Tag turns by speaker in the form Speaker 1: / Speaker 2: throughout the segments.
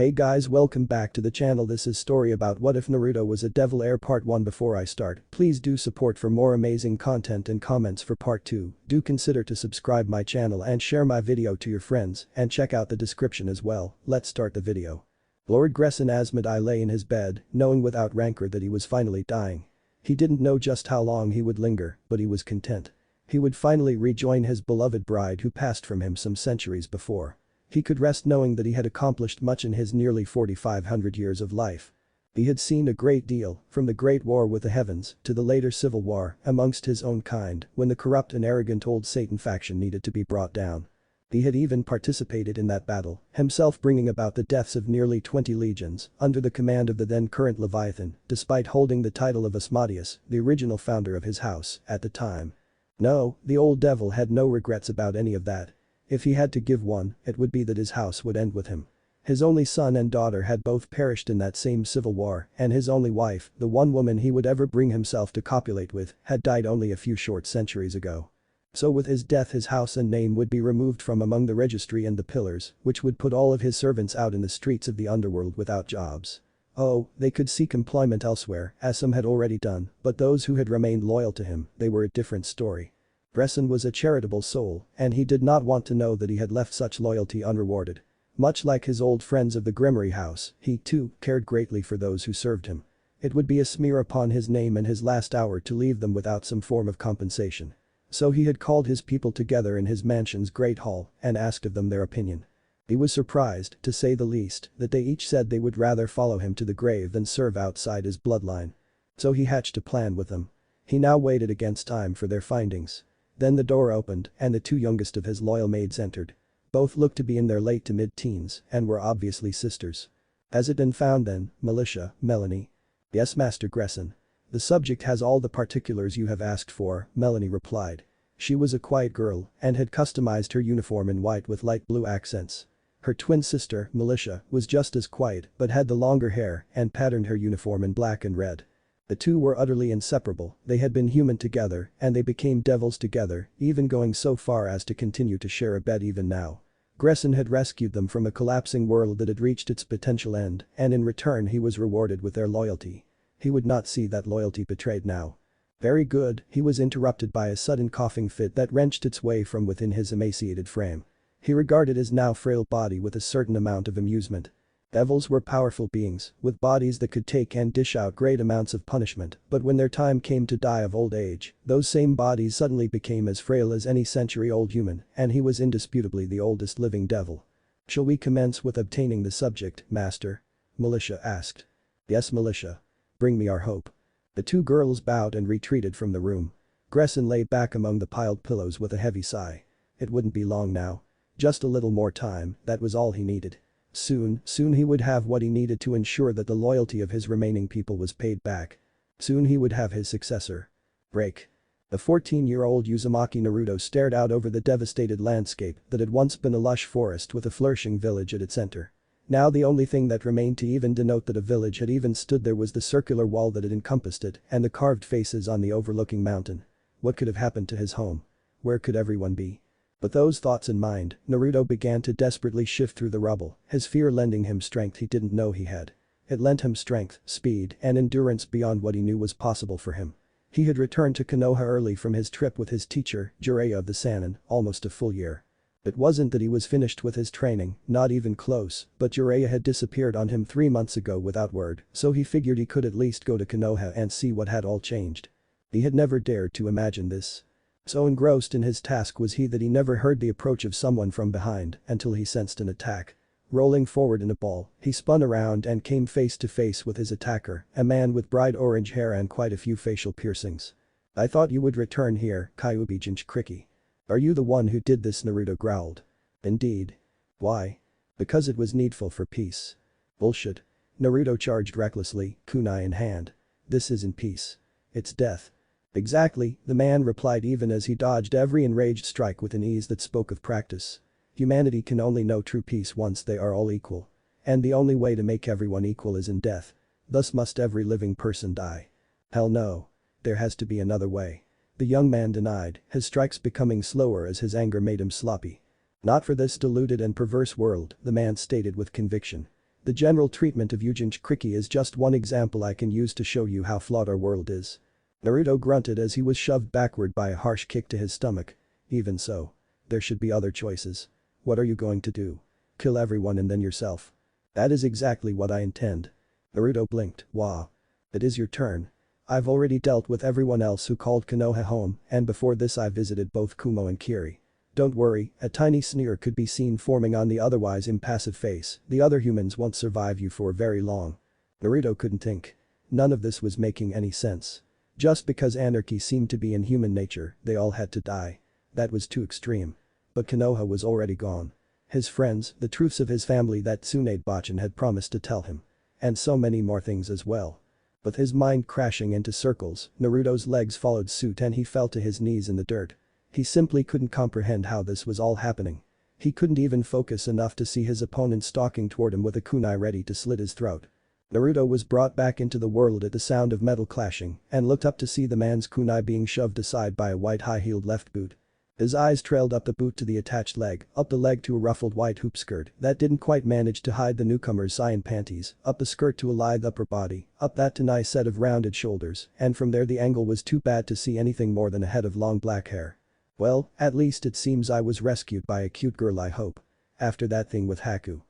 Speaker 1: Hey guys, welcome back to the channel. This is story about what if Naruto was a devil heir part 1. Before I start, please do support for more amazing content and comments for part 2. Do consider to subscribe my channel and share my video to your friends and check out the description as well. Let's start the video. Lord Grieving Asmodi lay in his bed, knowing without rancor that he was finally dying. He didn't know just how long he would linger, but he was content. He would finally rejoin his beloved bride who passed from him some centuries before. He could rest knowing that he had accomplished much in his nearly 4,500 years of life. He had seen a great deal, from the Great War with the Heavens to the later civil war amongst his own kind when the corrupt and arrogant old Satan faction needed to be brought down. He had even participated in that battle, himself bringing about the deaths of nearly 20 legions under the command of the then current Leviathan, despite holding the title of Asmodeus, the original founder of his house, at the time. No, the old devil had no regrets about any of that. If he had to give one, it would be that his house would end with him. His only son and daughter had both perished in that same civil war, and his only wife, the one woman he would ever bring himself to copulate with, had died only a few short centuries ago. So with his death his house and name would be removed from among the registry and the pillars, which would put all of his servants out in the streets of the underworld without jobs. Oh, they could seek employment elsewhere, as some had already done, but those who had remained loyal to him, they were a different story. Grieving was a charitable soul, and he did not want to know that he had left such loyalty unrewarded. Much like his old friends of the Grimmery house, he, too, cared greatly for those who served him. It would be a smear upon his name in his last hour to leave them without some form of compensation. So he had called his people together in his mansion's great hall and asked of them their opinion. He was surprised, to say the least, that they each said they would rather follow him to the grave than serve outside his bloodline. So he hatched a plan with them. He now waited against time for their findings. Then the door opened and the two youngest of his loyal maids entered. Both looked to be in their late to mid-teens and were obviously sisters. Has it been found then, Militia, Melanie? Yes, Master Grieving. The subject has all the particulars you have asked for, Melanie replied. She was a quiet girl and had customized her uniform in white with light blue accents. Her twin sister, Militia, was just as quiet but had the longer hair and patterned her uniform in black and red. The two were utterly inseparable, they had been human together and they became devils together, even going so far as to continue to share a bed even now. Grieving had rescued them from a collapsing world that had reached its potential end and in return he was rewarded with their loyalty. He would not see that loyalty betrayed now. Very good, he was interrupted by a sudden coughing fit that wrenched its way from within his emaciated frame. He regarded his now frail body with a certain amount of amusement. Devils were powerful beings, with bodies that could take and dish out great amounts of punishment, but when their time came to die of old age, those same bodies suddenly became as frail as any century-old human, and he was indisputably the oldest living devil. Shall we commence with obtaining the subject, Master? Militia asked. Yes, Militia. Bring me our hope. The two girls bowed and retreated from the room. Grieving lay back among the piled pillows with a heavy sigh. It wouldn't be long now. Just a little more time, that was all he needed. Soon he would have what he needed to ensure that the loyalty of his remaining people was paid back. Soon he would have his successor. Break. The 14-year-old Uzumaki Naruto stared out over the devastated landscape that had once been a lush forest with a flourishing village at its center. Now the only thing that remained to even denote that a village had even stood there was the circular wall that had encompassed it and the carved faces on the overlooking mountain. What could have happened to his home? Where could everyone be? With those thoughts in mind, Naruto began to desperately shift through the rubble, his fear lending him strength he didn't know he had. It lent him strength, speed, and endurance beyond what he knew was possible for him. He had returned to Konoha early from his trip with his teacher, Jiraiya of the Sannin, almost a full year. It wasn't that he was finished with his training, not even close, but Jiraiya had disappeared on him 3 months ago without word, so he figured he could at least go to Konoha and see what had all changed. He had never dared to imagine this. So engrossed in his task was he that he never heard the approach of someone from behind until he sensed an attack. Rolling forward in a ball, he spun around and came face to face with his attacker, a man with bright orange hair and quite a few facial piercings. I thought you would return here, Kyuubi Jinchuriki. Are you the one who did this? Naruto growled. Indeed. Why? Because it was needful for peace. Bullshit. Naruto charged recklessly, kunai in hand. This isn't peace. It's death. Exactly, the man replied even as he dodged every enraged strike with an ease that spoke of practice. Humanity can only know true peace once they are all equal. And the only way to make everyone equal is in death. Thus must every living person die. Hell no. There has to be another way. The young man denied, his strikes becoming slower as his anger made him sloppy. Not for this deluded and perverse world, the man stated with conviction. The general treatment of Eugen's Kriki is just one example I can use to show you how flawed our world is. Naruto grunted as he was shoved backward by a harsh kick to his stomach. Even so. There should be other choices. What are you going to do? Kill everyone and then yourself? That is exactly what I intend. Naruto blinked. Wow. It is your turn. I've already dealt with everyone else who called Konoha home, and before this I visited both Kumo and Kiri. Don't worry, a tiny sneer could be seen forming on the otherwise impassive face, the other humans won't survive you for very long. Naruto couldn't think. None of this was making any sense. Just because anarchy seemed to be in human nature, they all had to die. That was too extreme. But Konoha was already gone. His friends, the truths of his family that Tsunade Bachan had promised to tell him. And so many more things as well. With his mind crashing into circles, Naruto's legs followed suit and he fell to his knees in the dirt. He simply couldn't comprehend how this was all happening. He couldn't even focus enough to see his opponent stalking toward him with a kunai ready to slit his throat. Naruto was brought back into the world at the sound of metal clashing and looked up to see the man's kunai being shoved aside by a white high-heeled left boot. His eyes trailed up the boot to the attached leg, up the leg to a ruffled white hoop skirt that didn't quite manage to hide the newcomer's cyan panties, up the skirt to a lithe upper body, up that to nice set of rounded shoulders, and from there the angle was too bad to see anything more than a head of long black hair. Well, at least it seems I was rescued by a cute girl, I hope. After that thing with Haku.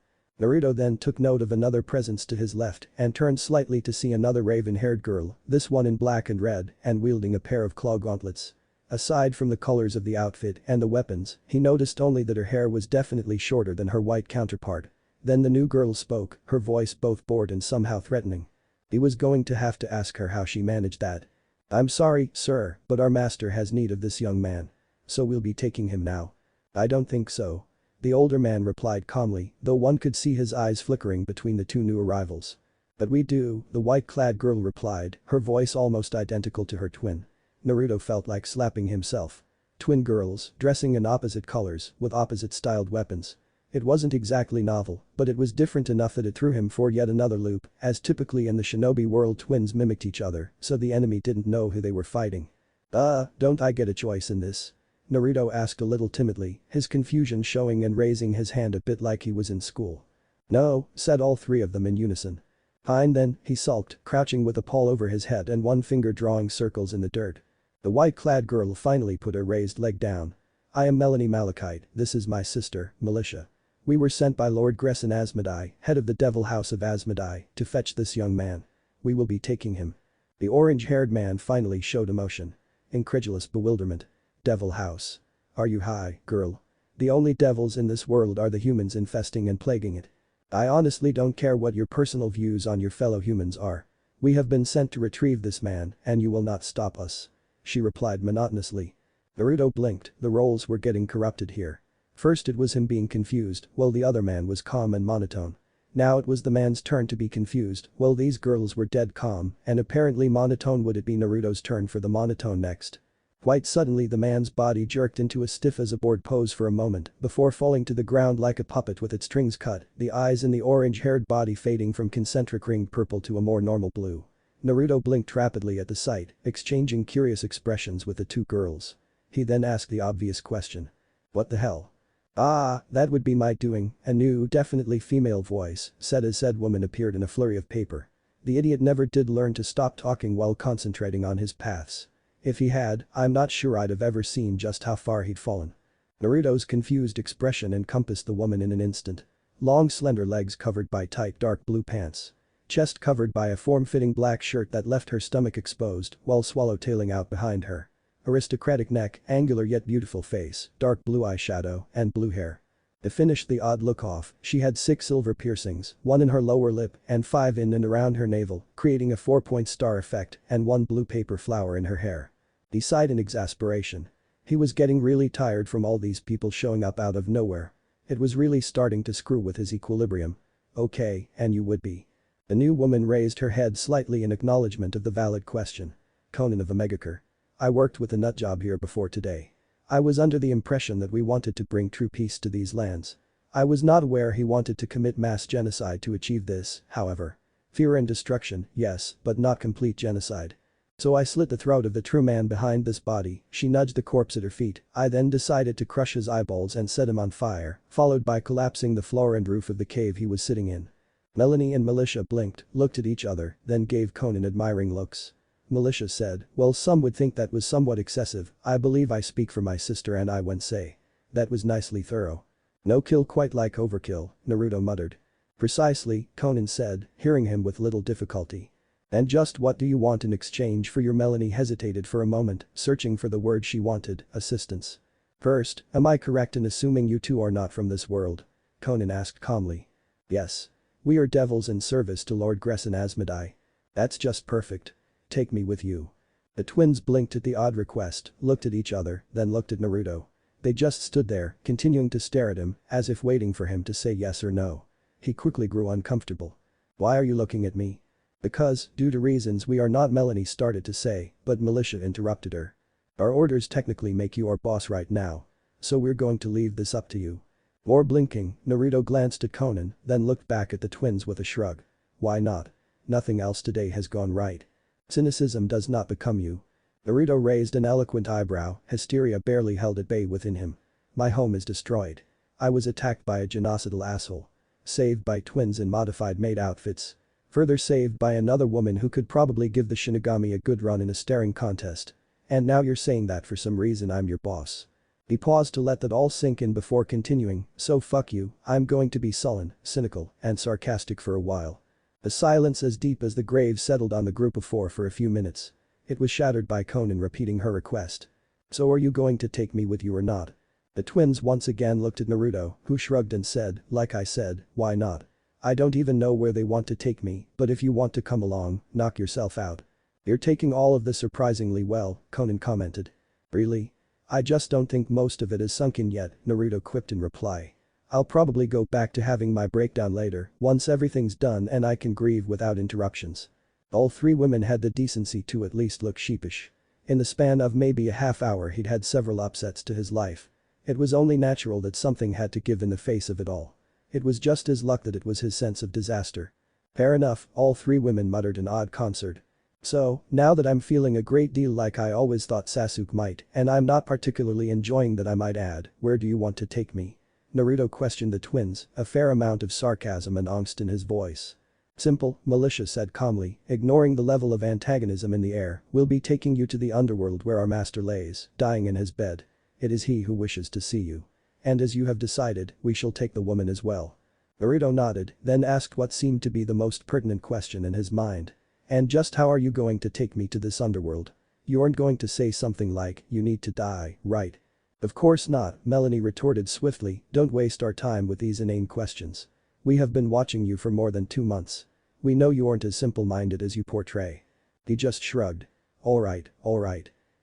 Speaker 1: Naruto then took note of another presence to his left and turned slightly to see another raven-haired girl, this one in black and red and wielding a pair of claw gauntlets. Aside from the colors of the outfit and the weapons, he noticed only that her hair was definitely shorter than her white counterpart. Then the new girl spoke, her voice both bored and somehow threatening. He was going to have to ask her how she managed that. I'm sorry, sir, but our master has need of this young man. So we'll be taking him now. I don't think so. The older man replied calmly, though one could see his eyes flickering between the two new arrivals. But we do, the white-clad girl replied, her voice almost identical to her twin. Naruto felt like slapping himself. Twin girls, dressing in opposite colors, with opposite styled weapons. It wasn't exactly novel, but it was different enough that it threw him for yet another loop, as typically in the shinobi world twins mimicked each other, so the enemy didn't know who they were fighting. Don't I get a choice in this? Naruto asked a little timidly, his confusion showing and raising his hand a bit like he was in school. No, said all three of them in unison. Fine then, he sulked, crouching with a paw over his head and one finger drawing circles in the dirt. The white-clad girl finally put her raised leg down. I am Melanie Malachite, this is my sister, Militia. We were sent by Lord Gresson Asmodi, head of the Devil House of Asmodi, to fetch this young man. We will be taking him. The orange-haired man finally showed emotion. Incredulous bewilderment. Devil House. Are you high, girl? The only devils in this world are the humans infesting and plaguing it. I honestly don't care what your personal views on your fellow humans are. We have been sent to retrieve this man, and you will not stop us. She replied monotonously. Naruto blinked, the roles were getting corrupted here. First it was him being confused, while the other man was calm and monotone. Now it was the man's turn to be confused, while these girls were dead calm and apparently monotone. Would it be Naruto's turn for the monotone next? Quite suddenly the man's body jerked into a stiff as a board pose for a moment before falling to the ground like a puppet with its strings cut, the eyes in the orange-haired body fading from concentric ringed purple to a more normal blue. Naruto blinked rapidly at the sight, exchanging curious expressions with the two girls. He then asked the obvious question. What the hell? That would be my doing, a new, definitely female voice, said as said woman appeared in a flurry of paper. The idiot never did learn to stop talking while concentrating on his paths. If he had, I'm not sure I'd have ever seen just how far he'd fallen. Naruto's confused expression encompassed the woman in an instant. Long slender legs covered by tight dark blue pants. Chest covered by a form-fitting black shirt that left her stomach exposed while swallowtailing out behind her. Aristocratic neck, angular yet beautiful face, dark blue eyeshadow, and blue hair. To finish the odd look off, she had 6 silver piercings, 1 in her lower lip and 5 in and around her navel, creating a 4-point star effect, and 1 blue paper flower in her hair. He sighed in exasperation. He was getting really tired from all these people showing up out of nowhere. It was really starting to screw with his equilibrium. Okay, and you would be. The new woman raised her head slightly in acknowledgement of the valid question. Conan of Omegakure. I worked with a nutjob here before today. I was under the impression that we wanted to bring true peace to these lands. I was not aware he wanted to commit mass genocide to achieve this, however. Fear and destruction, yes, but not complete genocide. So I slit the throat of the true man behind this body, she nudged the corpse at her feet, I then decided to crush his eyeballs and set him on fire, followed by collapsing the floor and roof of the cave he was sitting in. Melanie and Militia blinked, looked at each other, then gave Conan admiring looks. Militia said, well, some would think that was somewhat excessive. I believe I speak for my sister and I when say. That was nicely thorough. No kill quite like overkill, Naruto muttered. Precisely, Conan said, hearing him with little difficulty. And just what do you want in exchange for your? Melanie hesitated for a moment, searching for the word she wanted, assistance. First, am I correct in assuming you two are not from this world? Conan asked calmly. Yes. We are devils in service to Lord Gresson Asmodi. That's just perfect. Take me with you. The twins blinked at the odd request, looked at each other, then looked at Naruto. They just stood there, continuing to stare at him, as if waiting for him to say yes or no. He quickly grew uncomfortable. Why are you looking at me? Because, due to reasons we are not, Melanie started to say, but Militia interrupted her. Our orders technically make you our boss right now. So we're going to leave this up to you. More blinking, Naruto glanced at Conan, then looked back at the twins with a shrug. Why not? Nothing else today has gone right. Cynicism does not become you. Naruto raised an eloquent eyebrow, hysteria barely held at bay within him. My home is destroyed. I was attacked by a genocidal asshole. Saved by twins in modified maid outfits. Further saved by another woman who could probably give the Shinigami a good run in a staring contest. And now you're saying that for some reason I'm your boss. He paused to let that all sink in before continuing, so fuck you, I'm going to be sullen, cynical, and sarcastic for a while. A silence as deep as the grave settled on the group of four for a few minutes. It was shattered by Conan repeating her request. So are you going to take me with you or not? The twins once again looked at Naruto, who shrugged and said, like I said, why not? I don't even know where they want to take me, but if you want to come along, knock yourself out. You're taking all of this surprisingly well, Conan commented. Really? I just don't think most of it is sunk in yet, Naruto quipped in reply. I'll probably go back to having my breakdown later, once everything's done and I can grieve without interruptions. All three women had the decency to at least look sheepish. In the span of maybe a half hour he'd had several upsets to his life. It was only natural that something had to give in the face of it all. It was just his luck that it was his sense of disaster. Fair enough, all three women muttered in odd concert. So, now that I'm feeling a great deal like I always thought Sasuke might, and I'm not particularly enjoying that I might add, where do you want to take me? Naruto questioned the twins, a fair amount of sarcasm and angst in his voice. Simple, Militia said calmly, ignoring the level of antagonism in the air, we'll be taking you to the underworld where our master lays, dying in his bed. It is he who wishes to see you. And as you have decided, we shall take the woman as well. Naruto nodded, then asked what seemed to be the most pertinent question in his mind. And just how are you going to take me to this underworld? You aren't going to say something like, you need to die, right? Of course not, Melanie retorted swiftly, don't waste our time with these inane questions. We have been watching you for more than 2 months. We know you aren't as simple-minded as you portray. He just shrugged. Alright.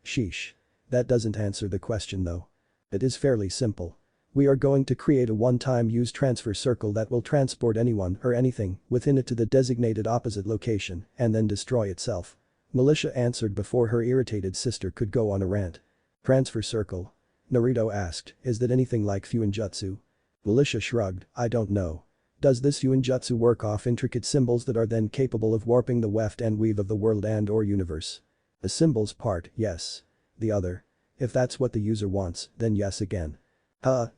Speaker 1: Sheesh. That doesn't answer the question though. It is fairly simple. We are going to create a one-time use transfer circle that will transport anyone or anything within it to the designated opposite location and then destroy itself. Militia answered before her irritated sister could go on a rant. Transfer circle? Naruto asked, is that anything like Fuinjutsu? Militia shrugged, I don't know. Does this Fuinjutsu work off intricate symbols that are then capable of warping the weft and weave of the world and or universe? The symbols part, yes. The other? If that's what the user wants, then yes again.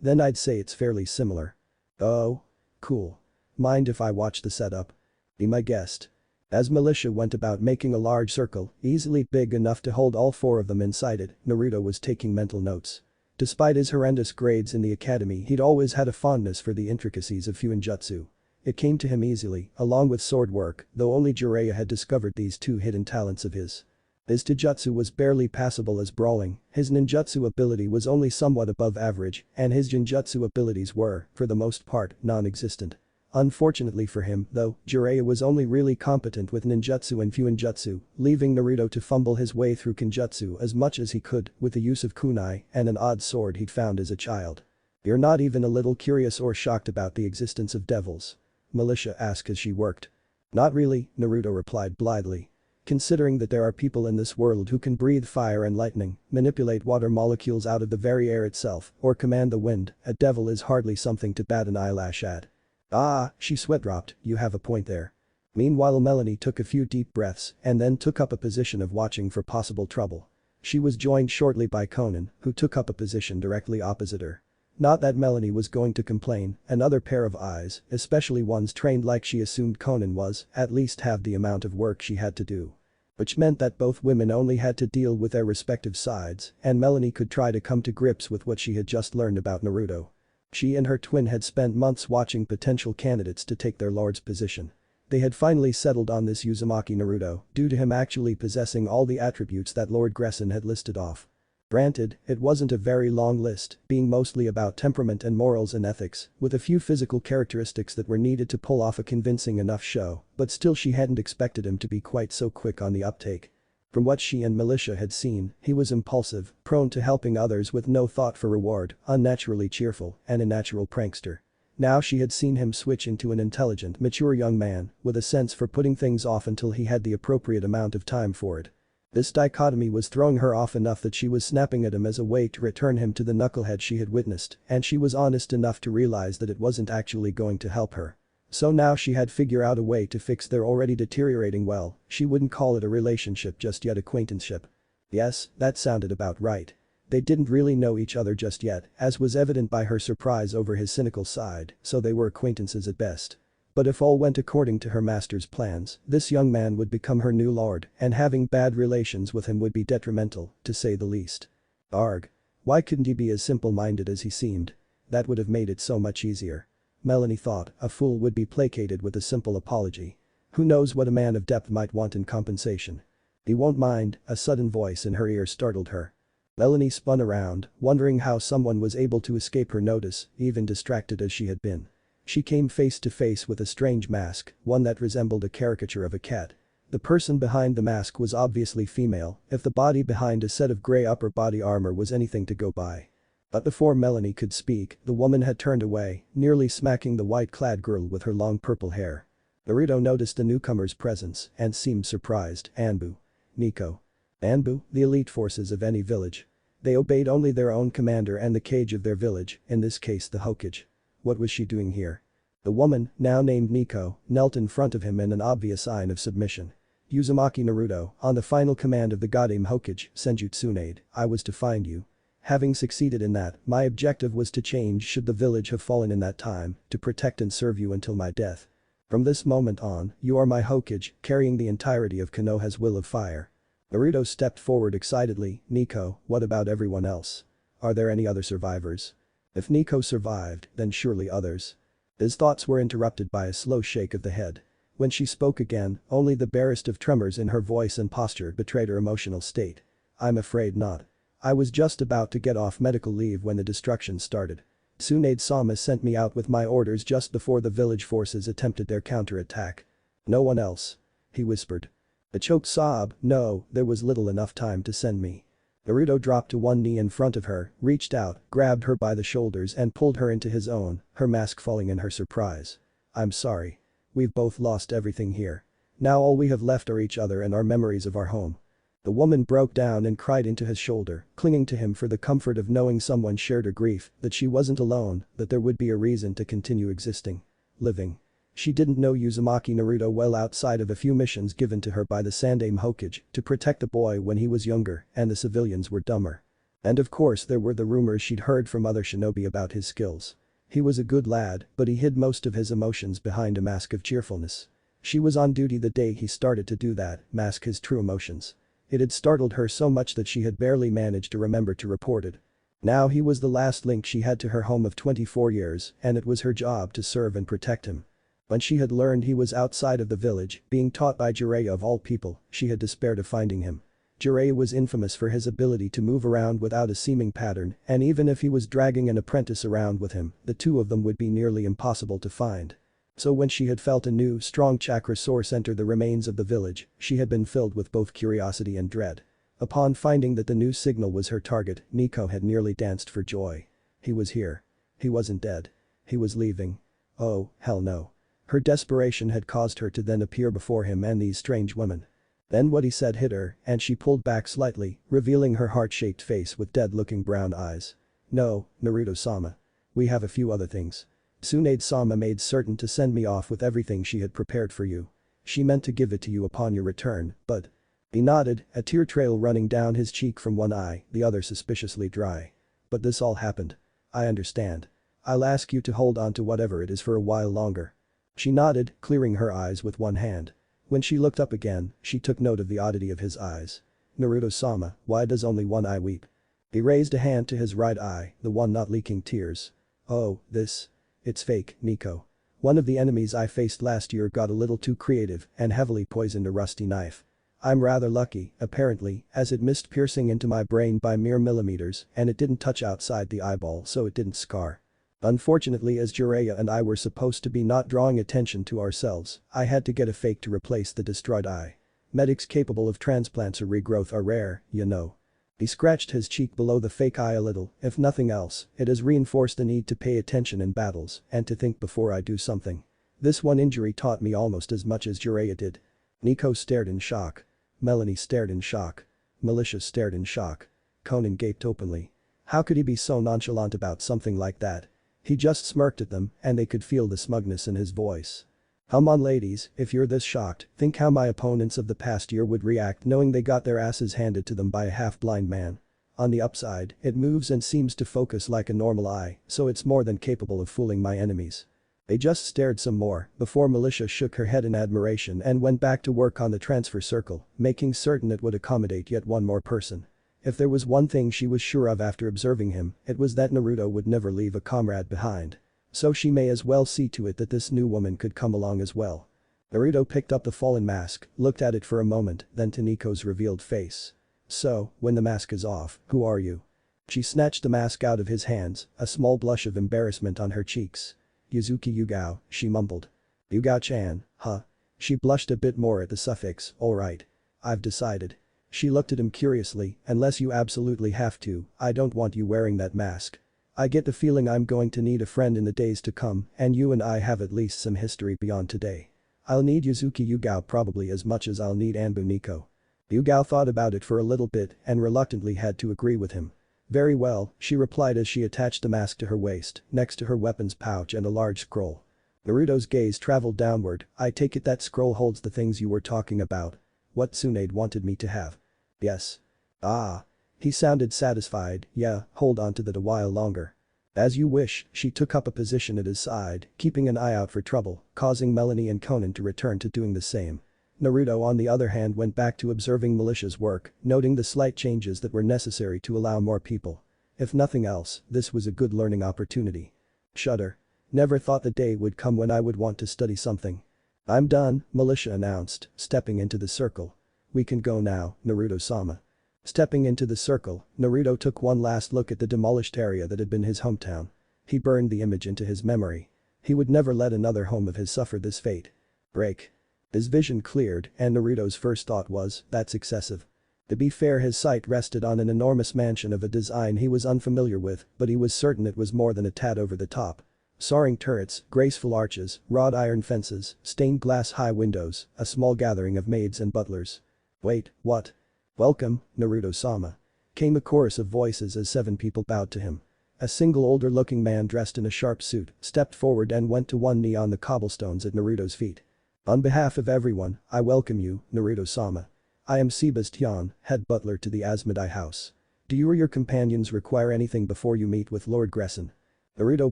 Speaker 1: Then I'd say it's fairly similar. Oh? Cool. Mind if I watch the setup? Be my guest. As Militia went about making a large circle, easily big enough to hold all 4 of them inside it, Naruto was taking mental notes. Despite his horrendous grades in the academy, he'd always had a fondness for the intricacies of Fuinjutsu. It came to him easily, along with sword work, though only Jiraiya had discovered these 2 hidden talents of his. His taijutsu was barely passable as brawling, his ninjutsu ability was only somewhat above average, and his genjutsu abilities were, for the most part, non-existent. Unfortunately for him, though, Jiraiya was only really competent with ninjutsu and fuinjutsu, leaving Naruto to fumble his way through kenjutsu as much as he could with the use of kunai and an odd sword he'd found as a child. You're not even a little curious or shocked about the existence of devils? Militia asked as she worked. Not really, Naruto replied blithely. Considering that there are people in this world who can breathe fire and lightning, manipulate water molecules out of the very air itself, or command the wind, a devil is hardly something to bat an eyelash at. Ah, she sweat-dropped, you have a point there. Meanwhile Melanie took a few deep breaths and then took up a position of watching for possible trouble. She was joined shortly by Conan, who took up a position directly opposite her. Not that Melanie was going to complain, another pair of eyes, especially ones trained like she assumed Conan was, at least have the amount of work she had to do. Which meant that both women only had to deal with their respective sides, and Melanie could try to come to grips with what she had just learned about Naruto. She and her twin had spent months watching potential candidates to take their lord's position. They had finally settled on this Uzumaki Naruto, due to him actually possessing all the attributes that Lord Gressen had listed off. Granted, it wasn't a very long list, being mostly about temperament and morals and ethics, with a few physical characteristics that were needed to pull off a convincing enough show, but still she hadn't expected him to be quite so quick on the uptake. From what she and Militia had seen, he was impulsive, prone to helping others with no thought for reward, unnaturally cheerful, and a natural prankster. Now she had seen him switch into an intelligent, mature young man, with a sense for putting things off until he had the appropriate amount of time for it. This dichotomy was throwing her off enough that she was snapping at him as a way to return him to the knucklehead she had witnessed, and she was honest enough to realize that it wasn't actually going to help her. So now she had figured out a way to fix their already deteriorating well, she wouldn't call it a relationship just yet, acquaintanceship. Yes, that sounded about right. They didn't really know each other just yet, as was evident by her surprise over his cynical side, so they were acquaintances at best. But if all went according to her master's plans, this young man would become her new lord, and having bad relations with him would be detrimental, to say the least. Arg. Why couldn't he be as simple-minded as he seemed? That would have made it so much easier. Melanie thought, a fool would be placated with a simple apology. Who knows what a man of depth might want in compensation. He won't mind, a sudden voice in her ear startled her. Melanie spun around, wondering how someone was able to escape her notice, even distracted as she had been. She came face to face with a strange mask, one that resembled a caricature of a cat. The person behind the mask was obviously female, if the body behind a set of grey upper body armor was anything to go by. But before Melanie could speak, the woman had turned away, nearly smacking the white-clad girl with her long purple hair. Naruto noticed the newcomer's presence and seemed surprised. Anbu. Nico. Anbu, the elite forces of any village. They obeyed only their own commander and the kage of their village, in this case the Hokage. What was she doing here? The woman, now named Nico, knelt in front of him in an obvious sign of submission. Uzumaki Naruto, on the final command of the Goddamn Hokage, Senjutsunade, I was to find you. Having succeeded in that, my objective was to change should the village have fallen in that time, to protect and serve you until my death. From this moment on, you are my Hokage, carrying the entirety of Konoha's will of fire. Naruto stepped forward excitedly. Nico, what about everyone else? Are there any other survivors? If Nico survived, then surely others. His thoughts were interrupted by a slow shake of the head. When she spoke again, only the barest of tremors in her voice and posture betrayed her emotional state. I'm afraid not. I was just about to get off medical leave when the destruction started. Tsunade-sama sent me out with my orders just before the village forces attempted their counterattack. No one else. He whispered. A choked sob, no, there was little enough time to send me. Naruto dropped to one knee in front of her, reached out, grabbed her by the shoulders and pulled her into his own, her mask falling in her surprise. I'm sorry. We've both lost everything here. Now all we have left are each other and our memories of our home. The woman broke down and cried into his shoulder, clinging to him for the comfort of knowing someone shared her grief, that she wasn't alone, that there would be a reason to continue existing. Living. She didn't know Uzumaki Naruto well outside of a few missions given to her by the Sandaime Hokage to protect the boy when he was younger, and the civilians were dumber. And of course there were the rumors she'd heard from other shinobi about his skills. He was a good lad, but he hid most of his emotions behind a mask of cheerfulness. She was on duty the day he started to do that, mask his true emotions. It had startled her so much that she had barely managed to remember to report it. Now he was the last link she had to her home of 24 years, and it was her job to serve and protect him. When she had learned he was outside of the village, being taught by Jiraiya of all people, she had despaired of finding him. Jiraiya was infamous for his ability to move around without a seeming pattern, and even if he was dragging an apprentice around with him, the two of them would be nearly impossible to find. So when she had felt a new, strong chakra source enter the remains of the village, she had been filled with both curiosity and dread. Upon finding that the new signal was her target, Nico had nearly danced for joy. He was here. He wasn't dead. He was leaving. Oh, hell no. Her desperation had caused her to then appear before him and these strange women. Then what he said hit her, and she pulled back slightly, revealing her heart-shaped face with dead-looking brown eyes. No, Naruto-sama. We have a few other things. Tsunade-sama made certain to send me off with everything she had prepared for you. She meant to give it to you upon your return, but… He nodded, a tear trail running down his cheek from one eye, the other suspiciously dry. But this all happened. I understand. I'll ask you to hold on to whatever it is for a while longer. She nodded, clearing her eyes with one hand. When she looked up again, she took note of the oddity of his eyes. Naruto-sama, why does only one eye weep? He raised a hand to his right eye, the one not leaking tears. Oh, this. It's fake, Nico. One of the enemies I faced last year got a little too creative and heavily poisoned a rusty knife. I'm rather lucky, apparently, as it missed piercing into my brain by mere millimeters and it didn't touch outside the eyeball so it didn't scar. Unfortunately, as Jiraiya and I were supposed to be not drawing attention to ourselves, I had to get a fake to replace the destroyed eye. Medics capable of transplants or regrowth are rare, you know. He scratched his cheek below the fake eye a little, if nothing else, it has reinforced the need to pay attention in battles and to think before I do something. This one injury taught me almost as much as Jiraiya did. Nico stared in shock. Melanie stared in shock. Militia stared in shock. Conan gaped openly. How could he be so nonchalant about something like that? He just smirked at them and they could feel the smugness in his voice. Come on ladies, if you're this shocked, think how my opponents of the past year would react knowing they got their asses handed to them by a half-blind man. On the upside, it moves and seems to focus like a normal eye, so it's more than capable of fooling my enemies. They just stared some more before Militia shook her head in admiration and went back to work on the transfer circle, making certain it would accommodate yet one more person. If there was one thing she was sure of after observing him, it was that Naruto would never leave a comrade behind. So she may as well see to it that this new woman could come along as well. Naruto picked up the fallen mask, looked at it for a moment, then to Nico's revealed face. So, when the mask is off, who are you? She snatched the mask out of his hands, a small blush of embarrassment on her cheeks. Yuzuki Yugao, she mumbled. Yugao-chan, huh? She blushed a bit more at the suffix, alright. I've decided. She looked at him curiously, unless you absolutely have to, I don't want you wearing that mask. I get the feeling I'm going to need a friend in the days to come and you and I have at least some history beyond today. I'll need Yuzuki Yugao probably as much as I'll need Anbu Nico. Yugao thought about it for a little bit and reluctantly had to agree with him. Very well, she replied as she attached the mask to her waist, next to her weapons pouch and a large scroll. Naruto's gaze traveled downward, I take it that scroll holds the things you were talking about. What Tsunade wanted me to have. Yes. Ah. He sounded satisfied, yeah, hold on to that a while longer. As you wish, she took up a position at his side, keeping an eye out for trouble, causing Melanie and Conan to return to doing the same. Naruto on the other hand went back to observing Militia's work, noting the slight changes that were necessary to allow more people. If nothing else, this was a good learning opportunity. Shudder. Never thought the day would come when I would want to study something. I'm done, Militia announced, stepping into the circle. We can go now, Naruto-sama. Stepping into the circle, Naruto took one last look at the demolished area that had been his hometown. He burned the image into his memory. He would never let another home of his suffer this fate. Break. His vision cleared and Naruto's first thought was, that's excessive. To be fair, his sight rested on an enormous mansion of a design he was unfamiliar with, but he was certain it was more than a tad over the top. Soaring turrets, graceful arches, wrought iron fences, stained glass high windows, a small gathering of maids and butlers. Wait, what? Welcome, Naruto-sama. Came a chorus of voices as 7 people bowed to him. A single older-looking man dressed in a sharp suit stepped forward and went to one knee on the cobblestones at Naruto's feet. On behalf of everyone, I welcome you, Naruto-sama. I am Sebastian, head butler to the Asmodi house. Do you or your companions require anything before you meet with Lord Gresson? Naruto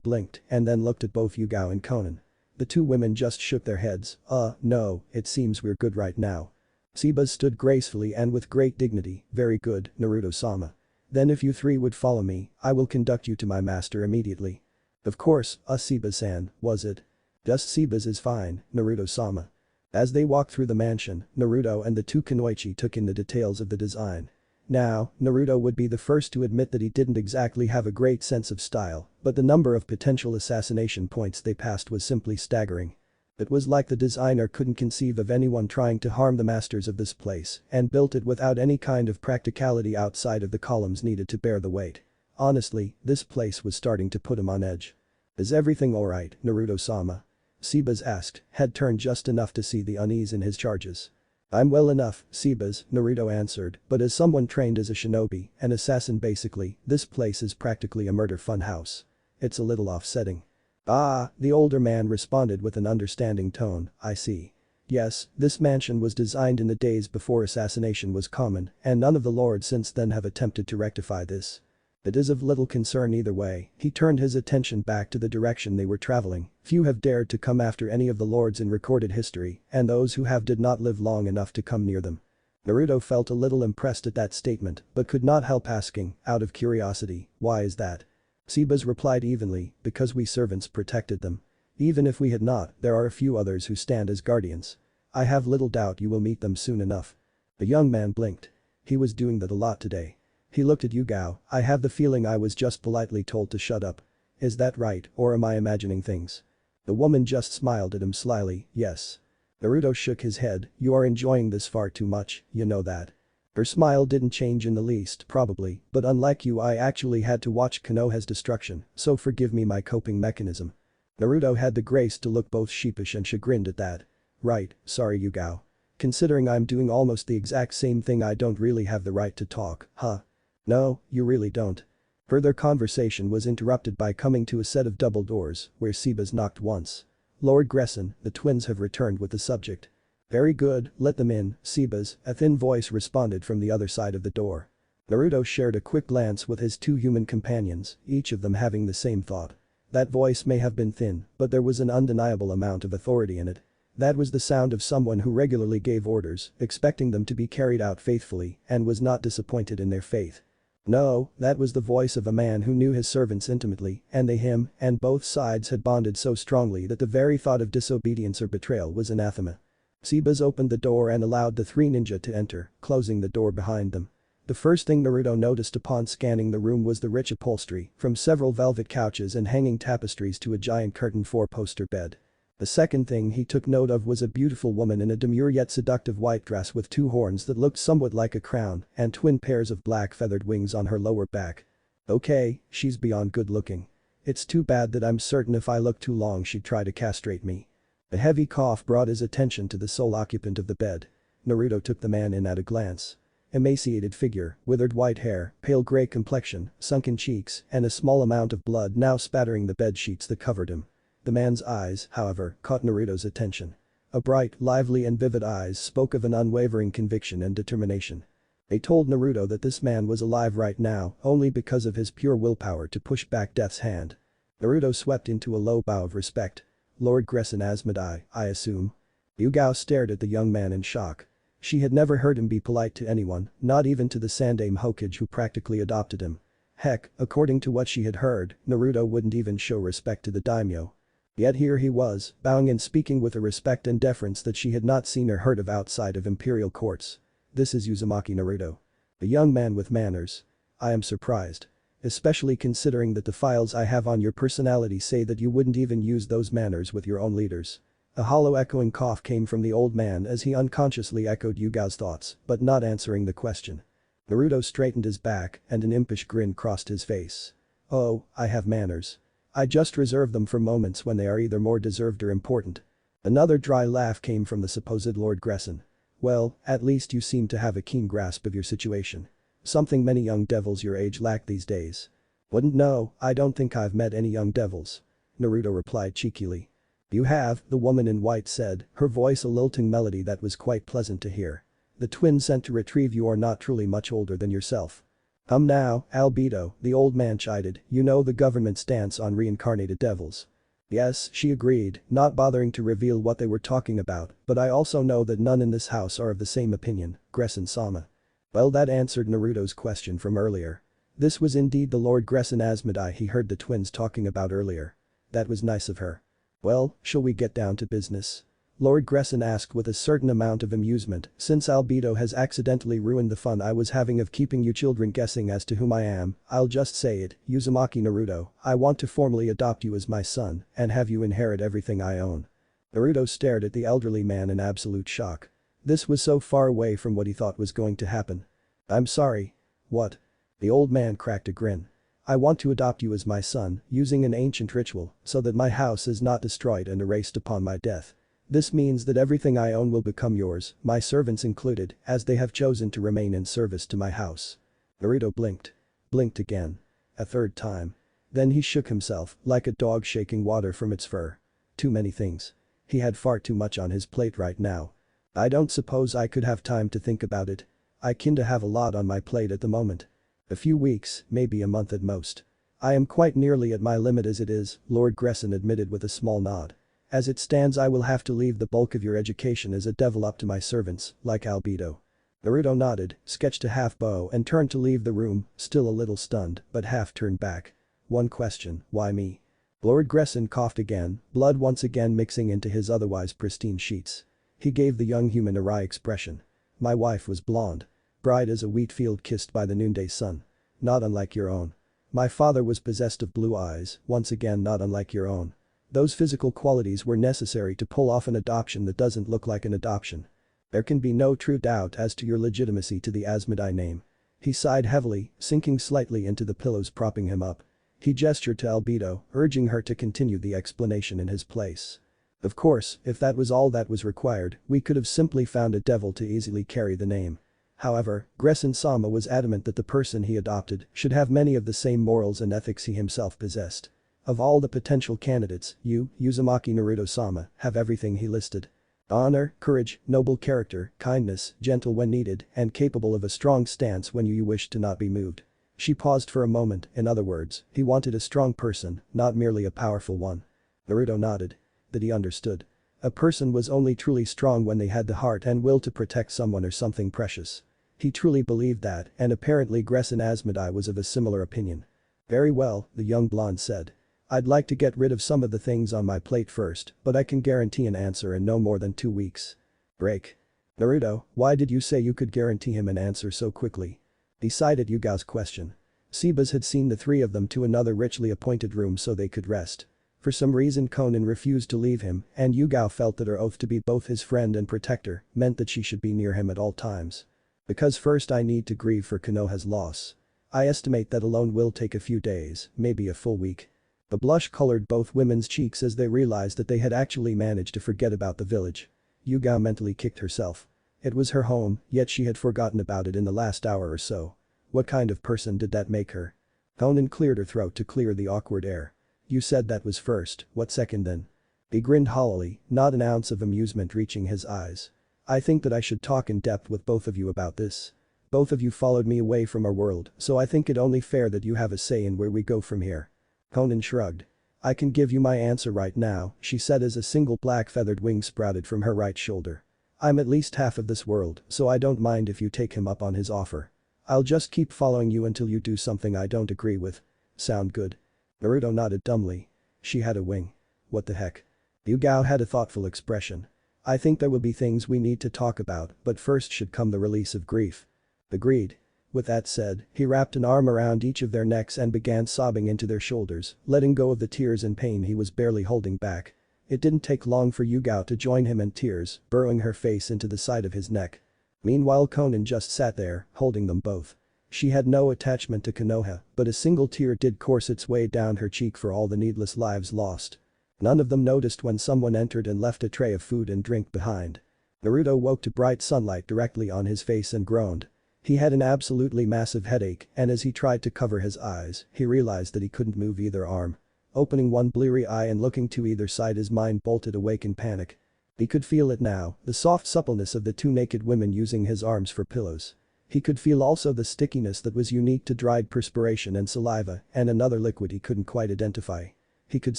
Speaker 1: blinked and then looked at both Yugao and Conan. The 2 women just shook their heads, no, it seems we're good right now. Sebas stood gracefully and with great dignity, very good, Naruto-sama. Then if you 3 would follow me, I will conduct you to my master immediately. Of course, Sebas-san, was it? Just Sebas is fine, Naruto-sama. As they walked through the mansion, Naruto and the 2 kunoichi took in the details of the design. Now, Naruto would be the first to admit that he didn't exactly have a great sense of style, but the number of potential assassination points they passed was simply staggering. It was like the designer couldn't conceive of anyone trying to harm the masters of this place and built it without any kind of practicality outside of the columns needed to bear the weight. Honestly, this place was starting to put him on edge. Is everything alright, Naruto-sama? Sebas asked, head turned just enough to see the unease in his charges. I'm well enough, Sebas, Naruto answered, but as someone trained as a shinobi, an assassin basically, this place is practically a murder funhouse. It's a little offsetting. Ah, the older man responded with an understanding tone, I see. Yes, this mansion was designed in the days before assassination was common, and none of the lords since then have attempted to rectify this. It is of little concern either way. He turned his attention back to the direction they were traveling. Few have dared to come after any of the lords in recorded history, and those who have did not live long enough to come near them. Naruto felt a little impressed at that statement, but could not help asking, out of curiosity, why is that? Sebas replied evenly, because we servants protected them. Even if we had not, there are a few others who stand as guardians. I have little doubt you will meet them soon enough. The young man blinked. He was doing that a lot today. He looked at Yugao. I have the feeling I was just politely told to shut up. Is that right, or am I imagining things? The woman just smiled at him slyly, yes. Naruto shook his head, you are enjoying this far too much, you know that. Her smile didn't change in the least, probably, but unlike you I actually had to watch Konoha's destruction, so forgive me my coping mechanism. Naruto had the grace to look both sheepish and chagrined at that. Right, sorry Yugao. Considering I'm doing almost the exact same thing I don't really have the right to talk, huh? No, you really don't. Further conversation was interrupted by coming to a set of double doors, where Sebas knocked once. Lord Gresson, the twins have returned with the subject. Very good, let them in, Sebas, a thin voice responded from the other side of the door. Naruto shared a quick glance with his two human companions, each of them having the same thought. That voice may have been thin, but there was an undeniable amount of authority in it. That was the sound of someone who regularly gave orders, expecting them to be carried out faithfully, and was not disappointed in their faith. No, that was the voice of a man who knew his servants intimately, and they him, and both sides had bonded so strongly that the very thought of disobedience or betrayal was anathema. Sebas opened the door and allowed the three ninja to enter, closing the door behind them. The first thing Naruto noticed upon scanning the room was the rich upholstery, from several velvet couches and hanging tapestries to a giant curtained four-poster bed. The second thing he took note of was a beautiful woman in a demure yet seductive white dress with two horns that looked somewhat like a crown and twin pairs of black feathered wings on her lower back. Okay, she's beyond good looking. It's too bad that I'm certain if I look too long she'd try to castrate me. A heavy cough brought his attention to the sole occupant of the bed. Naruto took the man in at a glance. Emaciated figure, withered white hair, pale gray complexion, sunken cheeks, and a small amount of blood now spattering the bed sheets that covered him. The man's eyes, however, caught Naruto's attention. A bright, lively and vivid eyes spoke of an unwavering conviction and determination. They told Naruto that this man was alive right now only because of his pure willpower to push back death's hand. Naruto swept into a low bow of respect. Lord Gresson asmodi, I assume. Yugao stared at the young man in shock. She had never heard him be polite to anyone, not even to the Sandaime Hokage who practically adopted him. Heck, according to what she had heard, Naruto wouldn't even show respect to the daimyo. Yet here he was, bowing and speaking with a respect and deference that she had not seen or heard of outside of imperial courts. This is Uzumaki Naruto. A young man with manners. I am surprised. Especially considering that the files I have on your personality say that you wouldn't even use those manners with your own leaders. A hollow echoing cough came from the old man as he unconsciously echoed Yugao's thoughts, but not answering the question. Naruto straightened his back and an impish grin crossed his face. Oh, I have manners. I just reserve them for moments when they are either more deserved or important. Another dry laugh came from the supposed Lord Gresson. Well, at least you seem to have a keen grasp of your situation. Something many young devils your age lack these days. Wouldn't know, I don't think I've met any young devils. Naruto replied cheekily. You have, the woman in white said, her voice a lilting melody that was quite pleasant to hear. The twin sent to retrieve you are not truly much older than yourself. Now, Albedo, the old man chided, you know the government's stance on reincarnated devils. Yes, she agreed, not bothering to reveal what they were talking about, but I also know that none in this house are of the same opinion, Gresson-sama. Well, that answered Naruto's question from earlier. This was indeed the Lord Gresson asmodi he heard the twins talking about earlier. That was nice of her. Well, shall we get down to business? Lord Gresson asked with a certain amount of amusement, since Albedo has accidentally ruined the fun I was having of keeping you children guessing as to whom I am, I'll just say it, Uzumaki Naruto, I want to formally adopt you as my son and have you inherit everything I own. Naruto stared at the elderly man in absolute shock. This was so far away from what he thought was going to happen. I'm sorry. What? The old man cracked a grin. I want to adopt you as my son, using an ancient ritual, so that my house is not destroyed and erased upon my death. This means that everything I own will become yours, my servants included, as they have chosen to remain in service to my house. Naruto blinked. Blinked again. A third time. Then he shook himself, like a dog shaking water from its fur. Too many things. He had far too much on his plate right now. I don't suppose I could have time to think about it. I kinda have a lot on my plate at the moment. A few weeks, maybe a month at most. I am quite nearly at my limit as it is, Lord Gresson admitted with a small nod. As it stands I will have to leave the bulk of your education as a devil up to my servants, like Albedo. Naruto nodded, sketched a half bow and turned to leave the room, still a little stunned, but half turned back. One question, why me? Lord Gresson coughed again, blood once again mixing into his otherwise pristine sheets. He gave the young human a wry expression. My wife was blonde. Bright as a wheat field kissed by the noonday sun. Not unlike your own. My father was possessed of blue eyes, once again not unlike your own. Those physical qualities were necessary to pull off an adoption that doesn't look like an adoption. There can be no true doubt as to your legitimacy to the Asmodi name. He sighed heavily, sinking slightly into the pillows propping him up. He gestured to Albedo, urging her to continue the explanation in his place. Of course, if that was all that was required, we could have simply found a devil to easily carry the name. However, Gresson-sama was adamant that the person he adopted should have many of the same morals and ethics he himself possessed. Of all the potential candidates, you, Uzumaki Naruto-sama, have everything he listed. Honor, courage, noble character, kindness, gentle when needed, and capable of a strong stance when you wish to not be moved. She paused for a moment, in other words, he wanted a strong person, not merely a powerful one. Naruto nodded. That he understood. A person was only truly strong when they had the heart and will to protect someone or something precious. He truly believed that, and apparently Gresson Asmodi was of a similar opinion. Very well, the young blonde said. I'd like to get rid of some of the things on my plate first, but I can guarantee an answer in no more than 2 weeks. Break. Naruto, why did you say you could guarantee him an answer so quickly? He sighed at Yugao's question. Sebas had seen the three of them to another richly appointed room so they could rest. For some reason Konan refused to leave him, and Yugao felt that her oath to be both his friend and protector meant that she should be near him at all times. Because first I need to grieve for Konoha's loss. I estimate that alone will take a few days, maybe a full week. The blush colored both women's cheeks as they realized that they had actually managed to forget about the village. Yugao mentally kicked herself. It was her home, yet she had forgotten about it in the last hour or so. What kind of person did that make her? Konan cleared her throat to clear the awkward air. You said that was first, what second then? He grinned hollowly, not an ounce of amusement reaching his eyes. I think that I should talk in depth with both of you about this. Both of you followed me away from our world, so I think it only fair that you have a say in where we go from here. Konan shrugged. I can give you my answer right now, she said as a single black feathered wing sprouted from her right shoulder. I'm at least half of this world, so I don't mind if you take him up on his offer. I'll just keep following you until you do something I don't agree with. Sound good? Naruto nodded dumbly. She had a wing. What the heck? Yugao had a thoughtful expression. I think there will be things we need to talk about, but first should come the release of grief. Agreed. With that said, he wrapped an arm around each of their necks and began sobbing into their shoulders, letting go of the tears and pain he was barely holding back. It didn't take long for Yugao to join him in tears, burrowing her face into the side of his neck. Meanwhile Konan just sat there, holding them both. She had no attachment to Konoha, but a single tear did course its way down her cheek for all the needless lives lost. None of them noticed when someone entered and left a tray of food and drink behind. Naruto woke to bright sunlight directly on his face and groaned. He had an absolutely massive headache, and as he tried to cover his eyes, he realized that he couldn't move either arm. Opening one bleary eye and looking to either side, his mind bolted awake in panic. He could feel it now, the soft suppleness of the two naked women using his arms for pillows. He could feel also the stickiness that was unique to dried perspiration and saliva, and another liquid he couldn't quite identify. He could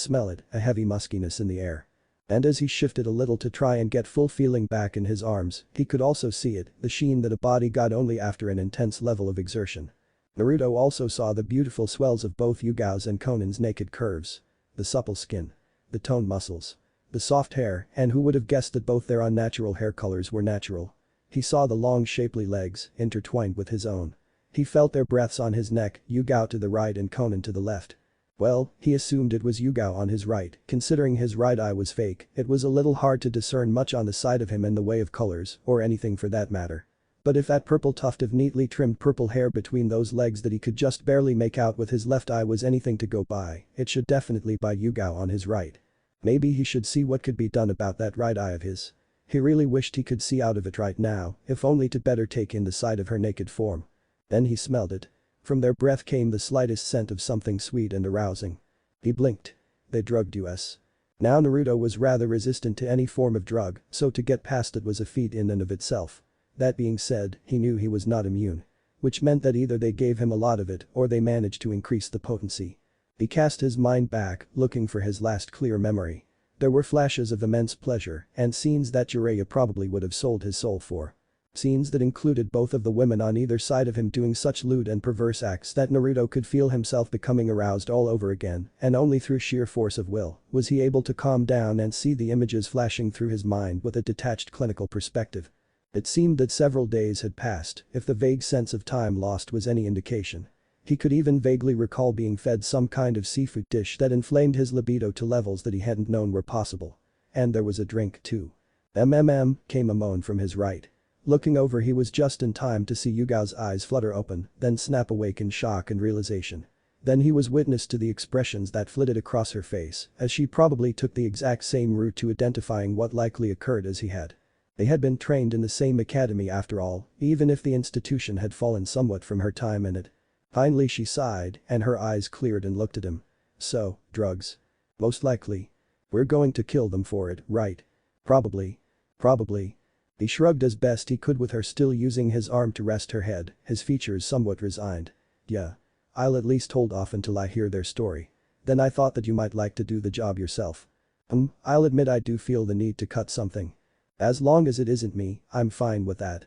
Speaker 1: smell it, a heavy muskiness in the air. And as he shifted a little to try and get full feeling back in his arms, he could also see it, the sheen that a body got only after an intense level of exertion. Naruto also saw the beautiful swells of both Yugao's and Konan's naked curves. The supple skin. The toned muscles. The soft hair, and who would have guessed that both their unnatural hair colors were natural. He saw the long shapely legs, intertwined with his own. He felt their breaths on his neck, Yugao to the right and Konan to the left. Well, he assumed it was Yugao on his right, considering his right eye was fake, it was a little hard to discern much on the side of him in the way of colors, or anything for that matter. But if that purple tuft of neatly trimmed purple hair between those legs that he could just barely make out with his left eye was anything to go by, it should definitely be Yugao on his right. Maybe he should see what could be done about that right eye of his. He really wished he could see out of it right now, if only to better take in the sight of her naked form. Then he smelled it. From their breath came the slightest scent of something sweet and arousing. He blinked. They drugged us. Now Naruto was rather resistant to any form of drug, so to get past it was a feat in and of itself. That being said, he knew he was not immune. which meant that either they gave him a lot of it or they managed to increase the potency. He cast his mind back, looking for his last clear memory. There were flashes of immense pleasure and scenes that Jiraiya probably would have sold his soul for. Scenes that included both of the women on either side of him doing such lewd and perverse acts that Naruto could feel himself becoming aroused all over again, and only through sheer force of will was he able to calm down and see the images flashing through his mind with a detached clinical perspective. It seemed that several days had passed, if the vague sense of time lost was any indication. He could even vaguely recall being fed some kind of seafood dish that inflamed his libido to levels that he hadn't known were possible. And there was a drink too. Came a moan from his right. Looking over, he was just in time to see Yugao's eyes flutter open, then snap awake in shock and realization. Then he was witness to the expressions that flitted across her face, as she probably took the exact same route to identifying what likely occurred as he had. They had been trained in the same academy after all, even if the institution had fallen somewhat from her time in it. Finally she sighed, and her eyes cleared and looked at him. So, drugs. Most likely. We're going to kill them for it, right? Probably. Probably. He shrugged as best he could with her still using his arm to rest her head, his features somewhat resigned. Yeah. I'll at least hold off until I hear their story. Then I thought that you might like to do the job yourself. I'll admit I do feel the need to cut something. As long as it isn't me, I'm fine with that.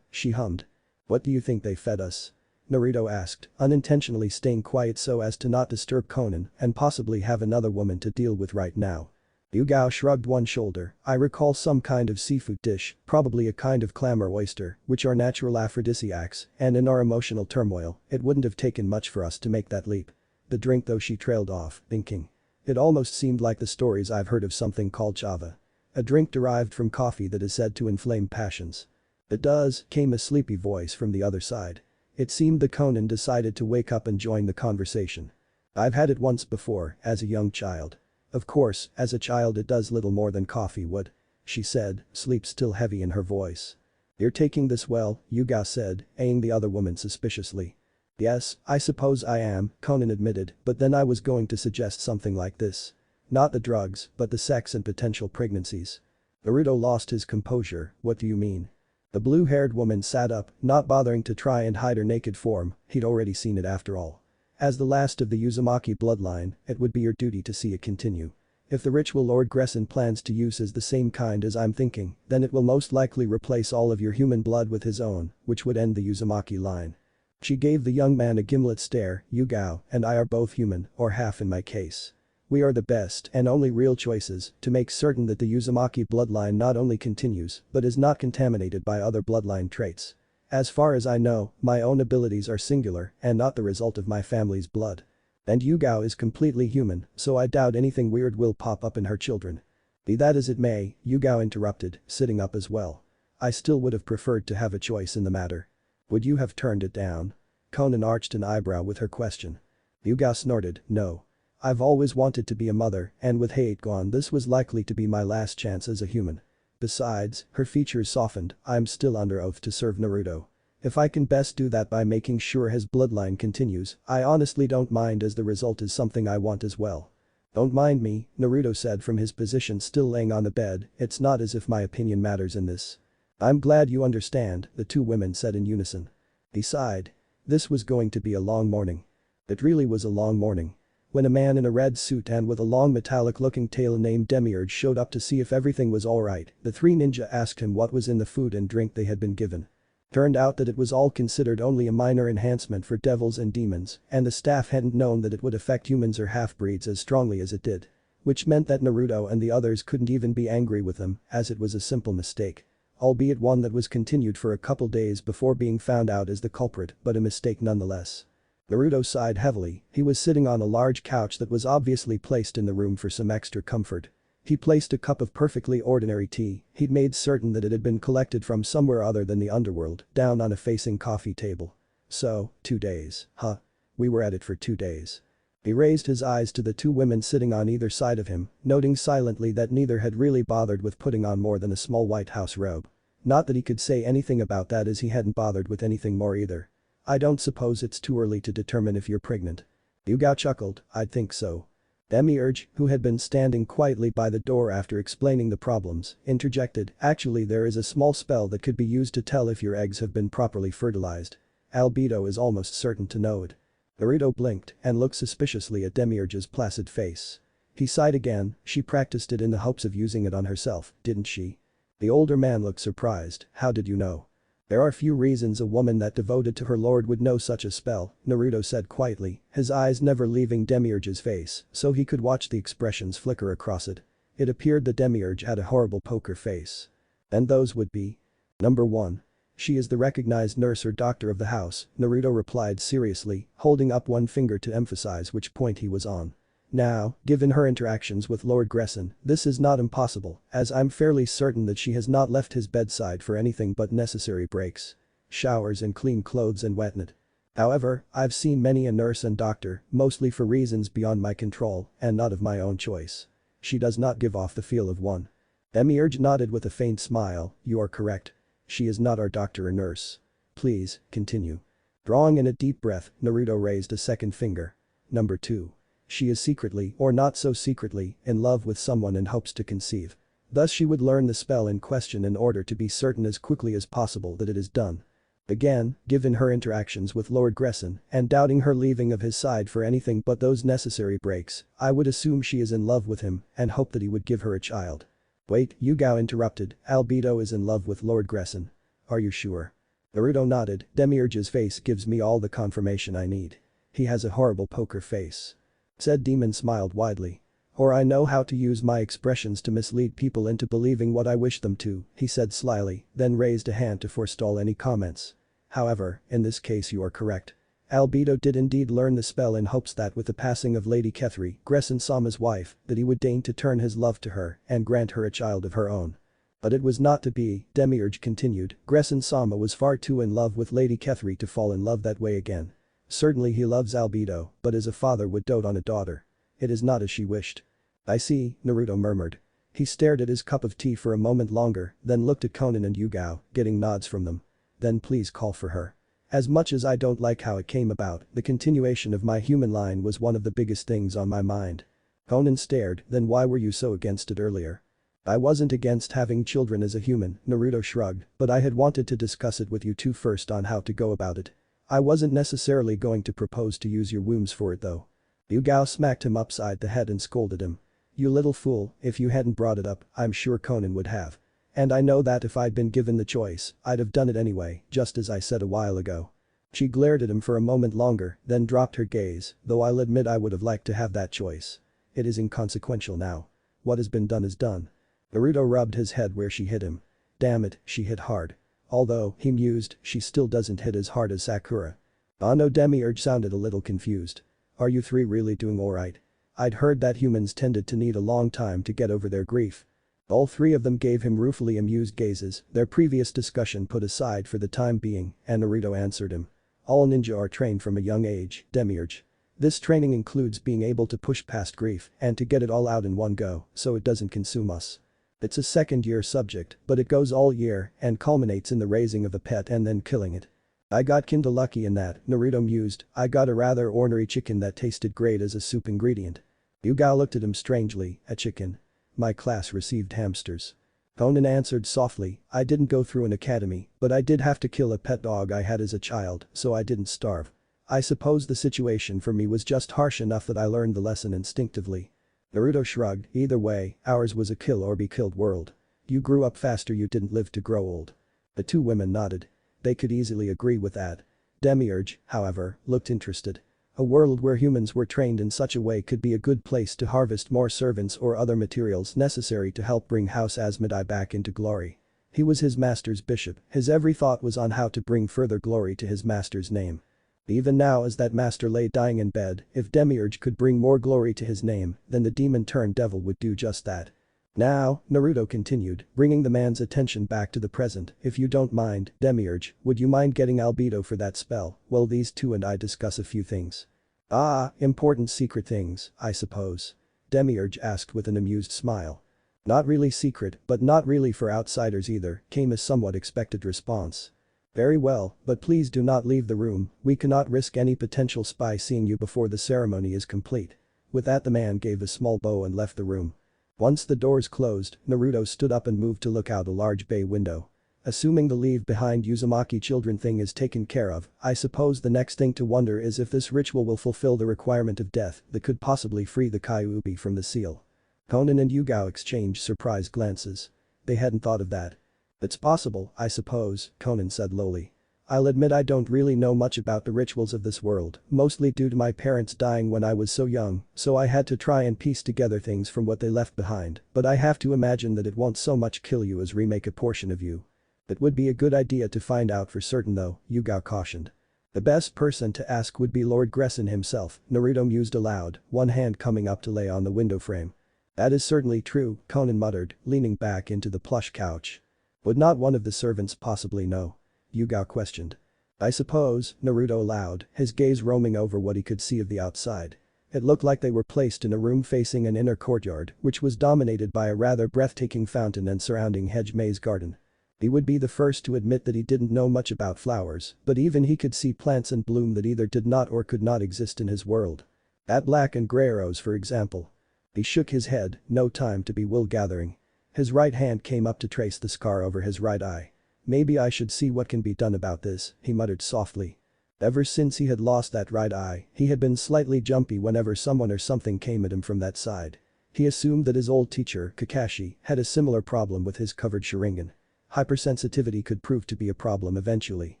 Speaker 1: She hummed. What do you think they fed us? Naruto asked, unintentionally staying quiet so as to not disturb Conan and possibly have another woman to deal with right now. Yugao shrugged one shoulder. I recall some kind of seafood dish, probably a kind of clam or oyster, which are natural aphrodisiacs, and in our emotional turmoil, it wouldn't have taken much for us to make that leap. The drink though, she trailed off, thinking. It almost seemed like the stories I've heard of something called chava. A drink derived from coffee that is said to inflame passions. It does, came a sleepy voice from the other side. It seemed that Conan decided to wake up and join the conversation. I've had it once before, as a young child. Of course, as a child it does little more than coffee would. She said, sleep still heavy in her voice. You're taking this well, Yugao said, eyeing the other woman suspiciously. Yes, I suppose I am, Conan admitted, but then I was going to suggest something like this. Not the drugs, but the sex and potential pregnancies. Naruto lost his composure. What do you mean? The blue-haired woman sat up, not bothering to try and hide her naked form, he'd already seen it after all. As the last of the Uzumaki bloodline, it would be your duty to see it continue. If the ritual Lord Gresson plans to use is the same kind as I'm thinking, then it will most likely replace all of your human blood with his own, which would end the Uzumaki line. She gave the young man a gimlet stare. Yugao and I are both human, or half in my case. We are the best and only real choices to make certain that the Uzumaki bloodline not only continues but is not contaminated by other bloodline traits. As far as I know, my own abilities are singular and not the result of my family's blood. And Yugao is completely human, so I doubt anything weird will pop up in her children. Be that as it may, Yugao interrupted, sitting up as well. I still would have preferred to have a choice in the matter. Would you have turned it down? Conan arched an eyebrow with her question. Yugao snorted, no. I've always wanted to be a mother, and with hate gone this was likely to be my last chance as a human. Besides, her features softened, I'm still under oath to serve Naruto. If I can best do that by making sure his bloodline continues, I honestly don't mind as the result is something I want as well. Don't mind me, Naruto said from his position still laying on the bed, it's not as if my opinion matters in this. I'm glad you understand, the two women said in unison. He sighed. This was going to be a long morning. It really was a long morning. When a man in a red suit and with a long metallic-looking tail named Demiurge showed up to see if everything was alright, the three ninja asked him what was in the food and drink they had been given. Turned out that it was all considered only a minor enhancement for devils and demons, and the staff hadn't known that it would affect humans or half-breeds as strongly as it did. Which meant that Naruto and the others couldn't even be angry with them, as it was a simple mistake. Albeit one that was continued for a couple days before being found out as the culprit, but a mistake nonetheless. Naruto sighed heavily. He was sitting on a large couch that was obviously placed in the room for some extra comfort. He placed a cup of perfectly ordinary tea, he'd made certain that it had been collected from somewhere other than the underworld, down on a facing coffee table. So, 2 days, huh? We were at it for 2 days. He raised his eyes to the two women sitting on either side of him, noting silently that neither had really bothered with putting on more than a small white house robe. Not that he could say anything about that as he hadn't bothered with anything more either. I don't suppose it's too early to determine if you're pregnant. Yugao chuckled, I'd think so. Demiurge, who had been standing quietly by the door after explaining the problems, interjected, actually there is a small spell that could be used to tell if your eggs have been properly fertilized. Albedo is almost certain to know it. Naruto blinked and looked suspiciously at Demiurge's placid face. He sighed again, she practiced it in the hopes of using it on herself, didn't she? The older man looked surprised, how did you know? There are few reasons a woman that devoted to her lord would know such a spell, Naruto said quietly, his eyes never leaving Demiurge's face, so he could watch the expressions flicker across it. It appeared that Demiurge had a horrible poker face. And those would be? Number 1. She is the recognized nurse or doctor of the house, Naruto replied seriously, holding up one finger to emphasize which point he was on. Now, given her interactions with Lord Gresson, this is not impossible, as I'm fairly certain that she has not left his bedside for anything but necessary breaks. Showers and clean clothes and whatnot. However, I've seen many a nurse and doctor, mostly for reasons beyond my control and not of my own choice. She does not give off the feel of one. Demiurge nodded with a faint smile, you are correct. She is not our doctor or nurse. Please, continue. Drawing in a deep breath, Naruto raised a second finger. Number 2. She is secretly, or not so secretly, in love with someone and hopes to conceive. Thus she would learn the spell in question in order to be certain as quickly as possible that it is done. Again, given her interactions with Lord Gresson and doubting her leaving of his side for anything but those necessary breaks, I would assume she is in love with him and hope that he would give her a child. Wait, Yugao interrupted, Albedo is in love with Lord Gresson. Are you sure? Naruto nodded, Demiurge's face gives me all the confirmation I need. He has a horrible poker face. Said demon smiled widely. Or I know how to use my expressions to mislead people into believing what I wish them to, he said slyly, then raised a hand to forestall any comments. However, in this case you are correct. Albedo did indeed learn the spell in hopes that with the passing of Lady Kethri, Gresson-sama's wife, that he would deign to turn his love to her and grant her a child of her own. But it was not to be, Demiurge continued, Gresson-sama was far too in love with Lady Kethri to fall in love that way again. Certainly he loves Albedo, but as a father would dote on a daughter. It is not as she wished. I see, Naruto murmured. He stared at his cup of tea for a moment longer, then looked at Konan and Yugao, getting nods from them. Then please call for her. As much as I don't like how it came about, the continuation of my human line was one of the biggest things on my mind. Konan stared, then why were you so against it earlier? I wasn't against having children as a human, Naruto shrugged, but I had wanted to discuss it with you two first on how to go about it. I wasn't necessarily going to propose to use your wombs for it though. Yugao smacked him upside the head and scolded him. You little fool, if you hadn't brought it up, I'm sure Konan would have. And I know that if I'd been given the choice, I'd have done it anyway, just as I said a while ago. She glared at him for a moment longer, then dropped her gaze, though I'll admit I would have liked to have that choice. It is inconsequential now. What has been done is done. Naruto rubbed his head where she hit him. Damn it, she hit hard. Although, he mused, she still doesn't hit as hard as Sakura. No, Demiurge sounded a little confused. Are you three really doing alright? I'd heard that humans tended to need a long time to get over their grief. All three of them gave him ruefully amused gazes, their previous discussion put aside for the time being, and Naruto answered him. All ninja are trained from a young age, Demiurge. This training includes being able to push past grief and to get it all out in one go, so it doesn't consume us. It's a second-year subject, but it goes all year and culminates in the raising of a pet and then killing it. I got kinda lucky in that, Naruto mused, I got a rather ornery chicken that tasted great as a soup ingredient. Yugao looked at him strangely, a chicken. My class received hamsters. Konan answered softly, I didn't go through an academy, but I did have to kill a pet dog I had as a child, so I didn't starve. I suppose the situation for me was just harsh enough that I learned the lesson instinctively. Naruto shrugged, either way, ours was a kill or be killed world. You grew up faster, you didn't live to grow old. The two women nodded. They could easily agree with that. Demiurge, however, looked interested. A world where humans were trained in such a way could be a good place to harvest more servants or other materials necessary to help bring House Asmodi back into glory. He was his master's bishop, his every thought was on how to bring further glory to his master's name. Even now as that master lay dying in bed, if Demiurge could bring more glory to his name, then the demon-turned-devil would do just that. Now, Naruto continued, bringing the man's attention back to the present, if you don't mind, Demiurge, would you mind getting Albedo for that spell, while these two and I discuss a few things? Ah, important secret things, I suppose. Demiurge asked with an amused smile. Not really secret, but not really for outsiders either, came a somewhat expected response. Very well, but please do not leave the room, we cannot risk any potential spy seeing you before the ceremony is complete. With that the man gave a small bow and left the room. Once the doors closed, Naruto stood up and moved to look out a large bay window. Assuming the leave behind Uzumaki children thing is taken care of, I suppose the next thing to wonder is if this ritual will fulfill the requirement of death that could possibly free the Kyuubi from the seal. Konan and Yugao exchanged surprised glances. They hadn't thought of that. It's possible, I suppose, Konan said lowly. I'll admit I don't really know much about the rituals of this world, mostly due to my parents dying when I was so young, so I had to try and piece together things from what they left behind, but I have to imagine that it won't so much kill you as remake a portion of you. It would be a good idea to find out for certain though, Yugao cautioned. The best person to ask would be Lord Gresson himself, Naruto mused aloud, one hand coming up to lay on the window frame. That is certainly true, Konan muttered, leaning back into the plush couch. Would not one of the servants possibly know? Yugao questioned. I suppose, Naruto allowed, his gaze roaming over what he could see of the outside. It looked like they were placed in a room facing an inner courtyard, which was dominated by a rather breathtaking fountain and surrounding hedge maze garden. He would be the first to admit that he didn't know much about flowers, but even he could see plants in bloom that either did not or could not exist in his world. That black and grey rose for example. He shook his head, no time to be wool gathering. His right hand came up to trace the scar over his right eye. Maybe I should see what can be done about this, he muttered softly. Ever since he had lost that right eye, he had been slightly jumpy whenever someone or something came at him from that side. He assumed that his old teacher, Kakashi, had a similar problem with his covered Sharingan. Hypersensitivity could prove to be a problem eventually.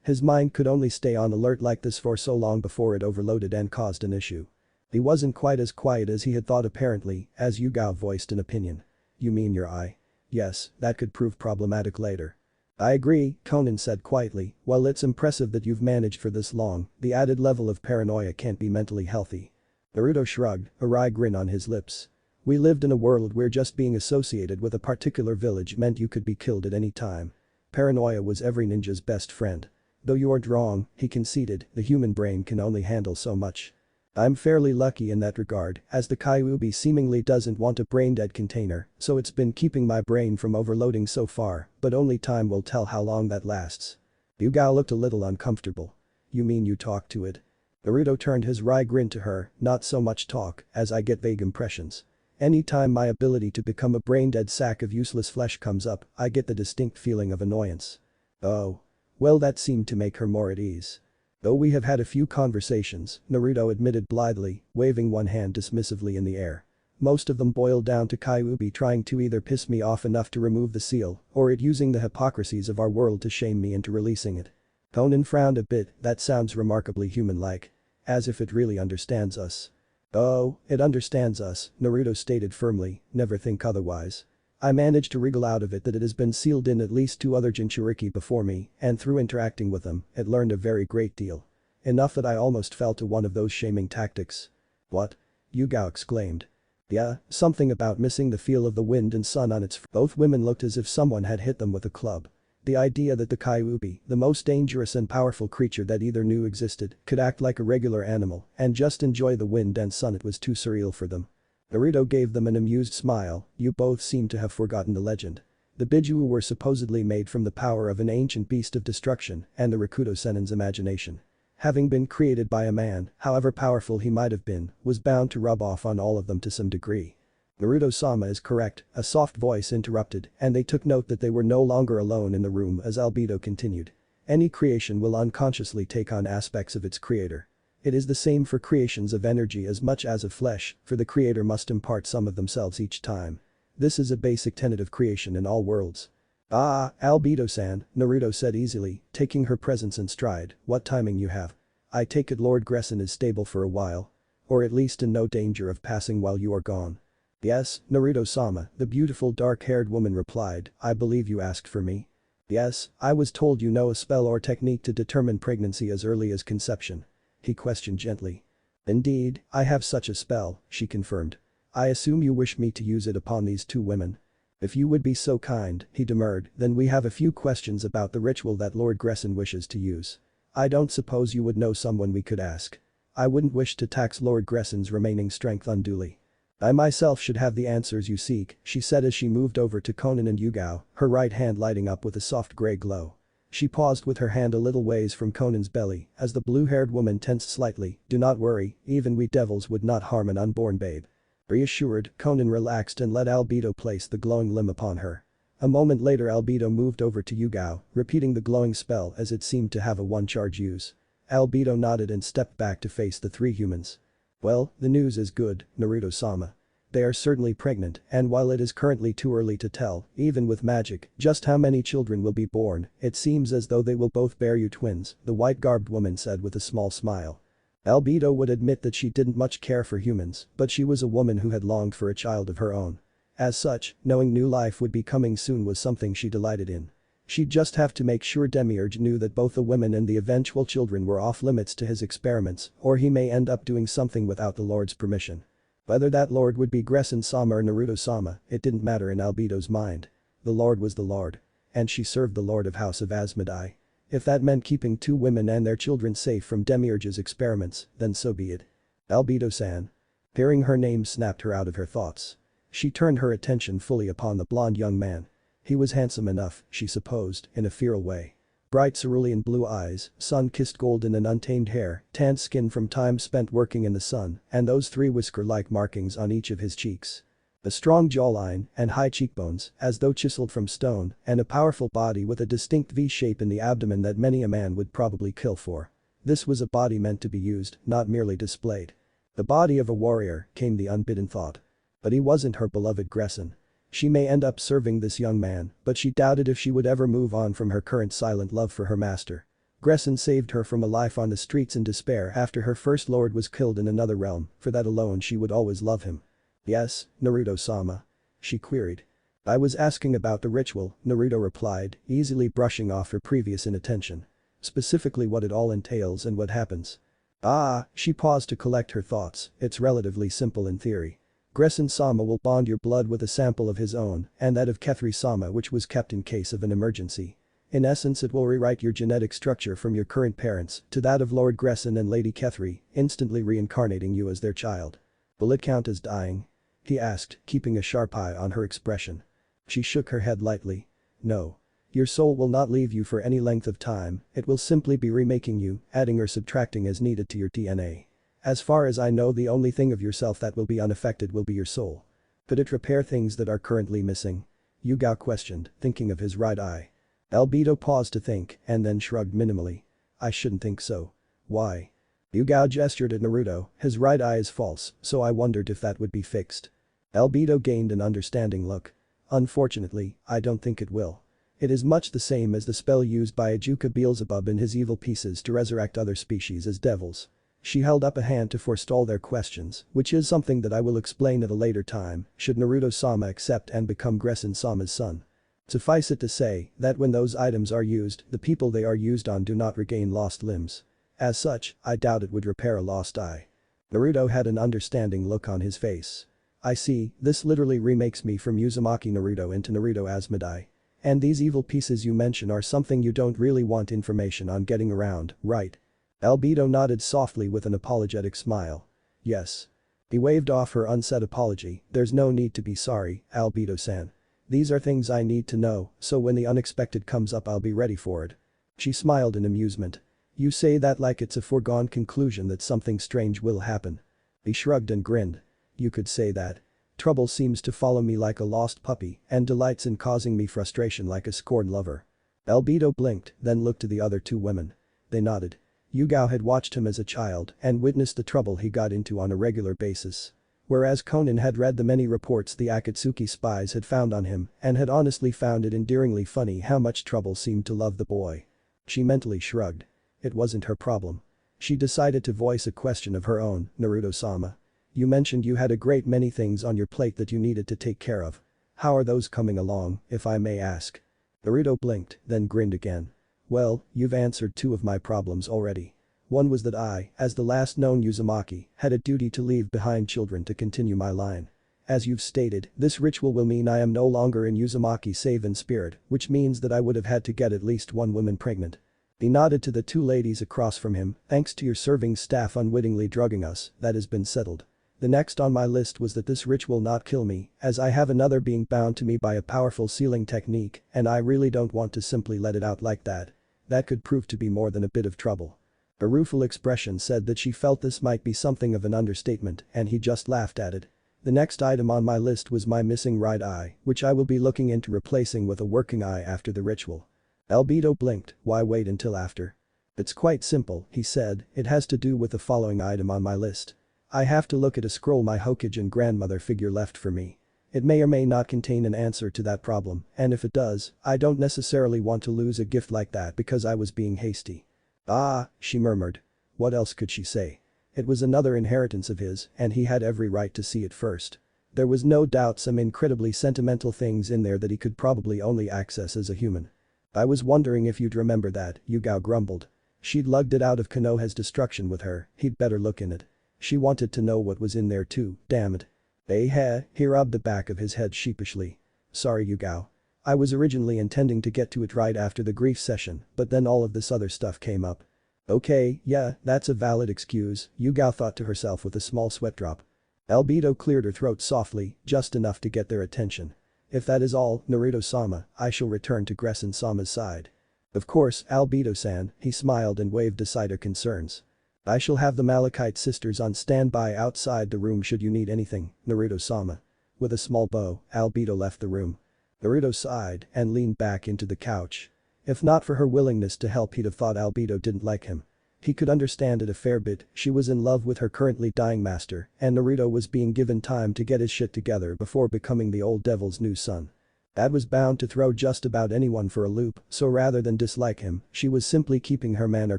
Speaker 1: His mind could only stay on alert like this for so long before it overloaded and caused an issue. He wasn't quite as quiet as he had thought apparently, as Yugao voiced an opinion. You mean your eye? Yes, that could prove problematic later. I agree, Konan said quietly, while it's impressive that you've managed for this long, the added level of paranoia can't be mentally healthy. Naruto shrugged, a wry grin on his lips. We lived in a world where just being associated with a particular village meant you could be killed at any time. Paranoia was every ninja's best friend. Though you aren't wrong, he conceded, the human brain can only handle so much. I'm fairly lucky in that regard, as the Kyuubi seemingly doesn't want a brain-dead container, so it's been keeping my brain from overloading so far, but only time will tell how long that lasts. Yugao looked a little uncomfortable. You mean you talk to it? Naruto turned his wry grin to her, not so much talk, as I get vague impressions. Anytime my ability to become a brain-dead sack of useless flesh comes up, I get the distinct feeling of annoyance. Oh. Well, that seemed to make her more at ease. Though we have had a few conversations, Naruto admitted blithely, waving one hand dismissively in the air. Most of them boiled down to Kyuubi trying to either piss me off enough to remove the seal, or it using the hypocrisies of our world to shame me into releasing it. Konan frowned a bit, that sounds remarkably human-like. As if it really understands us. Oh, it understands us, Naruto stated firmly, never think otherwise. I managed to wriggle out of it that it has been sealed in at least 2 other Jinchuriki before me, and through interacting with them, it learned a very great deal. Enough that I almost fell to one of those shaming tactics. What? Yugao exclaimed. Yeah, something about missing the feel of the wind and sun on its Both women looked as if someone had hit them with a club. The idea that the Kyuubi, the most dangerous and powerful creature that either knew existed, could act like a regular animal and just enjoy the wind and sun, it was too surreal for them. Naruto gave them an amused smile, you both seem to have forgotten the legend. The Biju were supposedly made from the power of an ancient beast of destruction and the Rakuto Sennin's imagination. Having been created by a man, however powerful he might have been, was bound to rub off on all of them to some degree. Naruto-sama is correct, a soft voice interrupted, and they took note that they were no longer alone in the room as Albedo continued. Any creation will unconsciously take on aspects of its creator. It is the same for creations of energy as much as of flesh, for the creator must impart some of themselves each time. This is a basic tenet of creation in all worlds. Ah, Albedo-san, Naruto said easily, taking her presence in stride, what timing you have. I take it Lord Gresson is stable for a while. Or at least in no danger of passing while you are gone. Yes, Naruto-sama, the beautiful dark-haired woman replied, I believe you asked for me. Yes, I was told you know a spell or technique to determine pregnancy as early as conception. He questioned gently. Indeed, I have such a spell, she confirmed. I assume you wish me to use it upon these 2 women. If you would be so kind, he demurred, then we have a few questions about the ritual that Lord Gresson wishes to use. I don't suppose you would know someone we could ask. I wouldn't wish to tax Lord Gresson's remaining strength unduly. I myself should have the answers you seek, she said as she moved over to Konan and Yugao, her right hand lighting up with a soft grey glow. She paused with her hand a little ways from Conan's belly as the blue-haired woman tensed slightly, do not worry, even we devils would not harm an unborn babe. Reassured, Konan relaxed and let Albedo place the glowing limb upon her. A moment later Albedo moved over to Yugao, repeating the glowing spell as it seemed to have a one-charge use. Albedo nodded and stepped back to face the three humans. Well, the news is good, Naruto-sama. They are certainly pregnant, and while it is currently too early to tell, even with magic, just how many children will be born, it seems as though they will both bear you twins, the white-garbed woman said with a small smile. Albedo would admit that she didn't much care for humans, but she was a woman who had longed for a child of her own. As such, knowing new life would be coming soon was something she delighted in. She'd just have to make sure Demiurge knew that both the women and the eventual children were off limits to his experiments, or he may end up doing something without the Lord's permission. Whether that Lord would be Gresin-sama or Naruto-sama, it didn't matter in Albedo's mind. The Lord was the Lord. And she served the Lord of House of Asmodi. If that meant keeping two women and their children safe from Demiurge's experiments, then so be it. Albedo-san. Hearing her name snapped her out of her thoughts. She turned her attention fully upon the blonde young man. He was handsome enough, she supposed, in a feral way. Bright cerulean blue eyes, sun-kissed golden and untamed hair, tanned skin from time spent working in the sun, and those three whisker-like markings on each of his cheeks. A strong jawline and high cheekbones, as though chiseled from stone, and a powerful body with a distinct V-shape in the abdomen that many a man would probably kill for. This was a body meant to be used, not merely displayed. The body of a warrior, came the unbidden thought. But he wasn't her beloved Gresin. She may end up serving this young man, but she doubted if she would ever move on from her current silent love for her master. Gresin saved her from a life on the streets in despair after her first lord was killed in another realm, for that alone she would always love him. Yes, Naruto-sama? She queried. I was asking about the ritual, Naruto replied, easily brushing off her previous inattention. Specifically what it all entails and what happens. Ah, she paused to collect her thoughts, it's relatively simple in theory. Gresin-sama will bond your blood with a sample of his own and that of Kethri-sama which was kept in case of an emergency. In essence it will rewrite your genetic structure from your current parents to that of Lord Gresin and Lady Kethri, instantly reincarnating you as their child. Will it count as dying? He asked, keeping a sharp eye on her expression. She shook her head lightly. No. Your soul will not leave you for any length of time, it will simply be remaking you, adding or subtracting as needed to your DNA. As far as I know the only thing of yourself that will be unaffected will be your soul. Could it repair things that are currently missing? Yugao questioned, thinking of his right eye. Albedo paused to think and then shrugged minimally. I shouldn't think so. Why? Yugao gestured at Naruto, his right eye is false, so I wondered if that would be fixed. Albedo gained an understanding look. Unfortunately, I don't think it will. It is much the same as the spell used by Ajuka Beelzebub in his evil pieces to resurrect other species as devils. She held up a hand to forestall their questions, which is something that I will explain at a later time, should Naruto-sama accept and become Gresin-sama's son. Suffice it to say that when those items are used, the people they are used on do not regain lost limbs. As such, I doubt it would repair a lost eye. Naruto had an understanding look on his face. I see, this literally remakes me from Uzumaki Naruto into Naruto Asmodi. And these evil pieces you mention are something you don't really want information on getting around, right? Albedo nodded softly with an apologetic smile. Yes. He waved off her unsaid apology, there's no need to be sorry, Albedo-san. These are things I need to know, so when the unexpected comes up I'll be ready for it. She smiled in amusement. You say that like it's a foregone conclusion that something strange will happen. He shrugged and grinned. You could say that. Trouble seems to follow me like a lost puppy and delights in causing me frustration like a scorned lover. Albedo blinked, then looked to the other two women. They nodded. Yugao had watched him as a child and witnessed the trouble he got into on a regular basis. Whereas Conan had read the many reports the Akatsuki spies had found on him and had honestly found it endearingly funny how much trouble seemed to love the boy. She mentally shrugged. It wasn't her problem. She decided to voice a question of her own, Naruto-sama. You mentioned you had a great many things on your plate that you needed to take care of. How are those coming along, if I may ask? Naruto blinked, then grinned again. Well, you've answered two of my problems already. One was that I, as the last known Uzumaki, had a duty to leave behind children to continue my line. As you've stated, this ritual will mean I am no longer in Uzumaki save in spirit, which means that I would have had to get at least one woman pregnant. He nodded to the two ladies across from him, thanks to your serving staff unwittingly drugging us, that has been settled. The next on my list was that this ritual not kill me, as I have another being bound to me by a powerful sealing technique, and I really don't want to simply let it out like that. That could prove to be more than a bit of trouble. Her rueful expression said that she felt this might be something of an understatement and he just laughed at it. The next item on my list was my missing right eye, which I will be looking into replacing with a working eye after the ritual. Albedo blinked, why wait until after? It's quite simple, he said, it has to do with the following item on my list. I have to look at a scroll my Hokagen grandmother figure left for me. It may or may not contain an answer to that problem, and if it does, I don't necessarily want to lose a gift like that because I was being hasty. Ah, she murmured. What else could she say? It was another inheritance of his, and he had every right to see it first. There was no doubt some incredibly sentimental things in there that he could probably only access as a human. I was wondering if you'd remember that, Yugao grumbled. She'd lugged it out of Konoha's destruction with her, he'd better look in it. She wanted to know what was in there too, damn it. He rubbed the back of his head sheepishly. Sorry Yugao. I was originally intending to get to it right after the grief session, but then all of this other stuff came up. Okay, yeah, that's a valid excuse, Yugao thought to herself with a small sweat drop. Albedo cleared her throat softly, just enough to get their attention. If that is all, Naruto-sama, I shall return to Gressen-sama's side. Of course, Albedo-san, he smiled and waved aside her concerns. I shall have the Malachite sisters on standby outside the room should you need anything, Naruto-sama. With a small bow, Albedo left the room. Naruto sighed and leaned back into the couch. If not for her willingness to help he'd have thought Albedo didn't like him. He could understand it a fair bit, she was in love with her currently dying master, and Naruto was being given time to get his shit together before becoming the old devil's new son. That was bound to throw just about anyone for a loop, so rather than dislike him, she was simply keeping her manner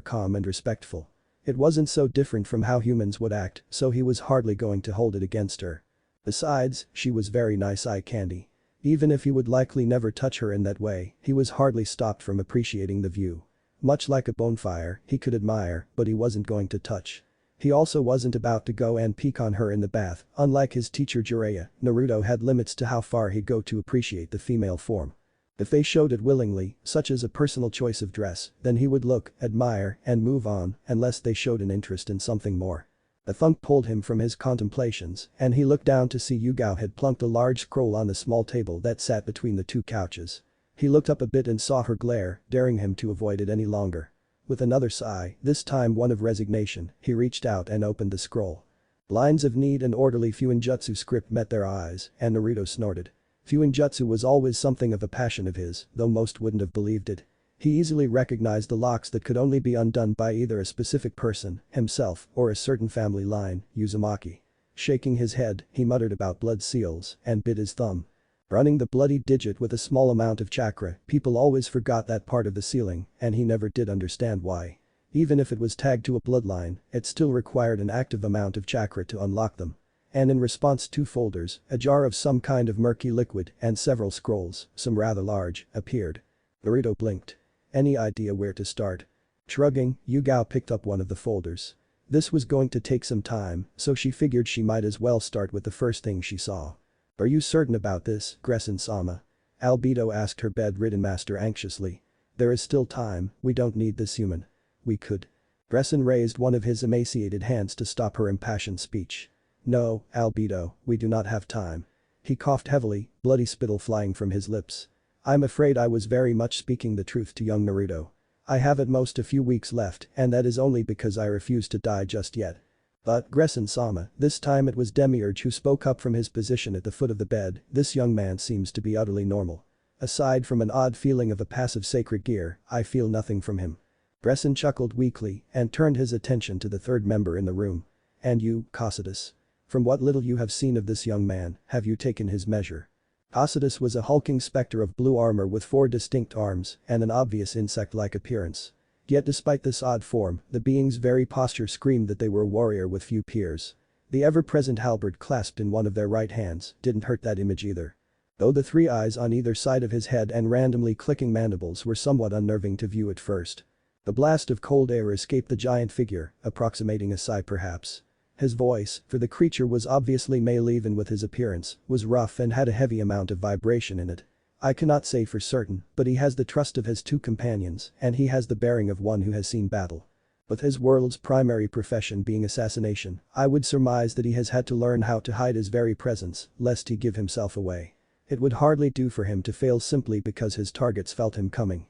Speaker 1: calm and respectful. It wasn't so different from how humans would act, so he was hardly going to hold it against her. Besides, she was very nice eye candy. Even if he would likely never touch her in that way, he was hardly stopped from appreciating the view. Much like a bonfire, he could admire, but he wasn't going to touch. He also wasn't about to go and peek on her in the bath, unlike his teacher Jiraiya, Naruto had limits to how far he'd go to appreciate the female form. If they showed it willingly, such as a personal choice of dress, then he would look, admire, and move on, unless they showed an interest in something more. A thunk pulled him from his contemplations, and he looked down to see Yugao had plunked a large scroll on the small table that sat between the two couches. He looked up a bit and saw her glare, daring him to avoid it any longer. With another sigh, this time one of resignation, he reached out and opened the scroll. Lines of neat and orderly Fuinjutsu script met their eyes, and Naruto snorted. Fuinjutsu was always something of a passion of his, though most wouldn't have believed it. He easily recognized the locks that could only be undone by either a specific person, himself, or a certain family line, Uzumaki. Shaking his head, he muttered about blood seals and bit his thumb. Running the bloody digit with a small amount of chakra, people always forgot that part of the sealing, and he never did understand why. Even if it was tagged to a bloodline, it still required an active amount of chakra to unlock them. And in response 2 folders, a jar of some kind of murky liquid and several scrolls, some rather large, appeared. Naruto blinked. Any idea where to start? Shrugging, Yugao picked up one of the folders. This was going to take some time, so she figured she might as well start with the first thing she saw. Are you certain about this, Gressen-sama? Albedo asked her bedridden master anxiously. There is still time, we don't need this human. We could. Gressen raised one of his emaciated hands to stop her impassioned speech. No, Albedo, we do not have time. He coughed heavily, bloody spittle flying from his lips. I'm afraid I was very much speaking the truth to young Naruto. I have at most a few weeks left, and that is only because I refuse to die just yet. But, Gressen-sama, this time it was Demiurge who spoke up from his position at the foot of the bed, this young man seems to be utterly normal. Aside from an odd feeling of a passive sacred gear, I feel nothing from him. Gressen chuckled weakly and turned his attention to the third member in the room. And you, Cocytus. From what little you have seen of this young man, have you taken his measure? Cocytus was a hulking specter of blue armor with 4 distinct arms and an obvious insect-like appearance. Yet despite this odd form, the being's very posture screamed that they were a warrior with few peers. The ever-present halberd clasped in one of their right hands didn't hurt that image either. Though the 3 eyes on either side of his head and randomly clicking mandibles were somewhat unnerving to view at first. The blast of cold air escaped the giant figure, approximating a sigh perhaps. His voice, for the creature was obviously male even with his appearance, was rough and had a heavy amount of vibration in it. I cannot say for certain, but he has the trust of his 2 companions and he has the bearing of one who has seen battle. With his world's primary profession being assassination, I would surmise that he has had to learn how to hide his very presence, lest he give himself away. It would hardly do for him to fail simply because his targets felt him coming.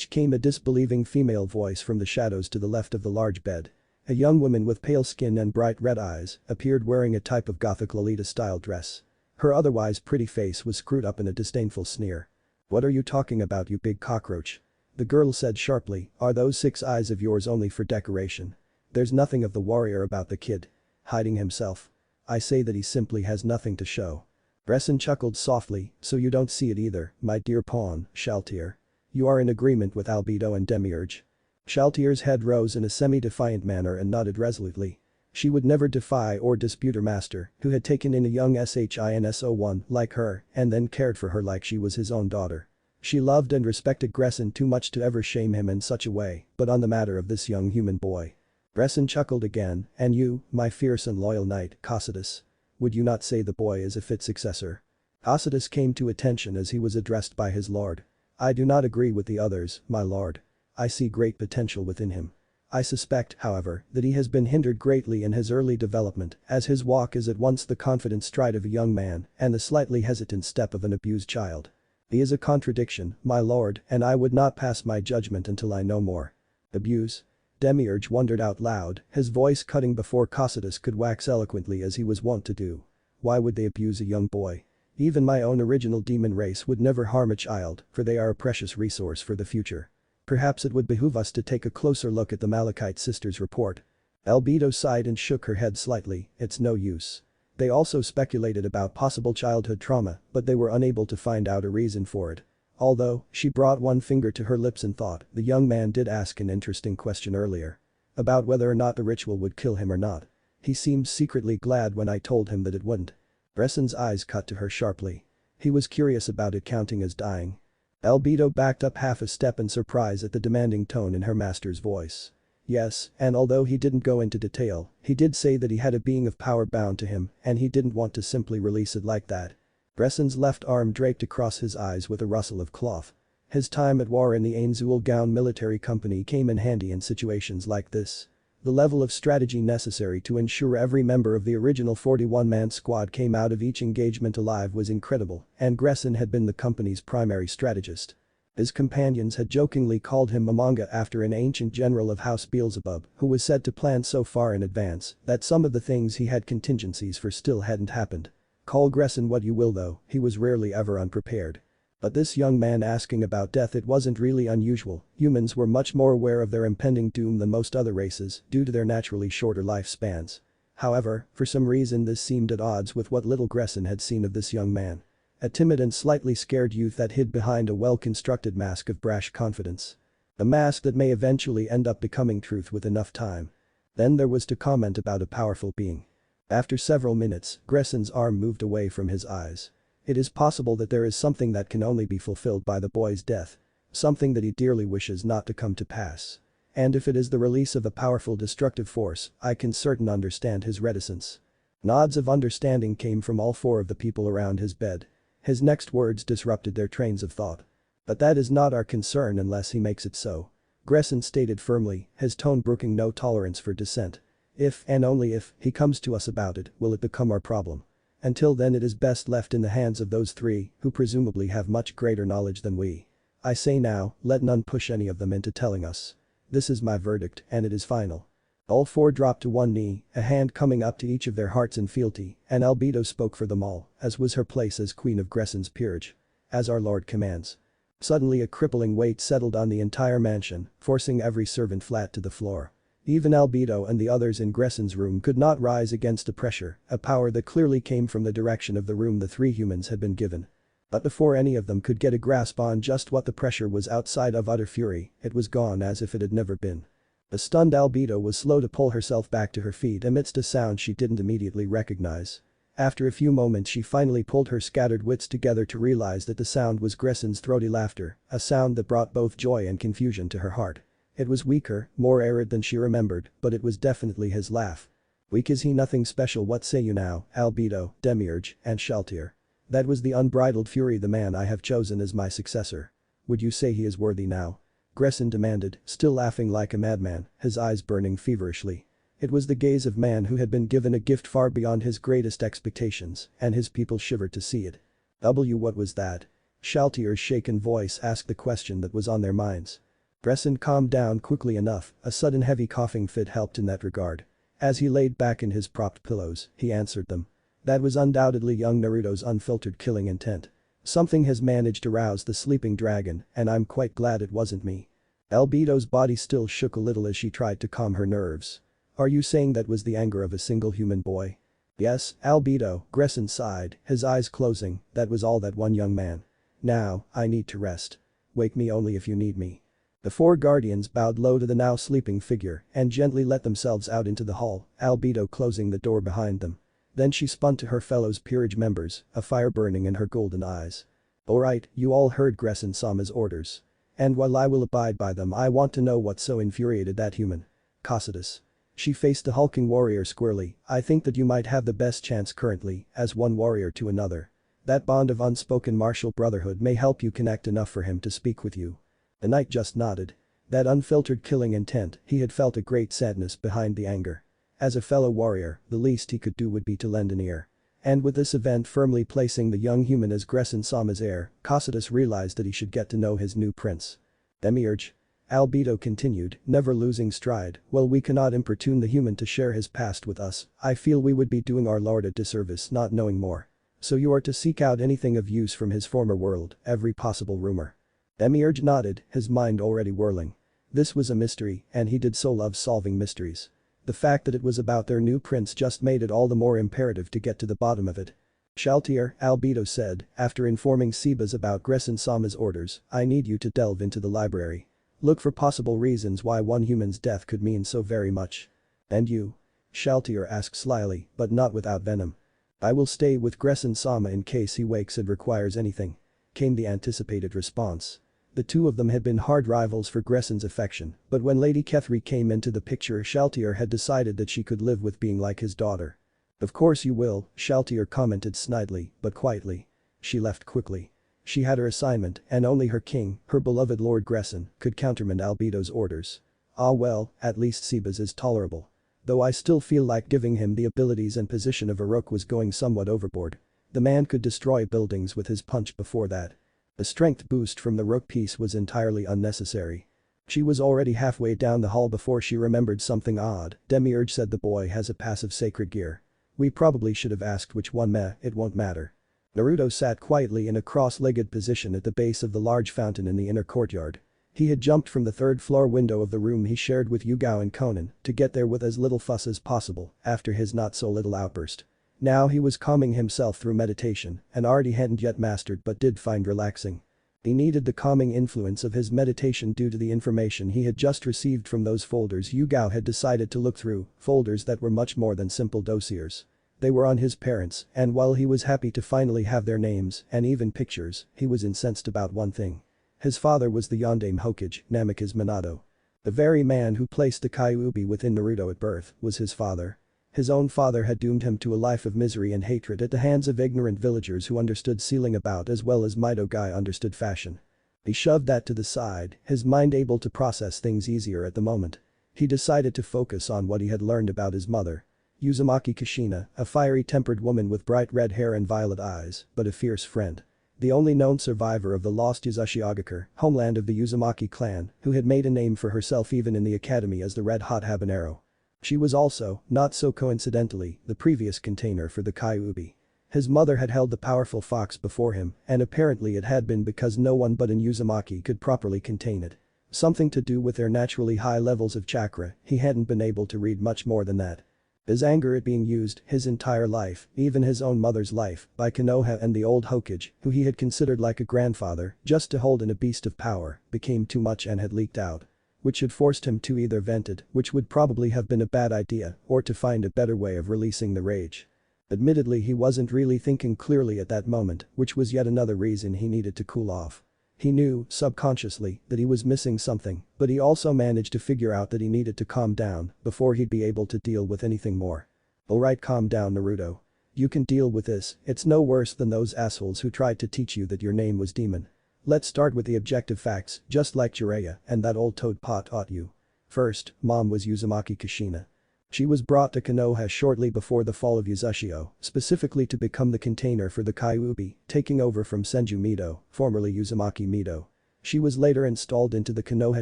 Speaker 1: Came a disbelieving female voice from the shadows to the left of the large bed. A young woman with pale skin and bright red eyes appeared wearing a type of gothic Lolita-style dress. Her otherwise pretty face was screwed up in a disdainful sneer. "What are you talking about, you big cockroach?" The girl said sharply, "Are those 6 eyes of yours only for decoration? There's nothing of the warrior about the kid. Hiding himself. I say that he simply has nothing to show." Gresson chuckled softly, "So you don't see it either, my dear pawn, Shaltir. You are in agreement with Albedo and Demiurge." Shaltir's head rose in a semi-defiant manner and nodded resolutely. She would never defy or dispute her master, who had taken in a young SHINSO1 like her and then cared for her like she was his own daughter. She loved and respected Gresson too much to ever shame him in such a way, but on the matter of this young human boy. Gresson chuckled again, "And you, my fierce and loyal knight, Cocytus. Would you not say the boy is a fit successor?" Cocytus came to attention as he was addressed by his lord. "I do not agree with the others, my lord. I see great potential within him. I suspect, however, that he has been hindered greatly in his early development, as his walk is at once the confident stride of a young man and the slightly hesitant step of an abused child. He is a contradiction, my lord, and I would not pass my judgment until I know more." "Abuse?" Demiurge wondered out loud, his voice cutting before Cocytus could wax eloquently as he was wont to do. "Why would they abuse a young boy? Even my own original demon race would never harm a child, for they are a precious resource for the future. Perhaps it would behoove us to take a closer look at the Malachite sisters' report." Albedo sighed and shook her head slightly, "It's no use. They also speculated about possible childhood trauma, but they were unable to find out a reason for it. Although, she brought one finger to her lips in thought, the young man did ask an interesting question earlier. About whether or not the ritual would kill him or not. He seemed secretly glad when I told him that it wouldn't." Gresson's eyes cut to her sharply. He was curious about it counting as dying. Albedo backed up half a step in surprise at the demanding tone in her master's voice. "Yes, and although he didn't go into detail, he did say that he had a being of power bound to him and he didn't want to simply release it like that." Gresson's left arm draped across his eyes with a rustle of cloth. His time at war in the Ainzul Gown military company came in handy in situations like this. The level of strategy necessary to ensure every member of the original 41-man squad came out of each engagement alive was incredible, and Gresson had been the company's primary strategist. His companions had jokingly called him Mamanga after an ancient general of House Beelzebub who was said to plan so far in advance that some of the things he had contingencies for still hadn't happened. Call Gresson what you will though, he was rarely ever unprepared. But this young man asking about death, it wasn't really unusual. Humans were much more aware of their impending doom than most other races due to their naturally shorter lifespans. However, for some reason this seemed at odds with what little Gresson had seen of this young man. A timid and slightly scared youth that hid behind a well-constructed mask of brash confidence. A mask that may eventually end up becoming truth with enough time. Then there was to comment about a powerful being. After several minutes, Gresson's arm moved away from his eyes. It is possible that there is something that can only be fulfilled by the boy's death. Something that he dearly wishes not to come to pass. And if it is the release of a powerful destructive force, I can certainly understand his reticence. Nods of understanding came from all 4 of the people around his bed. His next words disrupted their trains of thought. "But that is not our concern unless he makes it so," Gresson stated firmly, his tone brooking no tolerance for dissent. "If, and only if, he comes to us about it, will it become our problem. Until then it is best left in the hands of those 3, who presumably have much greater knowledge than we. I say now, let none push any of them into telling us. This is my verdict, and it is final." All 4 dropped to one knee, a hand coming up to each of their hearts in fealty, and Albedo spoke for them all, as was her place as queen of Gresson's peerage. "As our lord commands." Suddenly a crippling weight settled on the entire mansion, forcing every servant flat to the floor. Even Albedo and the others in Gresson's room could not rise against the pressure, a power that clearly came from the direction of the room the 3 humans had been given. But before any of them could get a grasp on just what the pressure was outside of utter fury, it was gone as if it had never been. The stunned Albedo was slow to pull herself back to her feet amidst a sound she didn't immediately recognize. After a few moments she finally pulled her scattered wits together to realize that the sound was Gresson's throaty laughter, a sound that brought both joy and confusion to her heart. It was weaker, more arid than she remembered, but it was definitely his laugh. "Weak is he, nothing special, what say you now, Albedo, Demiurge, and Shaltir? That was the unbridled fury the man I have chosen as my successor. Would you say he is worthy now?" Gresson demanded, still laughing like a madman, his eyes burning feverishly. It was the gaze of man who had been given a gift far beyond his greatest expectations, and his people shivered to see it. What was that?" Shaltir's shaken voice asked the question that was on their minds. Gresin calmed down quickly enough, a sudden heavy coughing fit helped in that regard. As he laid back in his propped pillows, he answered them. That was undoubtedly young Naruto's unfiltered killing intent. Something has managed to rouse the sleeping dragon, and I'm quite glad it wasn't me. Albedo's body still shook a little as she tried to calm her nerves. Are you saying that was the anger of a single human boy? Yes, Albedo, Gresin sighed, his eyes closing, that was all that one young man. Now, I need to rest. Wake me only if you need me. The four guardians bowed low to the now sleeping figure and gently let themselves out into the hall, Albedo closing the door behind them. Then she spun to her fellow purage members, a fire burning in her golden eyes. Alright, you all heard Gresin-sama's orders. And while I will abide by them, I want to know what so infuriated that human. Cocytus. She faced the hulking warrior squarely. I think that you might have the best chance currently, as one warrior to another. That bond of unspoken martial brotherhood may help you connect enough for him to speak with you. The knight just nodded. That unfiltered killing intent, he had felt a great sadness behind the anger. As a fellow warrior, the least he could do would be to lend an ear. And with this event firmly placing the young human as Gresin-sama's heir, Cocytus realized that he should get to know his new prince. Demiurge. Albedo continued, never losing stride, while we cannot importune the human to share his past with us, I feel we would be doing our lord a disservice not knowing more. So you are to seek out anything of use from his former world, every possible rumor. Demiurge nodded, his mind already whirling. This was a mystery, and he did so love solving mysteries. The fact that it was about their new prince just made it all the more imperative to get to the bottom of it. Shaltir, Albedo said, after informing Sebas about Gresin-sama's orders, I need you to delve into the library. Look for possible reasons why one human's death could mean so very much. And you? Shaltir asked slyly, but not without venom. I will stay with Gresin-sama in case he wakes and requires anything. Came the anticipated response. The two of them had been hard rivals for Gresin's affection, but when Lady Kethri came into the picture, Shaltir had decided that she could live with being like his daughter. Of course you will, Shaltir commented snidely, but quietly. She left quickly. She had her assignment, and only her king, her beloved Lord Gresin, could countermand Albedo's orders. Ah well, at least Sebas is tolerable. Though I still feel like giving him the abilities and position of a rook was going somewhat overboard. The man could destroy buildings with his punch before that. The strength boost from the rook piece was entirely unnecessary. She was already halfway down the hall before she remembered something odd. Demiurge said the boy has a passive sacred gear. We probably should have asked which one. It won't matter. Naruto sat quietly in a cross-legged position at the base of the large fountain in the inner courtyard. He had jumped from the third-floor window of the room he shared with Yugao and Konan to get there with as little fuss as possible after his not-so-little outburst. Now he was calming himself through meditation, an art he hadn't yet mastered but did find relaxing. He needed the calming influence of his meditation due to the information he had just received from those folders Yugao had decided to look through, folders that were much more than simple dossiers. They were on his parents, and while he was happy to finally have their names and even pictures, he was incensed about one thing. His father was the Yondaime Hokage, Namikaze Minato. The very man who placed the Kyuubi within Naruto at birth was his father. His own father had doomed him to a life of misery and hatred at the hands of ignorant villagers who understood sealing about as well as Mido Guy understood fashion. He shoved that to the side, his mind able to process things easier at the moment. He decided to focus on what he had learned about his mother. Uzumaki Kushina, a fiery-tempered woman with bright red hair and violet eyes, but a fierce friend. The only known survivor of the lost Uzashigakure, homeland of the Uzumaki clan, who had made a name for herself even in the academy as the Red Hot Habanero. She was also, not so coincidentally, the previous container for the Kyuubi. His mother had held the powerful fox before him, and apparently it had been because no one but in Uzumaki could properly contain it. Something to do with their naturally high levels of chakra, he hadn't been able to read much more than that. His anger at being used his entire life, even his own mother's life, by Konoha and the old Hokage, who he had considered like a grandfather, just to hold in a beast of power, became too much and had leaked out. Which had forced him to either vent it, which would probably have been a bad idea, or to find a better way of releasing the rage. Admittedly he wasn't really thinking clearly at that moment, which was yet another reason he needed to cool off. He knew, subconsciously, that he was missing something, but he also managed to figure out that he needed to calm down before he'd be able to deal with anything more. Alright, calm down, Naruto. You can deal with this, it's no worse than those assholes who tried to teach you that your name was Demon. Let's start with the objective facts, just like Jiraiya and that old toad pot taught you. First, mom was Uzumaki Kushina. She was brought to Konoha shortly before the fall of Uzashio, specifically to become the container for the Kyuubi, taking over from Senju Mido, formerly Uzumaki Mido. She was later installed into the Konoha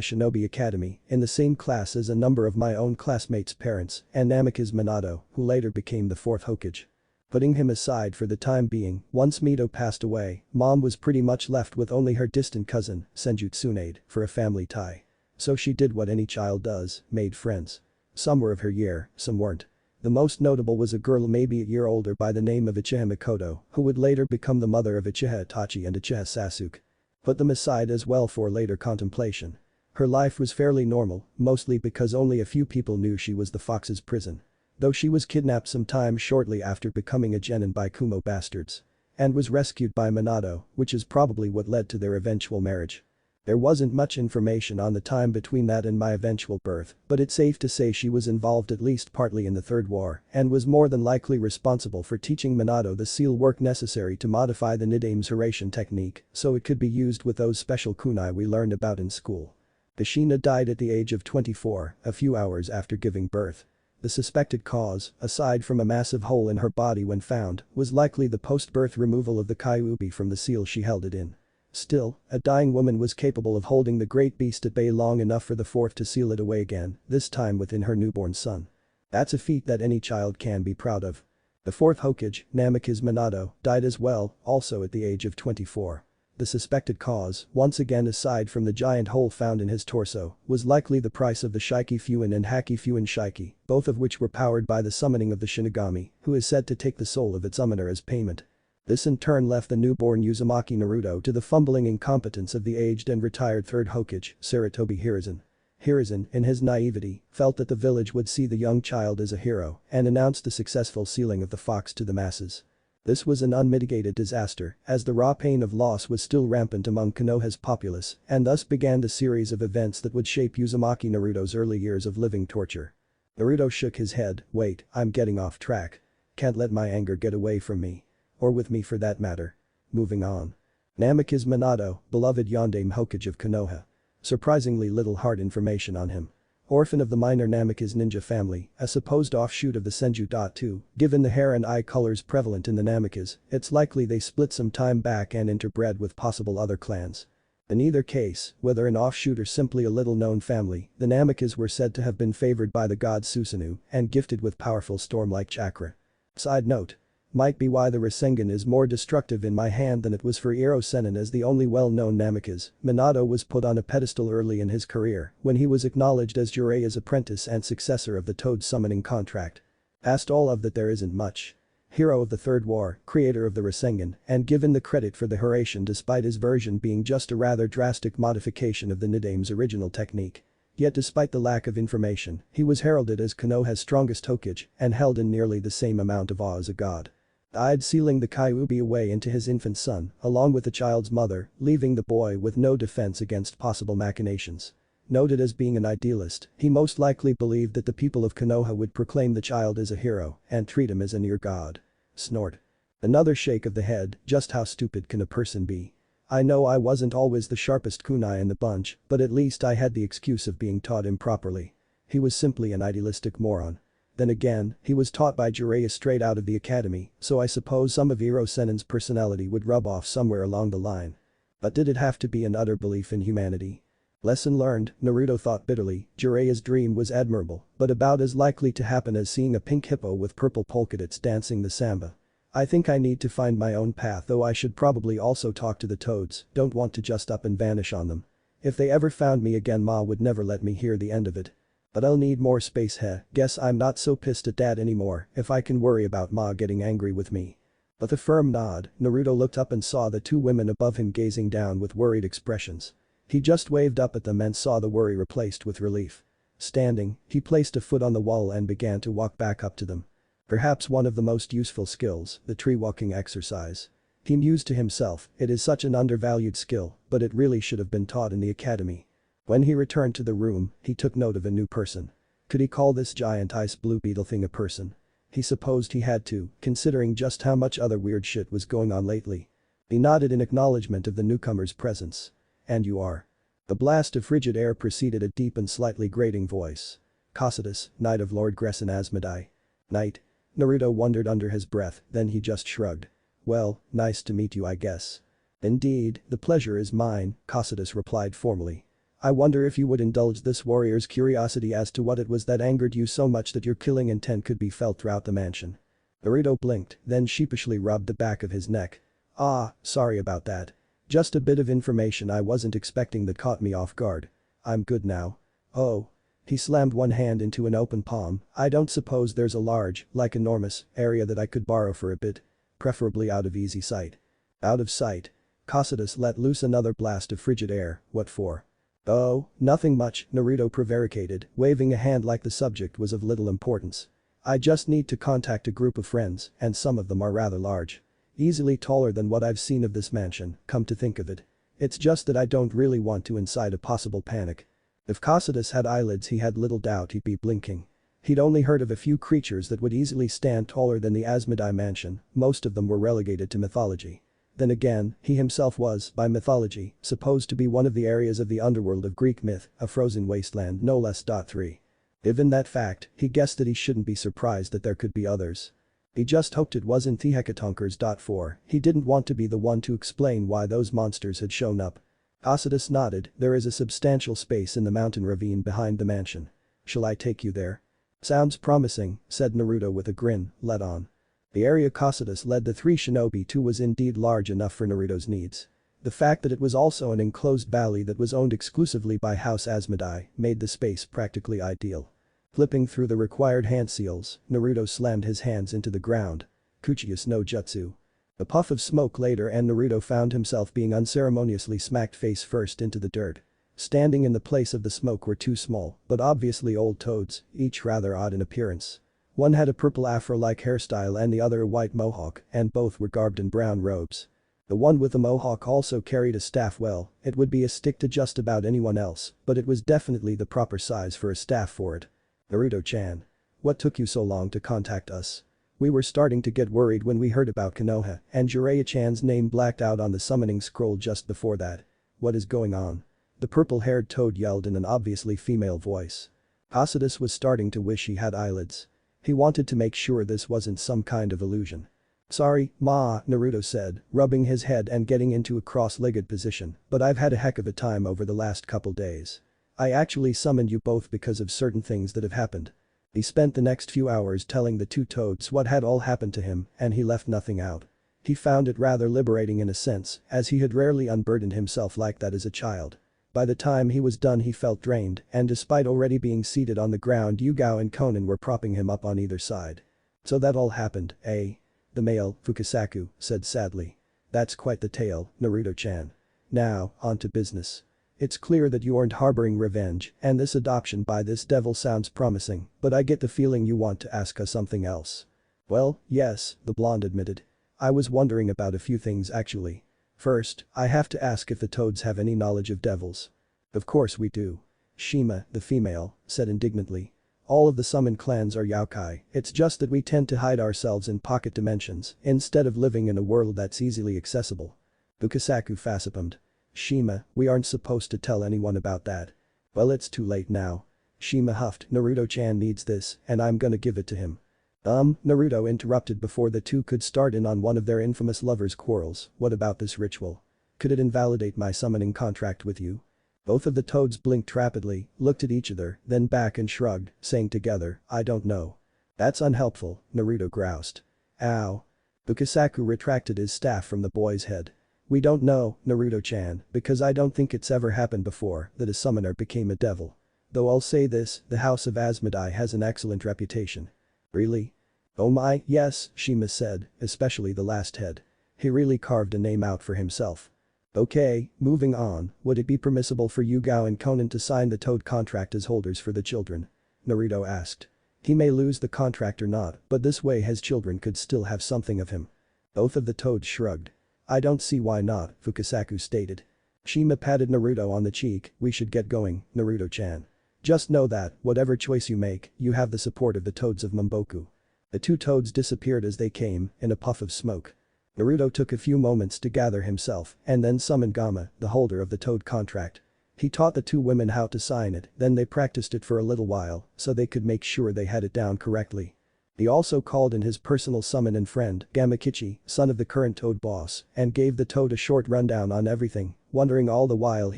Speaker 1: Shinobi Academy, in the same class as a number of my own classmates' parents and Namikaze Minato, who later became the 4th Hokage. Putting him aside for the time being, once Mito passed away, Mom was pretty much left with only her distant cousin, Senju Tsunade, for a family tie. So she did what any child does, made friends. Some were of her year, some weren't. The most notable was a girl maybe a year older by the name of Uchiha Mikoto, who would later become the mother of Uchiha Itachi and Uchiha Sasuke. Put them aside as well for later contemplation. Her life was fairly normal, mostly because only a few people knew she was the Fox's prison. Though she was kidnapped sometime shortly after becoming a genin by Kumo bastards. And was rescued by Minato, which is probably what led to their eventual marriage. There wasn't much information on the time between that and my eventual birth, but it's safe to say she was involved at least partly in the Third War and was more than likely responsible for teaching Minato the seal work necessary to modify the Nidame's Hiraishin technique so it could be used with those special kunai we learned about in school. The Shina died at the age of 24, a few hours after giving birth. The suspected cause, aside from a massive hole in her body when found, was likely the post-birth removal of the Kyuubi from the seal she held it in. Still, a dying woman was capable of holding the great beast at bay long enough for the 4th to seal it away again, this time within her newborn son. That's a feat that any child can be proud of. The 4th Hokage, Namikaze Minato, died as well, also at the age of 24. The suspected cause, once again aside from the giant hole found in his torso, was likely the price of the Shiki Fuin and Haki Fuin Shiki, both of which were powered by the summoning of the Shinigami, who is said to take the soul of its summoner as payment. This in turn left the newborn Uzumaki Naruto to the fumbling incompetence of the aged and retired 3rd Hokage, Sarutobi Hiruzen. Hiruzen, in his naivety, felt that the village would see the young child as a hero and announced the successful sealing of the fox to the masses. This was an unmitigated disaster, as the raw pain of loss was still rampant among Konoha's populace, and thus began the series of events that would shape Uzumaki Naruto's early years of living torture. Naruto shook his head, wait, I'm getting off track. Can't let my anger get away from me. Or with me for that matter. Moving on. Namikaze Minato, beloved Yondaime Hokage of Konoha. Surprisingly little hard information on him. Orphan of the minor Namikaze ninja family, a supposed offshoot of the Senju. Given the hair and eye colors prevalent in the Namikaze, it's likely they split some time back and interbred with possible other clans. In either case, whether an offshoot or simply a little-known family, the Namikaze were said to have been favored by the god Susanoo and gifted with powerful storm-like chakra. Side note. Might be why the Rasengan is more destructive in my hand than it was for Iro Sennin as the only well-known Namikaze. Minato was put on a pedestal early in his career when he was acknowledged as Jiraiya's apprentice and successor of the Toad summoning contract. Past all of that there isn't much. Hero of the Third War, creator of the Rasengan, and given the credit for the Hiraishin despite his version being just a rather drastic modification of the Nidame's original technique. Yet despite the lack of information, he was heralded as Konoha's strongest Hokage and held in nearly the same amount of awe as a god. Died sealing the Kyuubi away into his infant son, along with the child's mother, leaving the boy with no defense against possible machinations. Noted as being an idealist, he most likely believed that the people of Konoha would proclaim the child as a hero and treat him as a near god. Snort. Another shake of the head, just how stupid can a person be? I know I wasn't always the sharpest kunai in the bunch, but at least I had the excuse of being taught improperly. He was simply an idealistic moron. Then again, he was taught by Jiraiya straight out of the academy, so I suppose some of Iro Sennin's personality would rub off somewhere along the line. But did it have to be an utter belief in humanity? Lesson learned, Naruto thought bitterly, Jiraiya's dream was admirable, but about as likely to happen as seeing a pink hippo with purple polka dots dancing the samba. I think I need to find my own path, though I should probably also talk to the toads, don't want to just up and vanish on them. If they ever found me again, Ma would never let me hear the end of it. But I'll need more space. Guess I'm not so pissed at Dad anymore if I can worry about Ma getting angry with me. With a firm nod, Naruto looked up and saw the two women above him gazing down with worried expressions. He just waved up at them and saw the worry replaced with relief. Standing, he placed a foot on the wall and began to walk back up to them. Perhaps one of the most useful skills, the tree walking exercise. He mused to himself, it is such an undervalued skill, but it really should have been taught in the academy. When he returned to the room, he took note of a new person. Could he call this giant ice blue beetle thing a person? He supposed he had to, considering just how much other weird shit was going on lately. He nodded in acknowledgement of the newcomer's presence. And you are? The blast of frigid air preceded a deep and slightly grating voice. Cocytus, knight of Lord Gressin Asmodi. Knight? Naruto wondered under his breath, then he just shrugged. Well, nice to meet you I guess. Indeed, the pleasure is mine, Cocytus replied formally. I wonder if you would indulge this warrior's curiosity as to what it was that angered you so much that your killing intent could be felt throughout the mansion. Naruto blinked, then sheepishly rubbed the back of his neck. Ah, sorry about that. Just a bit of information I wasn't expecting that caught me off guard. I'm good now. Oh. He slammed one hand into an open palm. I don't suppose there's a large, like enormous, area that I could borrow for a bit. Preferably out of easy sight. Out of sight. Cocytus let loose another blast of frigid air. What for? Oh, nothing much, Naruto prevaricated, waving a hand like the subject was of little importance. I just need to contact a group of friends, and some of them are rather large. Easily taller than what I've seen of this mansion, come to think of it. It's just that I don't really want to incite a possible panic. If Cocytus had eyelids he had little doubt he'd be blinking. He'd only heard of a few creatures that would easily stand taller than the Asmodi mansion, most of them were relegated to mythology. Then again, he himself was, by mythology, supposed to be one of the areas of the underworld of Greek myth, a frozen wasteland no less. 3. Given that fact, he guessed that he shouldn't be surprised that there could be others. He just hoped it wasn't the Hecatonkers. 4. He didn't want to be the one to explain why those monsters had shown up. Cocytus nodded, there is a substantial space in the mountain ravine behind the mansion. Shall I take you there? Sounds promising, said Naruto with a grin, let on. The area Cocytus led the three shinobi to was indeed large enough for Naruto's needs. The fact that it was also an enclosed valley that was owned exclusively by House Asmodi made the space practically ideal. Flipping through the required hand seals, Naruto slammed his hands into the ground. Kuchius no Jutsu. A puff of smoke later and Naruto found himself being unceremoniously smacked face first into the dirt. Standing in the place of the smoke were two small, but obviously old toads, each rather odd in appearance. One had a purple afro-like hairstyle and the other a white mohawk, and both were garbed in brown robes. The one with the mohawk also carried a staff. Well, it would be a stick to just about anyone else, but it was definitely the proper size for a staff for it. Naruto-chan. What took you so long to contact us? We were starting to get worried when we heard about Konoha, and Jiraiya-chan's name blacked out on the summoning scroll just before that. What is going on? The purple-haired toad yelled in an obviously female voice. Cocytus was starting to wish he had eyelids. He wanted to make sure this wasn't some kind of illusion. Sorry, Ma, Naruto said, rubbing his head and getting into a cross-legged position, but I've had a heck of a time over the last couple days. I actually summoned you both because of certain things that have happened. He spent the next few hours telling the two toads what had all happened to him, and he left nothing out. He found it rather liberating in a sense, as he had rarely unburdened himself like that as a child. By the time he was done he felt drained, and despite already being seated on the ground Yugao and Konan were propping him up on either side. So that all happened, eh? The male, Fukasaku, said sadly. That's quite the tale, Naruto-chan. Now, on to business. It's clear that you aren't harboring revenge, and this adoption by this devil sounds promising, but I get the feeling you want to ask us something else. Well, yes, the blonde admitted. I was wondering about a few things actually. First, I have to ask if the toads have any knowledge of devils. Of course we do. Shima, the female, said indignantly. All of the summoned clans are yokai, it's just that we tend to hide ourselves in pocket dimensions instead of living in a world that's easily accessible. Fukasaku facepalmed. Shima, we aren't supposed to tell anyone about that. Well, it's too late now. Shima huffed, Naruto-chan needs this, and I'm gonna give it to him. Naruto interrupted before the two could start in on one of their infamous lovers' quarrels. What about this ritual? Could it invalidate my summoning contract with you? Both of the toads blinked rapidly, looked at each other, then back and shrugged, saying together, I don't know. That's unhelpful, Naruto groused. Ow. Fukasaku retracted his staff from the boy's head. We don't know, Naruto-chan, because I don't think it's ever happened before that a summoner became a devil. Though I'll say this, the House of Asmodi has an excellent reputation. Really? Oh my, yes, Shima said, especially the last head. He really carved a name out for himself. Okay, moving on, would it be permissible for Yugao and Konan to sign the toad contract as holders for the children? Naruto asked. He may lose the contract or not, but this way his children could still have something of him. Both of the toads shrugged. I don't see why not, Fukasaku stated. Shima patted Naruto on the cheek, we should get going, Naruto-chan. Just know that, whatever choice you make, you have the support of the toads of Mamboku. The two toads disappeared as they came, in a puff of smoke. Naruto took a few moments to gather himself and then summoned Gamma, the holder of the toad contract. He taught the two women how to sign it, then they practiced it for a little while so they could make sure they had it down correctly. He also called in his personal summon and friend, Gamakichi, son of the current Toad boss, and gave the Toad a short rundown on everything, wondering all the while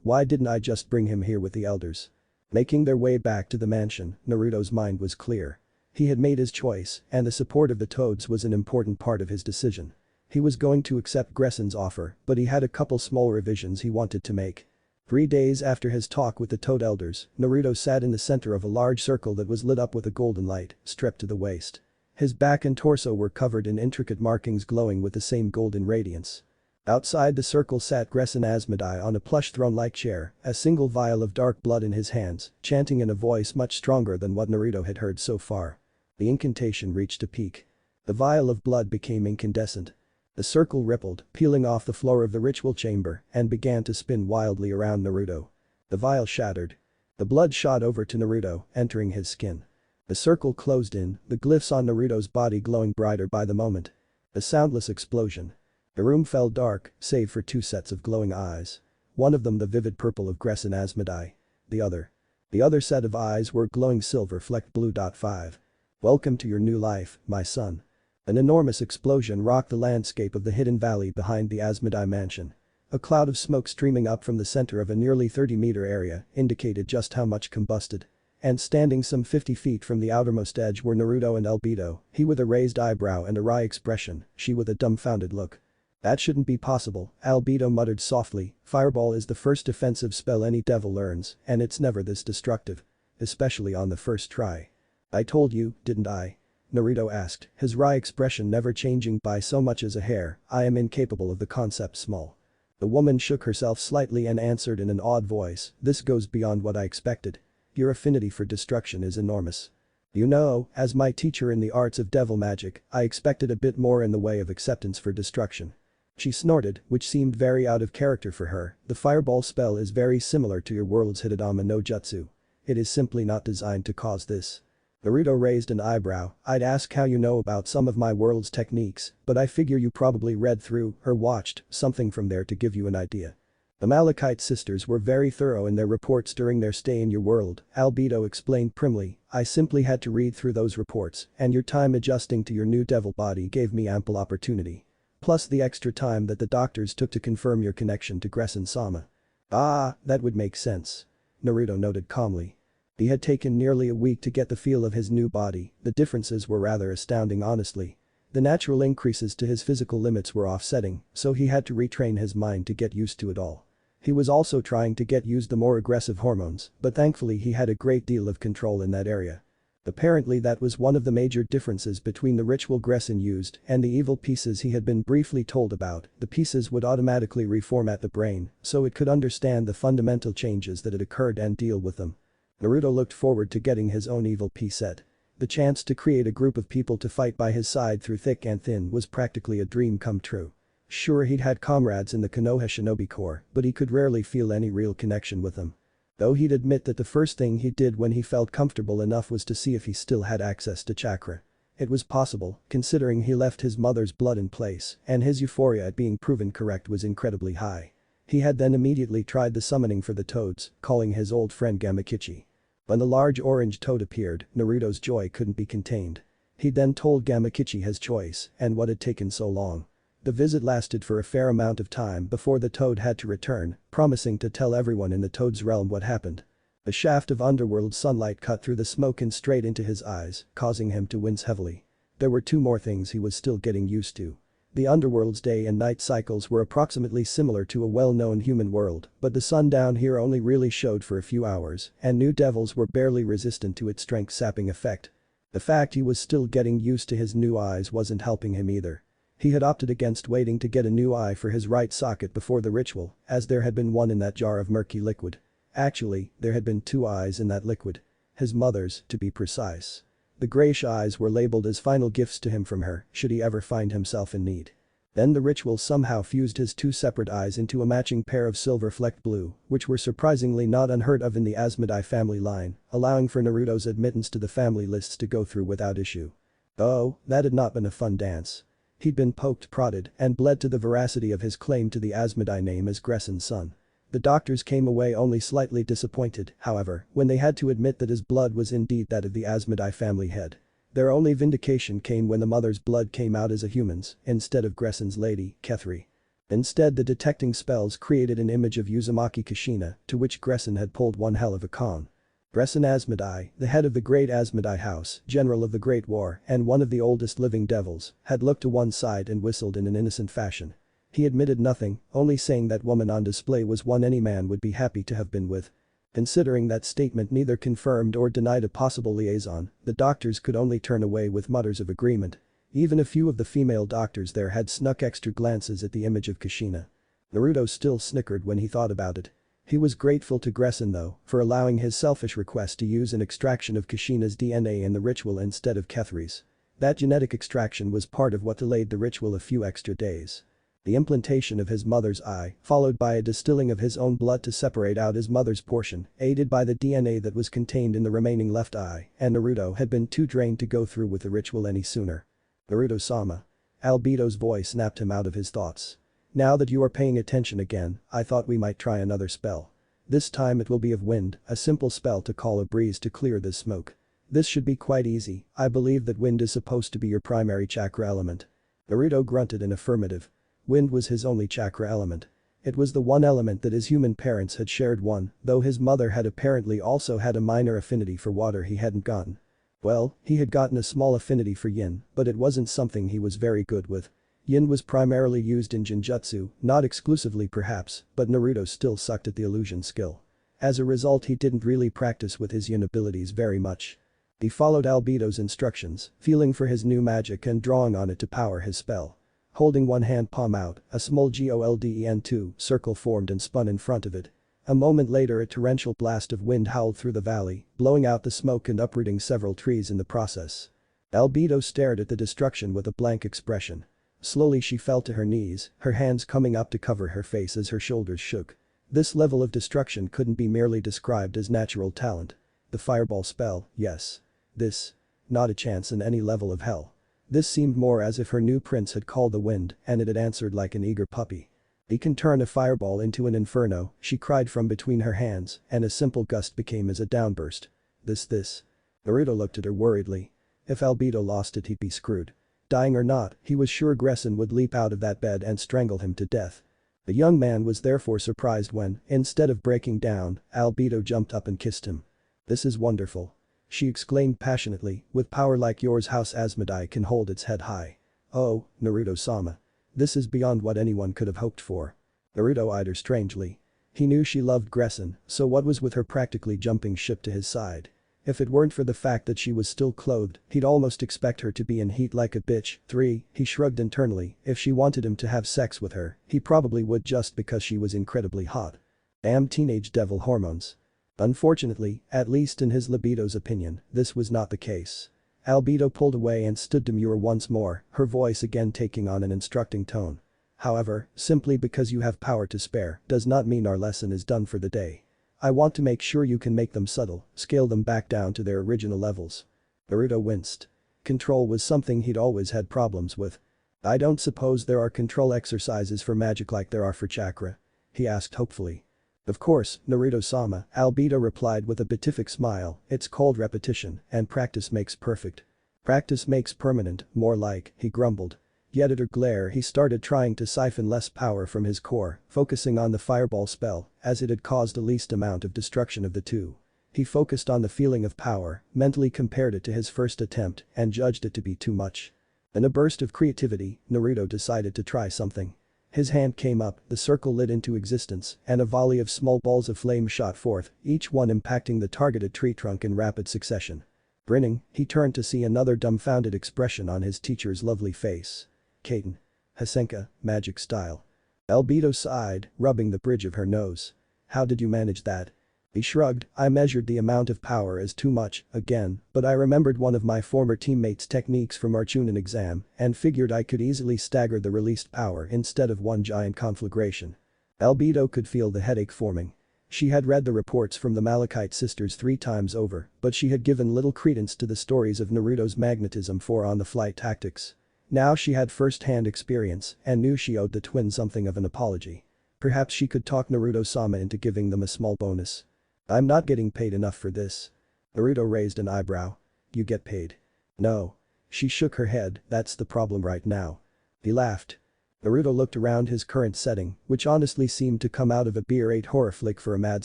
Speaker 1: why didn't I just bring him here with the elders? Making their way back to the mansion, Naruto's mind was clear. He had made his choice, and the support of the Toads was an important part of his decision. He was going to accept Gressen's offer, but he had a couple small revisions he wanted to make. 3 days after his talk with the Toad elders, Naruto sat in the center of a large circle that was lit up with a golden light, stripped to the waist. His back and torso were covered in intricate markings glowing with the same golden radiance. Outside the circle sat Gressen Asmodi on a plush throne-like chair, a single vial of dark blood in his hands, chanting in a voice much stronger than what Naruto had heard so far. The incantation reached a peak. The vial of blood became incandescent. The circle rippled, peeling off the floor of the ritual chamber, and began to spin wildly around Naruto. The vial shattered. The blood shot over to Naruto, entering his skin. The circle closed in, the glyphs on Naruto's body glowing brighter by the moment. A soundless explosion. The room fell dark, save for 2 sets of glowing eyes. One of them the vivid purple of Gressen Asmodi. The other set of eyes were glowing silver flecked blue. 5. Welcome to your new life, my son. An enormous explosion rocked the landscape of the hidden valley behind the Asmodi mansion. A cloud of smoke streaming up from the center of a nearly 30-meter area indicated just how much combusted. And standing some 50 feet from the outermost edge were Naruto and Albedo, he with a raised eyebrow and a wry expression, she with a dumbfounded look. That shouldn't be possible, Albedo muttered softly, Fireball is the first defensive spell any devil learns, and it's never this destructive. Especially on the first try. I told you, didn't I? Naruto asked, his wry expression never changing by so much as a hair, I am incapable of the concept small. The woman shook herself slightly and answered in an odd voice, this goes beyond what I expected. Your affinity for destruction is enormous. You know, as my teacher in the arts of devil magic, I expected a bit more in the way of acceptance for destruction. She snorted, which seemed very out of character for her, the fireball spell is very similar to your world's Hidodama no Jutsu. It is simply not designed to cause this. Naruto raised an eyebrow, I'd ask how you know about some of my world's techniques, but I figure you probably read through, or watched, something from there to give you an idea. The Malachite sisters were very thorough in their reports during their stay in your world, Albedo explained primly, I simply had to read through those reports, and your time adjusting to your new devil body gave me ample opportunity. Plus the extra time that the doctors took to confirm your connection to Gressen-sama. Ah, that would make sense. Naruto noted calmly. He had taken nearly a week to get the feel of his new body, the differences were rather astounding honestly. The natural increases to his physical limits were offsetting, so he had to retrain his mind to get used to it all. He was also trying to get used to more aggressive hormones, but thankfully he had a great deal of control in that area. Apparently that was one of the major differences between the ritual Gressen used and the evil pieces he had been briefly told about, the pieces would automatically reformat the brain, so it could understand the fundamental changes that had occurred and deal with them. Naruto looked forward to getting his own evil piece set. The chance to create a group of people to fight by his side through thick and thin was practically a dream come true. Sure he'd had comrades in the Konoha Shinobi Corps, but he could rarely feel any real connection with them. Though he'd admit that the first thing he did when he felt comfortable enough was to see if he still had access to chakra. It was possible, considering he left his mother's blood in place, and his euphoria at being proven correct was incredibly high. He had then immediately tried the summoning for the toads, calling his old friend Gamakichi. When the large orange toad appeared, Naruto's joy couldn't be contained. He then told Gamakichi his choice and what had taken so long. The visit lasted for a fair amount of time before the toad had to return, promising to tell everyone in the toad's realm what happened. A shaft of underworld sunlight cut through the smoke and straight into his eyes, causing him to wince heavily. There were 2 more things he was still getting used to. The underworld's day and night cycles were approximately similar to a well-known human world, but the sun down here only really showed for a few hours, and new devils were barely resistant to its strength-sapping effect. The fact he was still getting used to his new eyes wasn't helping him either. He had opted against waiting to get a new eye for his right socket before the ritual, as there had been one in that jar of murky liquid. Actually, there had been 2 eyes in that liquid. His mother's, to be precise. The grayish eyes were labeled as final gifts to him from her, should he ever find himself in need. Then the ritual somehow fused his 2 separate eyes into a matching pair of silver-flecked blue, which were surprisingly not unheard of in the Asmodi family line, allowing for Naruto's admittance to the family lists to go through without issue. Oh, that had not been a fun dance. He'd been poked, prodded, and bled to the veracity of his claim to the Asmodi name as Gressen's son. The doctors came away only slightly disappointed, however, when they had to admit that his blood was indeed that of the Asmodi family head. Their only vindication came when the mother's blood came out as a human's instead of Gressen's lady, Kethri. Instead, the detecting spells created an image of Uzumaki Kushina, to which Gressen had pulled one hell of a con. Gressen Asmodi, the head of the Great Asmodi House, general of the Great War, and one of the oldest living devils, had looked to one side and whistled in an innocent fashion. He admitted nothing, only saying that woman on display was one any man would be happy to have been with. Considering that statement neither confirmed or denied a possible liaison, the doctors could only turn away with mutters of agreement. Even a few of the female doctors there had snuck extra glances at the image of Kushina. Naruto still snickered when he thought about it. He was grateful to Gressen though, for allowing his selfish request to use an extraction of Kushina's DNA in the ritual instead of Kethri's. That genetic extraction was part of what delayed the ritual a few extra days. The implantation of his mother's eye, followed by a distilling of his own blood to separate out his mother's portion, aided by the DNA that was contained in the remaining left eye, and Naruto had been too drained to go through with the ritual any sooner. Naruto-sama. Albedo's voice snapped him out of his thoughts. Now that you are paying attention again, I thought we might try another spell. This time it will be of wind, a simple spell to call a breeze to clear this smoke. This should be quite easy, I believe that wind is supposed to be your primary chakra element. Naruto grunted in affirmative. Wind was his only chakra element. It was the one element that his human parents had shared one, though his mother had apparently also had a minor affinity for water he hadn't gotten. Well, he had gotten a small affinity for yin, but it wasn't something he was very good with. Yin was primarily used in Genjutsu, not exclusively perhaps, but Naruto still sucked at the illusion skill. As a result, he didn't really practice with his yin abilities very much. He followed Albedo's instructions, feeling for his new magic and drawing on it to power his spell. Holding one hand palm out, a small Golden circle formed and spun in front of it. A moment later a torrential blast of wind howled through the valley, blowing out the smoke and uprooting several trees in the process. Albedo stared at the destruction with a blank expression. Slowly she fell to her knees, her hands coming up to cover her face as her shoulders shook. This level of destruction couldn't be merely described as natural talent. The fireball spell, yes. This. Not a chance in any level of hell. This seemed more as if her new prince had called the wind and it had answered like an eager puppy. He can turn a fireball into an inferno, she cried from between her hands, and a simple gust became as a downburst. This. Naruto looked at her worriedly. If Albedo lost it he'd be screwed. Dying or not, he was sure Gressen would leap out of that bed and strangle him to death. The young man was therefore surprised when, instead of breaking down, Albedo jumped up and kissed him. This is wonderful. She exclaimed passionately, with power like yours House Asmodi can hold its head high. Oh, Naruto-sama. This is beyond what anyone could have hoped for. Naruto eyed her strangely. He knew she loved Gressen, so what was with her practically jumping ship to his side? If it weren't for the fact that she was still clothed, he'd almost expect her to be in heat like a bitch. 3. He shrugged internally, if she wanted him to have sex with her, he probably would just because she was incredibly hot. Damn teenage devil hormones. Unfortunately, at least in his libido's opinion, this was not the case. Albedo pulled away and stood demure once more, her voice again taking on an instructing tone. However, simply because you have power to spare does not mean our lesson is done for the day. I want to make sure you can make them subtle, scale them back down to their original levels. Naruto winced. Control was something he'd always had problems with. I don't suppose there are control exercises for magic like there are for chakra? He asked hopefully. Of course, Naruto-sama, Albedo replied with a beatific smile, it's called repetition, and practice makes perfect. Practice makes permanent, more like, he grumbled. Yet at her glare he started trying to siphon less power from his core, focusing on the fireball spell, as it had caused the least amount of destruction of the two. He focused on the feeling of power, mentally compared it to his first attempt, and judged it to be too much. In a burst of creativity, Naruto decided to try something. His hand came up, the circle lit into existence, and a volley of small balls of flame shot forth, each one impacting the targeted tree trunk in rapid succession. Grinning, he turned to see another dumbfounded expression on his teacher's lovely face. Kaiten. Hasenka, magic style. Albedo sighed, rubbing the bridge of her nose. How did you manage that? He shrugged, I measured the amount of power as too much, again, but I remembered one of my former teammates' techniques from our Chunin exam and figured I could easily stagger the released power instead of one giant conflagration. Albedo could feel the headache forming. She had read the reports from the Malachite sisters 3 times over, but she had given little credence to the stories of Naruto's magnetism for on-the-fly tactics. Now she had first-hand experience and knew she owed the twins something of an apology. Perhaps she could talk Naruto-sama into giving them a small bonus. I'm not getting paid enough for this. Naruto raised an eyebrow. You get paid. No. She shook her head, that's the problem right now. He laughed. Naruto looked around his current setting, which honestly seemed to come out of a B-rate horror flick for a mad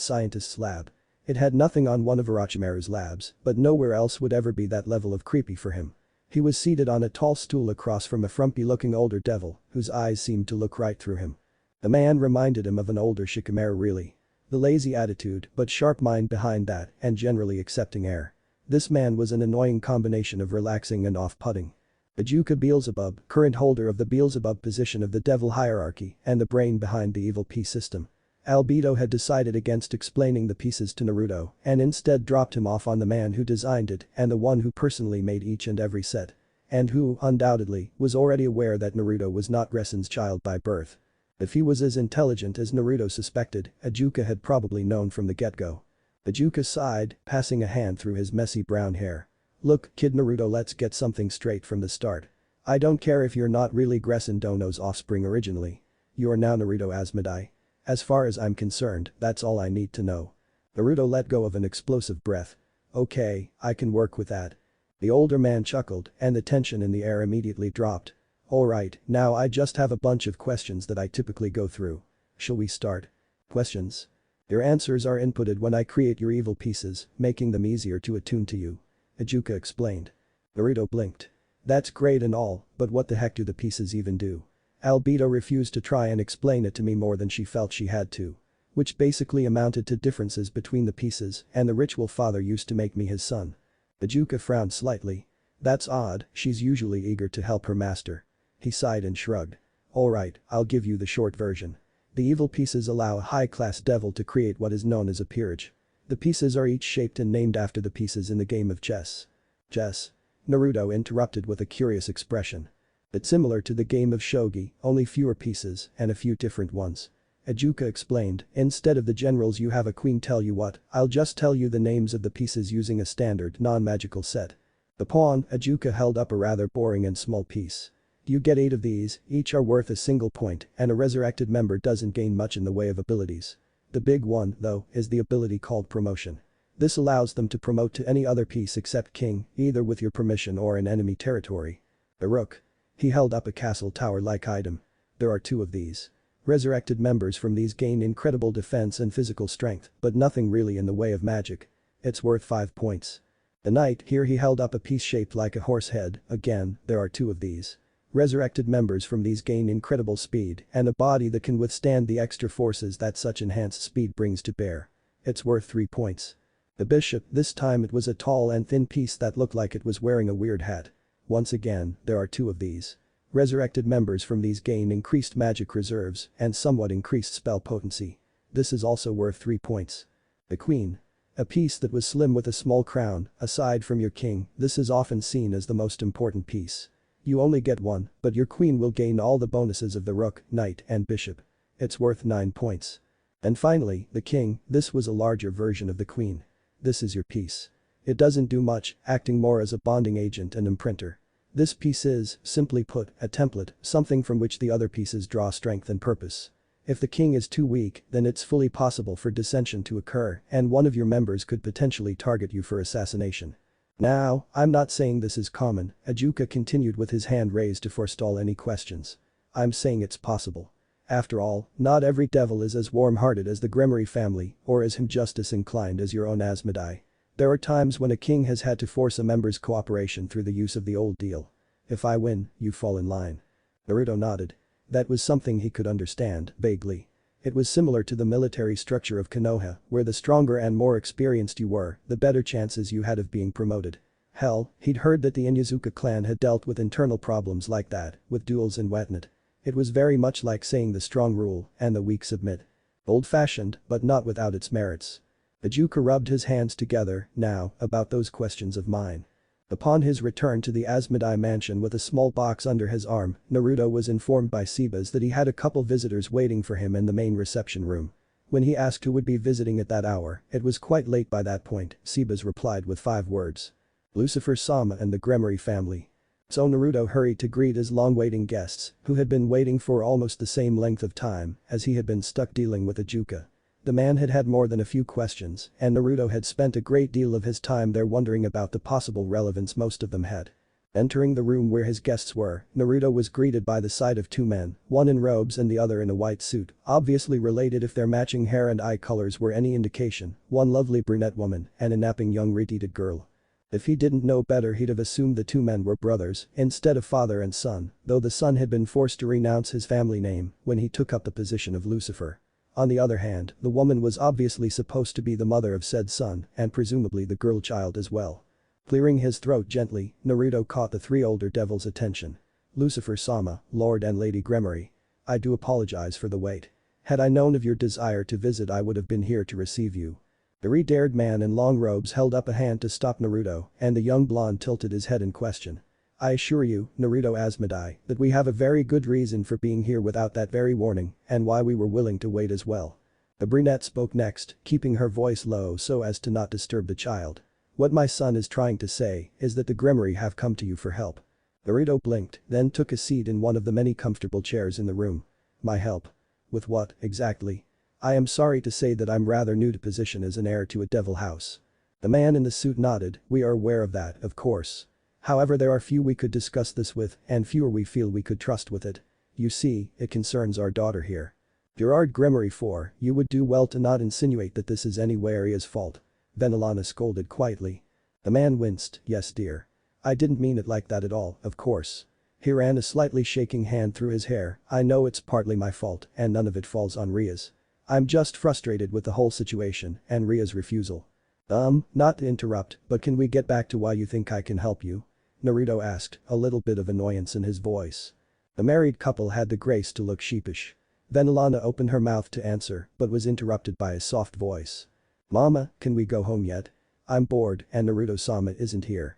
Speaker 1: scientist's lab. It had nothing on one of Orochimaru's labs, but nowhere else would ever be that level of creepy for him. He was seated on a tall stool across from a frumpy-looking older devil, whose eyes seemed to look right through him. The man reminded him of an older Shikamaru really. The lazy attitude, but sharp mind behind that, and generally accepting air. This man was an annoying combination of relaxing and off-putting. Ajuka Beelzebub, current holder of the Beelzebub position of the devil hierarchy and the brain behind the evil P system. Albedo had decided against explaining the pieces to Naruto and instead dropped him off on the man who designed it and the one who personally made each and every set. And who, undoubtedly, was already aware that Naruto was not Resen's child by birth. If he was as intelligent as Naruto suspected, Ajuka had probably known from the get-go. Ajuka sighed, passing a hand through his messy brown hair. Look, kid Naruto, let's get something straight from the start. I don't care if you're not really Gresen Dono's offspring originally. You are now Naruto Asmodi. As far as I'm concerned, that's all I need to know. Naruto let go of an explosive breath. Okay, I can work with that. The older man chuckled and the tension in the air immediately dropped. Alright, now I just have a bunch of questions that I typically go through. Shall we start? Questions? Your answers are inputted when I create your evil pieces, making them easier to attune to you. Ajuka explained. Naruto blinked. That's great and all, but what the heck do the pieces even do? Albedo refused to try and explain it to me more than she felt she had to. Which basically amounted to differences between the pieces and the ritual father used to make me his son. Ajuka frowned slightly. That's odd, she's usually eager to help her master. He sighed and shrugged. Alright, I'll give you the short version. The evil pieces allow a high-class devil to create what is known as a purage. The pieces are each shaped and named after the pieces in the game of chess. Chess? Naruto interrupted with a curious expression. It's similar to the game of shogi, only fewer pieces and a few different ones. Ajuka explained, instead of the generals you have a queen tell you what, I'll just tell you the names of the pieces using a standard non-magical set. The pawn, Ajuka held up a rather boring and small piece. You get 8 of these, each are worth a single point and a resurrected member doesn't gain much in the way of abilities. The big one, though, is the ability called promotion. This allows them to promote to any other piece except king, either with your permission or in enemy territory. The rook. He held up a castle tower-like item. There are 2 of these. Resurrected members from these gain incredible defense and physical strength, but nothing really in the way of magic. It's worth 5 points. The knight, here he held up a piece shaped like a horse head, again, there are 2 of these. Resurrected members from these gain incredible speed and a body that can withstand the extra forces that such enhanced speed brings to bear. It's worth 3 points. The bishop, this time it was a tall and thin piece that looked like it was wearing a weird hat. Once again, there are 2 of these. Resurrected members from these gain increased magic reserves and somewhat increased spell potency. This is also worth 3 points. The queen. A piece that was slim with a small crown, aside from your king, this is often seen as the most important piece. You only get 1, but your queen will gain all the bonuses of the rook, knight and bishop. It's worth 9 points. And finally, the king, this was a larger version of the queen. This is your piece. It doesn't do much, acting more as a bonding agent and imprinter. This piece is, simply put, a template, something from which the other pieces draw strength and purpose. If the king is too weak, then it's fully possible for dissension to occur and one of your members could potentially target you for assassination. Now, I'm not saying this is common, Ajuka continued with his hand raised to forestall any questions. I'm saying it's possible. After all, not every devil is as warm-hearted as the Gremory family or as just inclined as your own Asmodi. There are times when a king has had to force a member's cooperation through the use of the old deal. If I win, you fall in line. Naruto nodded. That was something he could understand, vaguely. It was similar to the military structure of Konoha, where the stronger and more experienced you were, the better chances you had of being promoted. Hell, he'd heard that the Inyazuka clan had dealt with internal problems like that, with duels and whatnot. It was very much like saying the strong rule and the weak submit. Old-fashioned, but not without its merits. Ajuka rubbed his hands together, now, about those questions of mine. Upon his return to the Asmodi mansion with a small box under his arm, Naruto was informed by Sebas that he had a couple visitors waiting for him in the main reception room. When he asked who would be visiting at that hour, it was quite late by that point, Sebas replied with 5 words. Lucifer-sama and the Gremory family. So Naruto hurried to greet his long-waiting guests, who had been waiting for almost the same length of time as he had been stuck dealing with Ajuka. The man had had more than a few questions, and Naruto had spent a great deal of his time there wondering about the possible relevance most of them had. Entering the room where his guests were, Naruto was greeted by the sight of two men, one in robes and the other in a white suit, obviously related if their matching hair and eye colors were any indication, one lovely brunette woman and a napping young retarded girl. If he didn't know better he'd have assumed the two men were brothers instead of father and son, though the son had been forced to renounce his family name when he took up the position of Lucifer. On the other hand, the woman was obviously supposed to be the mother of said son and presumably the girl child as well. Clearing his throat gently, Naruto caught the three older devils' attention. Lucifer-sama, Lord and Lady Gremory. I do apologize for the wait. Had I known of your desire to visit I would have been here to receive you. The red-haired man in long robes held up a hand to stop Naruto and the young blonde tilted his head in question. I assure you, Naruto Asmodi, that we have a very good reason for being here without that very warning and why we were willing to wait as well. The brunette spoke next, keeping her voice low so as to not disturb the child. What my son is trying to say is that the Gremory have come to you for help. Naruto blinked, then took a seat in one of the many comfortable chairs in the room. My help? With what, exactly? I am sorry to say that I'm rather new to position as an heir to a devil house. The man in the suit nodded, we are aware of that, of course. However, there are few we could discuss this with and fewer we feel we could trust with it. You see, it concerns our daughter here. Gerard Gremory 4, you would do well to not insinuate that this is any Aria's fault. Venelana scolded quietly. The man winced, yes dear. I didn't mean it like that at all, of course. He ran a slightly shaking hand through his hair, I know it's partly my fault and none of it falls on Ria's. I'm just frustrated with the whole situation and Ria's refusal. Not to interrupt, but can we get back to why you think I can help you? Naruto asked, a little bit of annoyance in his voice. The married couple had the grace to look sheepish. Venelana opened her mouth to answer but was interrupted by a soft voice. Mama, can we go home yet? I'm bored and Naruto-sama isn't here.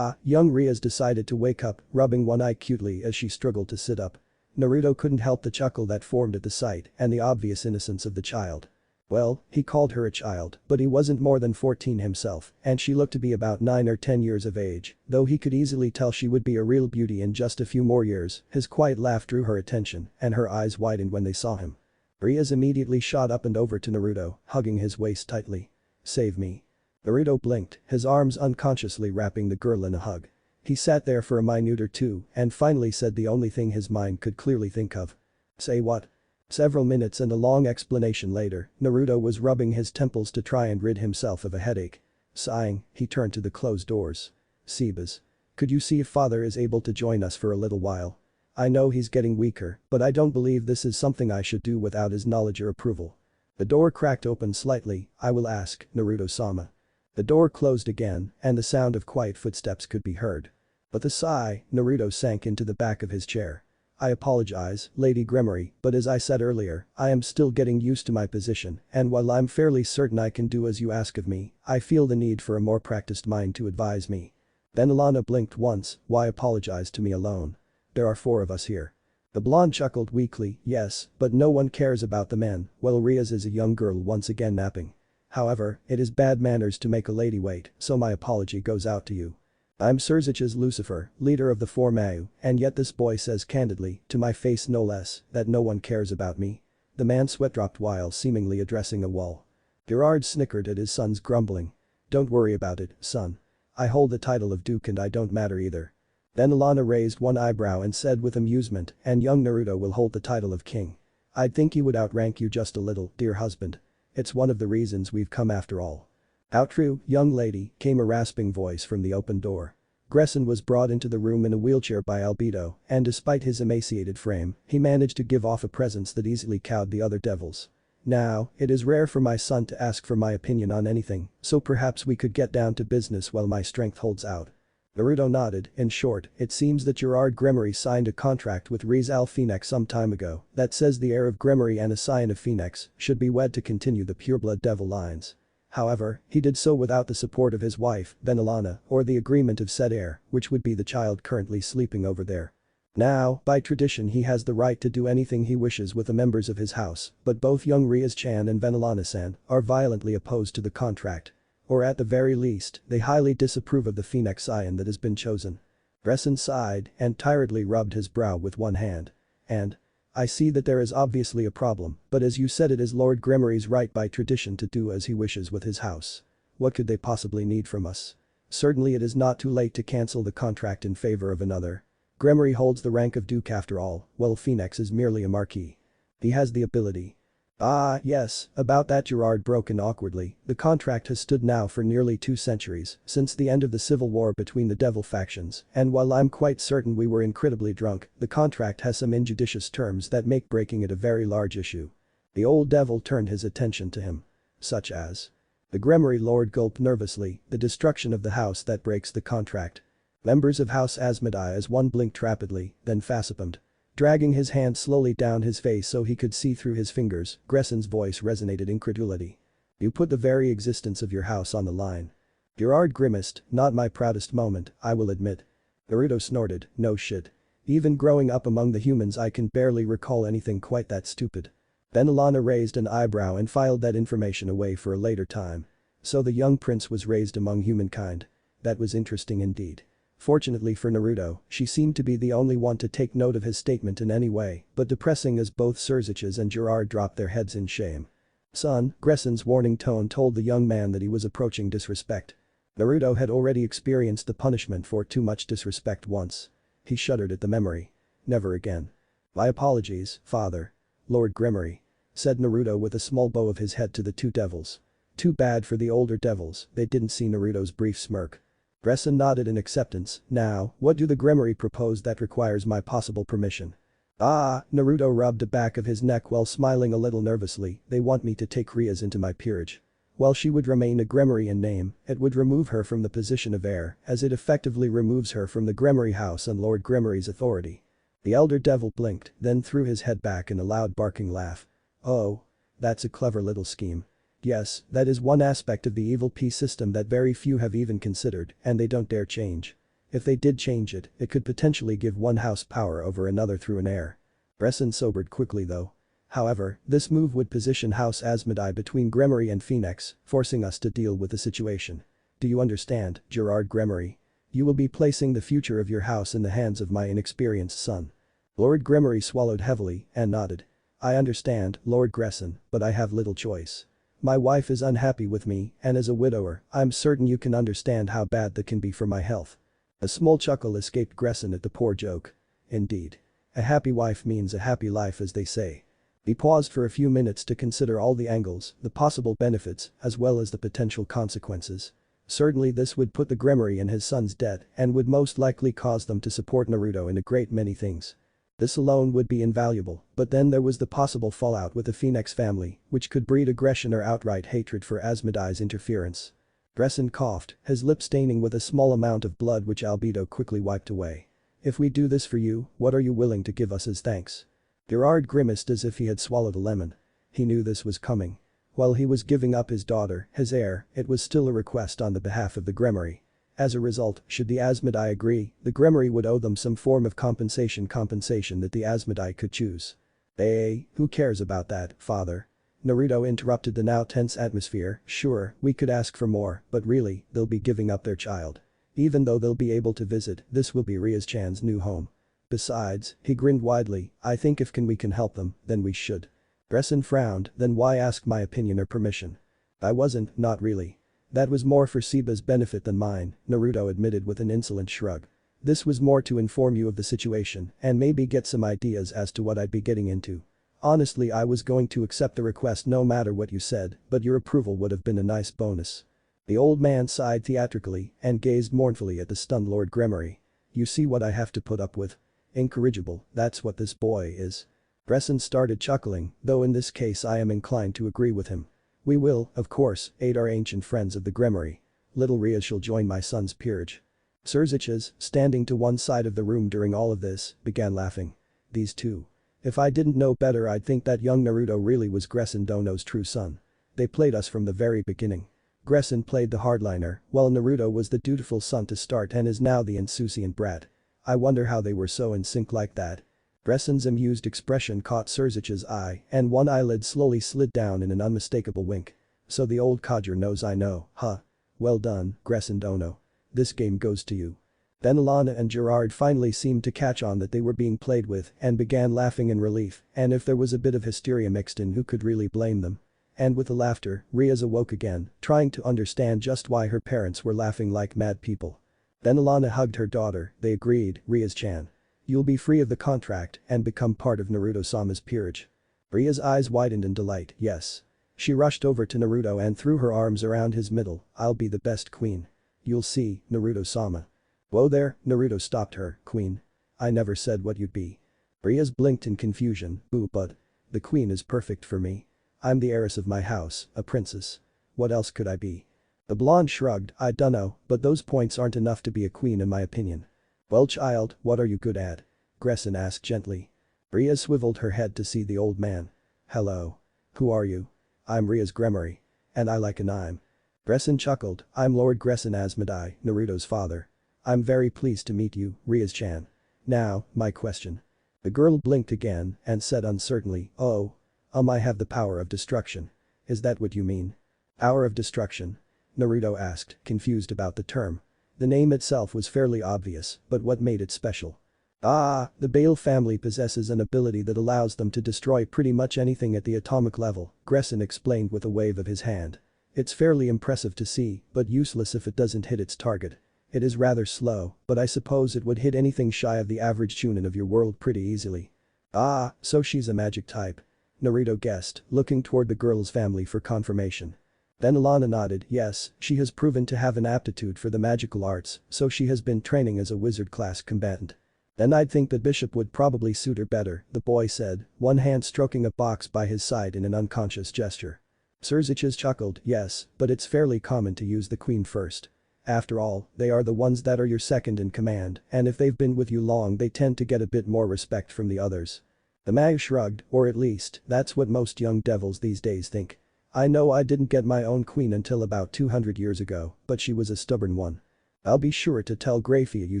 Speaker 1: Young Ria's decided to wake up, rubbing one eye cutely as she struggled to sit up. Naruto couldn't help the chuckle that formed at the sight and the obvious innocence of the child. Well, he called her a child, but he wasn't more than 14 himself and she looked to be about 9 or 10 years of age, though he could easily tell she would be a real beauty in just a few more years. His quiet laugh drew her attention and her eyes widened when they saw him. Ria's immediately shot up and over to Naruto, hugging his waist tightly. Save me. Naruto blinked, his arms unconsciously wrapping the girl in a hug. He sat there for a minute or two and finally said the only thing his mind could clearly think of. Say what? Several minutes and a long explanation later, Naruto was rubbing his temples to try and rid himself of a headache. Sighing, he turned to the closed doors. Sebas. Could you see if father is able to join us for a little while? I know he's getting weaker, but I don't believe this is something I should do without his knowledge or approval. The door cracked open slightly, I will ask, Naruto-sama. The door closed again, and the sound of quiet footsteps could be heard. With a sigh, Naruto sank into the back of his chair. I apologize, Lady Gremory, but as I said earlier, I am still getting used to my position, and while I'm fairly certain I can do as you ask of me, I feel the need for a more practiced mind to advise me. Venelana blinked once, why apologize to me alone? There are 4 of us here. The blonde chuckled weakly, yes, but no one cares about the men, while Ria's is a young girl once again napping. However, it is bad manners to make a lady wait, so my apology goes out to you. I'm Surzich's Lucifer, leader of the 4 Mayu, and yet this boy says candidly, to my face no less, that no one cares about me. The man's sweat dropped while seemingly addressing a wall. Gerard snickered at his son's grumbling. Don't worry about it, son. I hold the title of Duke and I don't matter either. Then Alana raised one eyebrow and said with amusement, and young Naruto will hold the title of king. I'd think he would outrank you just a little, dear husband. It's one of the reasons we've come after all. How true, young lady, came a rasping voice from the open door. Gresson was brought into the room in a wheelchair by Albedo, and despite his emaciated frame, he managed to give off a presence that easily cowed the other devils. Now, it is rare for my son to ask for my opinion on anything, so perhaps we could get down to business while my strength holds out. Naruto nodded, in short, it seems that Gerard Gremory signed a contract with Rizal Phoenix some time ago that says the heir of Gremory and a scion of Phoenix should be wed to continue the pureblood devil lines. However, he did so without the support of his wife, Venelana, or the agreement of said heir, which would be the child currently sleeping over there. Now, by tradition he has the right to do anything he wishes with the members of his house, but both young Riaz-chan and Venelana-san are violently opposed to the contract. Or at the very least, they highly disapprove of the Phoenix scion that has been chosen. Gresson sighed and tiredly rubbed his brow with one hand. And? I see that there is obviously a problem, but as you said it is Lord Gremory's right by tradition to do as he wishes with his house. What could they possibly need from us? Certainly it is not too late to cancel the contract in favor of another. Gremory holds the rank of Duke after all, while Phoenix is merely a marquis. He has the ability. Ah, yes, about that Gerard broke in awkwardly. The contract has stood now for nearly 2 centuries, since the end of the civil war between the devil factions, and while I'm quite certain we were incredibly drunk, the contract has some injudicious terms that make breaking it a very large issue. The old devil turned his attention to him. Such as. The Gremory Lord gulped nervously, the destruction of the house that breaks the contract. Members of House Asmodi as one blinked rapidly, then facepalmed. Dragging his hand slowly down his face so he could see through his fingers, Gresson's voice resonated incredulity. You put the very existence of your house on the line. Gerard grimaced, not my proudest moment, I will admit. Naruto snorted, no shit. Even growing up among the humans I can barely recall anything quite that stupid. Then Alana raised an eyebrow and filed that information away for a later time. So the young prince was raised among humankind. That was interesting indeed. Fortunately for Naruto, she seemed to be the only one to take note of his statement in any way, but depressing as both Surziches and Gerard dropped their heads in shame. Son, Gresson's warning tone told the young man that he was approaching disrespect. Naruto had already experienced the punishment for too much disrespect once. He shuddered at the memory. Never again. My apologies, father. Lord Gremory. Said Naruto with a small bow of his head to the 2 devils. Too bad for the older devils, they didn't see Naruto's brief smirk. Gresson nodded in acceptance. Now, what do the Gremory propose that requires my possible permission? Ah, Naruto rubbed the back of his neck while smiling a little nervously, they want me to take Rias into my peerage. While she would remain a Gremory in name, it would remove her from the position of heir, as it effectively removes her from the Gremory house and Lord Gremory's authority. The elder devil blinked, then threw his head back in a loud barking laugh. Oh. That's a clever little scheme. Yes, that is one aspect of the evil peace system that very few have even considered, and they don't dare change. If they did change it, it could potentially give one house power over another through an heir. Gresson sobered quickly though. However, this move would position House Asmodi between Gremory and Phoenix, forcing us to deal with the situation. Do you understand, Gerard Gremory? You will be placing the future of your house in the hands of my inexperienced son. Lord Gremory swallowed heavily and nodded. I understand, Lord Gresson, but I have little choice. My wife is unhappy with me, and as a widower, I'm certain you can understand how bad that can be for my health. A small chuckle escaped Gresson at the poor joke. Indeed. A happy wife means a happy life as they say. He paused for a few minutes to consider all the angles, the possible benefits, as well as the potential consequences. Certainly this would put the Gremory in his son's debt and would most likely cause them to support Naruto in a great many things. This alone would be invaluable, but then there was the possible fallout with the Phoenix family, which could breed aggression or outright hatred for Asmodi's interference. Gresson coughed, his lip staining with a small amount of blood which Albedo quickly wiped away. If we do this for you, what are you willing to give us as thanks? Gerard grimaced as if he had swallowed a lemon. He knew this was coming. While he was giving up his daughter, his heir, it was still a request on the behalf of the Gremory. As a result, should the Asmodi agree, the Gremory would owe them some form of compensation that the Asmodi could choose. Who cares about that, father? Naruto interrupted the now tense atmosphere, sure, we could ask for more, but really, they'll be giving up their child. Even though they'll be able to visit, this will be Rias-chan's new home. Besides, he grinned widely, I think if we can help them, then we should. Gresson frowned, then why ask my opinion or permission? I wasn't, not really. That was more for Seba's benefit than mine, Naruto admitted with an insolent shrug. This was more to inform you of the situation and maybe get some ideas as to what I'd be getting into. Honestly, I was going to accept the request no matter what you said, but your approval would have been a nice bonus. The old man sighed theatrically and gazed mournfully at the stunned Lord Gremory. You see what I have to put up with? Incorrigible, that's what this boy is. Gresson started chuckling, though in this case I am inclined to agree with him. We will, of course, aid our ancient friends of the Gremory. Little Rias shall join my son's peerage. Surziches, standing to one side of the room during all of this, began laughing. These two. If I didn't know better I'd think that young Naruto really was Gresson Dono's true son. They played us from the very beginning. Gresson played the hardliner, while Naruto was the dutiful son to start and is now the insouciant brat. I wonder how they were so in sync like that. Gresson's amused expression caught Surzich's eye and one eyelid slowly slid down in an unmistakable wink. So the old codger knows I know, huh? Well done, Gresson Dono. This game goes to you. Then Alana and Gerard finally seemed to catch on that they were being played with and began laughing in relief, and if there was a bit of hysteria mixed in, who could really blame them? And with the laughter, Riaz awoke again, trying to understand just why her parents were laughing like mad people. Then Alana hugged her daughter, they agreed, Riaz-chan. You'll be free of the contract and become part of Naruto-sama's peerage. Ria's eyes widened in delight, yes. She rushed over to Naruto and threw her arms around his middle, I'll be the best queen. You'll see, Naruto-sama. Whoa there, Naruto stopped her, queen. I never said what you'd be. Riaz blinked in confusion, boo but. The queen is perfect for me. I'm the heiress of my house, a princess. What else could I be? The blonde shrugged, I dunno, but those points aren't enough to be a queen in my opinion. Well child, what are you good at? Gresson asked gently. Riaz swiveled her head to see the old man. Hello. Who are you? I'm Riaz Gremory. And I like an I'm. Gresson chuckled, I'm Lord Gresson Asmodi, Naruto's father. I'm very pleased to meet you, Riaz-chan. Now, my question. The girl blinked again and said uncertainly, oh. I have the power of destruction. Is that what you mean? Power of destruction? Naruto asked, confused about the term. The name itself was fairly obvious, but what made it special? Ah, the Bale family possesses an ability that allows them to destroy pretty much anything at the atomic level, Gresson explained with a wave of his hand. It's fairly impressive to see, but useless if it doesn't hit its target. It is rather slow, but I suppose it would hit anything shy of the average chunin of your world pretty easily. Ah, so she's a magic type. Naruto guessed, looking toward the girl's family for confirmation. Then Alana nodded, yes, she has proven to have an aptitude for the magical arts, so she has been training as a wizard-class combatant. Then I'd think that Bishop would probably suit her better, the boy said, one hand stroking a box by his side in an unconscious gesture. Surziches chuckled, yes, but it's fairly common to use the queen first. After all, they are the ones that are your second in command, and if they've been with you long they tend to get a bit more respect from the others. The mag shrugged, or at least, that's what most young devils these days think. I know I didn't get my own queen until about 200 years ago, but she was a stubborn one. I'll be sure to tell Grafia you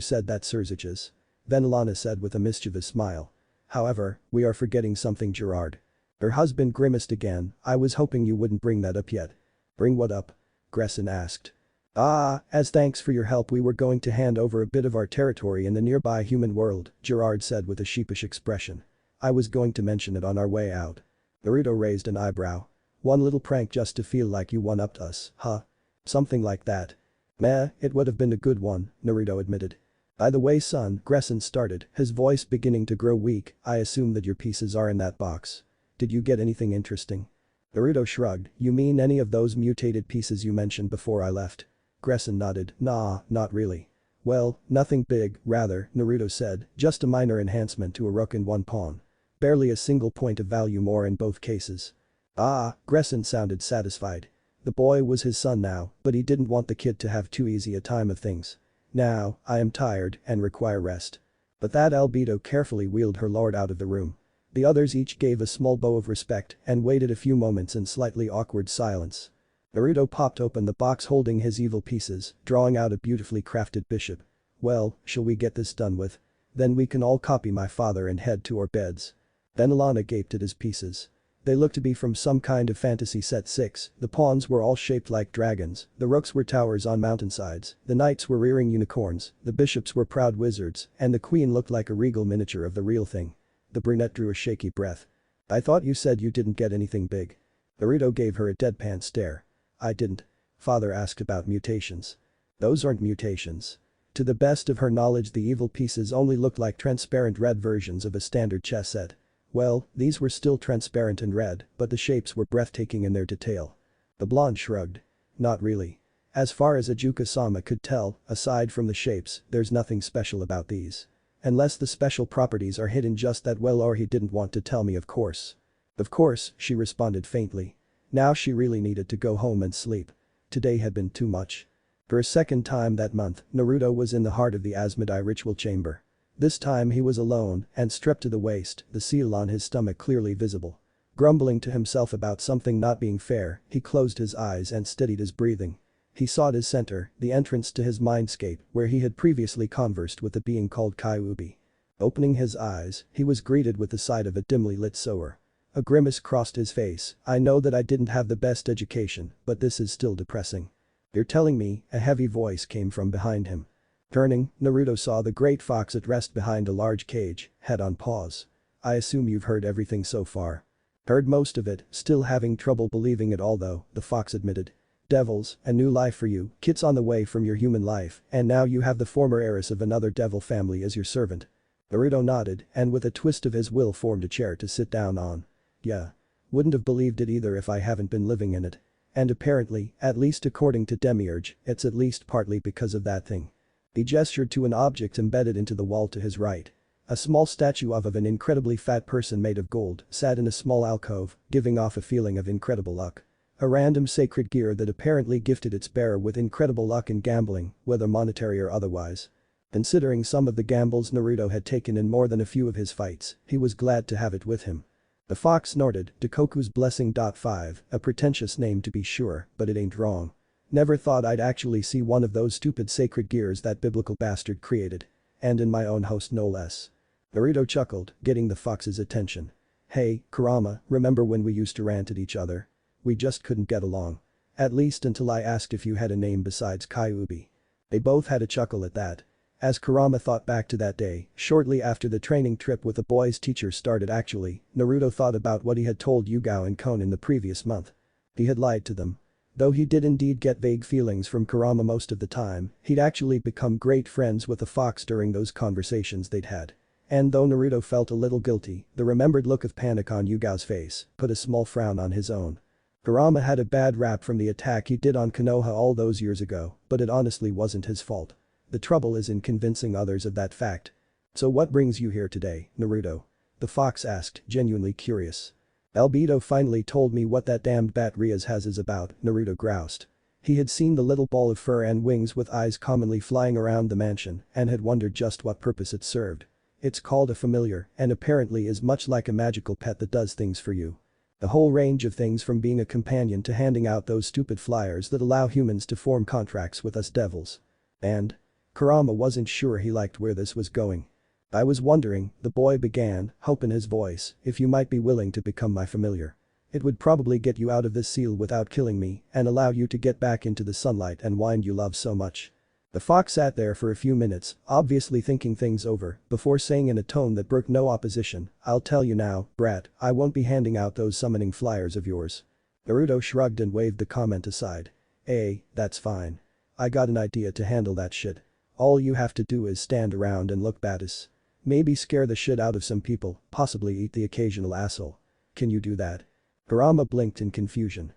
Speaker 1: said that, Surziches. Then Alana said with a mischievous smile. However, we are forgetting something, Gerard. Her husband grimaced again, I was hoping you wouldn't bring that up yet. Bring what up? Gresson asked. Ah, as thanks for your help we were going to hand over a bit of our territory in the nearby human world, Gerard said with a sheepish expression. I was going to mention it on our way out. Naruto raised an eyebrow. One little prank just to feel like you one-upped us, huh? Something like that. Meh, it would have been a good one, Naruto admitted. By the way son, Gresson started, his voice beginning to grow weak, I assume that your pieces are in that box. Did you get anything interesting? Naruto shrugged, you mean any of those mutated pieces you mentioned before I left? Gresson nodded, nah, not really. Well, nothing big, rather, Naruto said, just a minor enhancement to a rook and one pawn. Barely a single point of value more in both cases. Ah, Gresson sounded satisfied. The boy was his son now, but he didn't want the kid to have too easy a time of things. Now, I am tired and require rest. But that albedo carefully wheeled her lord out of the room. The others each gave a small bow of respect and waited a few moments in slightly awkward silence. Naruto popped open the box holding his evil pieces, drawing out a beautifully crafted bishop. Well, shall we get this done with? Then we can all copy my father and head to our beds. Then Alana gaped at his pieces. They looked to be from some kind of fantasy set 6, the pawns were all shaped like dragons, the rooks were towers on mountainsides, the knights were rearing unicorns, the bishops were proud wizards, and the queen looked like a regal miniature of the real thing. The brunette drew a shaky breath. I thought you said you didn't get anything big. Naruto gave her a deadpan stare. I didn't. Father asked about mutations. Those aren't mutations. To the best of her knowledge the evil pieces only looked like transparent red versions of a standard chess set. Well, these were still transparent and red, but the shapes were breathtaking in their detail. The blonde shrugged. Not really. As far as Ajuka-sama could tell, aside from the shapes, there's nothing special about these. Unless the special properties are hidden just that well or he didn't want to tell me of course. Of course, she responded faintly. Now she really needed to go home and sleep. Today had been too much. For a second time that month, Naruto was in the heart of the Asmodi ritual chamber. This time he was alone and stripped to the waist, the seal on his stomach clearly visible. Grumbling to himself about something not being fair, he closed his eyes and steadied his breathing. He sought his center, the entrance to his mindscape where he had previously conversed with a being called Kyuubi. Opening his eyes, he was greeted with the sight of a dimly lit sewer. A grimace crossed his face, I know that I didn't have the best education, but this is still depressing. You're telling me, a heavy voice came from behind him. Turning, Naruto saw the great fox at rest behind a large cage, head on paws. I assume you've heard everything so far. Heard most of it, still having trouble believing it all though, the fox admitted. Devils, a new life for you, kids on the way from your human life, and now you have the former heiress of another devil family as your servant. Naruto nodded and with a twist of his will formed a chair to sit down on. Yeah. Wouldn't have believed it either if I haven't been living in it. And apparently, at least according to Demiurge, it's at least partly because of that thing. He gestured to an object embedded into the wall to his right. A small statue of an incredibly fat person made of gold sat in a small alcove, giving off a feeling of incredible luck. A random sacred gear that apparently gifted its bearer with incredible luck in gambling, whether monetary or otherwise. Considering some of the gambles Naruto had taken in more than a few of his fights, he was glad to have it with him. The fox snorted, Dakoku's blessing. 5, a pretentious name to be sure, but it ain't wrong. Never thought I'd actually see one of those stupid sacred gears that biblical bastard created. And in my own host no less. Naruto chuckled, getting the fox's attention. Hey, Kurama, remember when we used to rant at each other? We just couldn't get along. At least until I asked if you had a name besides Kyuubi. They both had a chuckle at that. As Kurama thought back to that day, shortly after the training trip with the boys' teacher started actually, Naruto thought about what he had told Yugao and Konan the previous month. He had lied to them. Though he did indeed get vague feelings from Kurama most of the time, he'd actually become great friends with the fox during those conversations they'd had. And though Naruto felt a little guilty, the remembered look of panic on Yugao's face put a small frown on his own. Kurama had a bad rap from the attack he did on Konoha all those years ago, but it honestly wasn't his fault. The trouble is in convincing others of that fact. So what brings you here today, Naruto? The fox asked, genuinely curious. Albedo finally told me what that damned bat Riaz has is about, Naruto groused. He had seen the little ball of fur and wings with eyes commonly flying around the mansion and had wondered just what purpose it served. It's called a familiar and apparently is much like a magical pet that does things for you. The whole range of things from being a companion to handing out those stupid flyers that allow humans to form contracts with us devils. And? Kurama wasn't sure he liked where this was going. I was wondering, the boy began, hope in his voice, if you might be willing to become my familiar. It would probably get you out of this seal without killing me and allow you to get back into the sunlight and wind you love so much. The fox sat there for a few minutes, obviously thinking things over, before saying in a tone that brooked no opposition, I'll tell you now, brat, I won't be handing out those summoning flyers of yours. Naruto shrugged and waved the comment aside. That's fine. I got an idea to handle that shit. All you have to do is stand around and look badass. Maybe scare the shit out of some people, possibly eat the occasional asshole. Can you do that? Kurama blinked in confusion.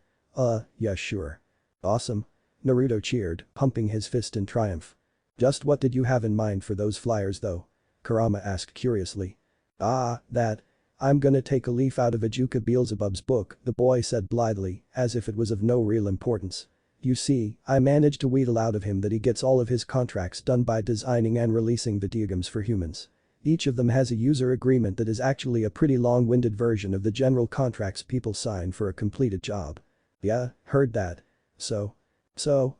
Speaker 1: Yeah sure. Awesome. Naruto cheered, pumping his fist in triumph. Just what did you have in mind for those flyers though? Kurama asked curiously. That. I'm gonna take a leaf out of Ajuka Beelzebub's book, the boy said blithely, as if it was of no real importance. You see, I managed to wheedle out of him that he gets all of his contracts done by designing and releasing videogames for humans. Each of them has a user agreement that is actually a pretty long-winded version of the general contracts people sign for a completed job. Yeah, heard that. So,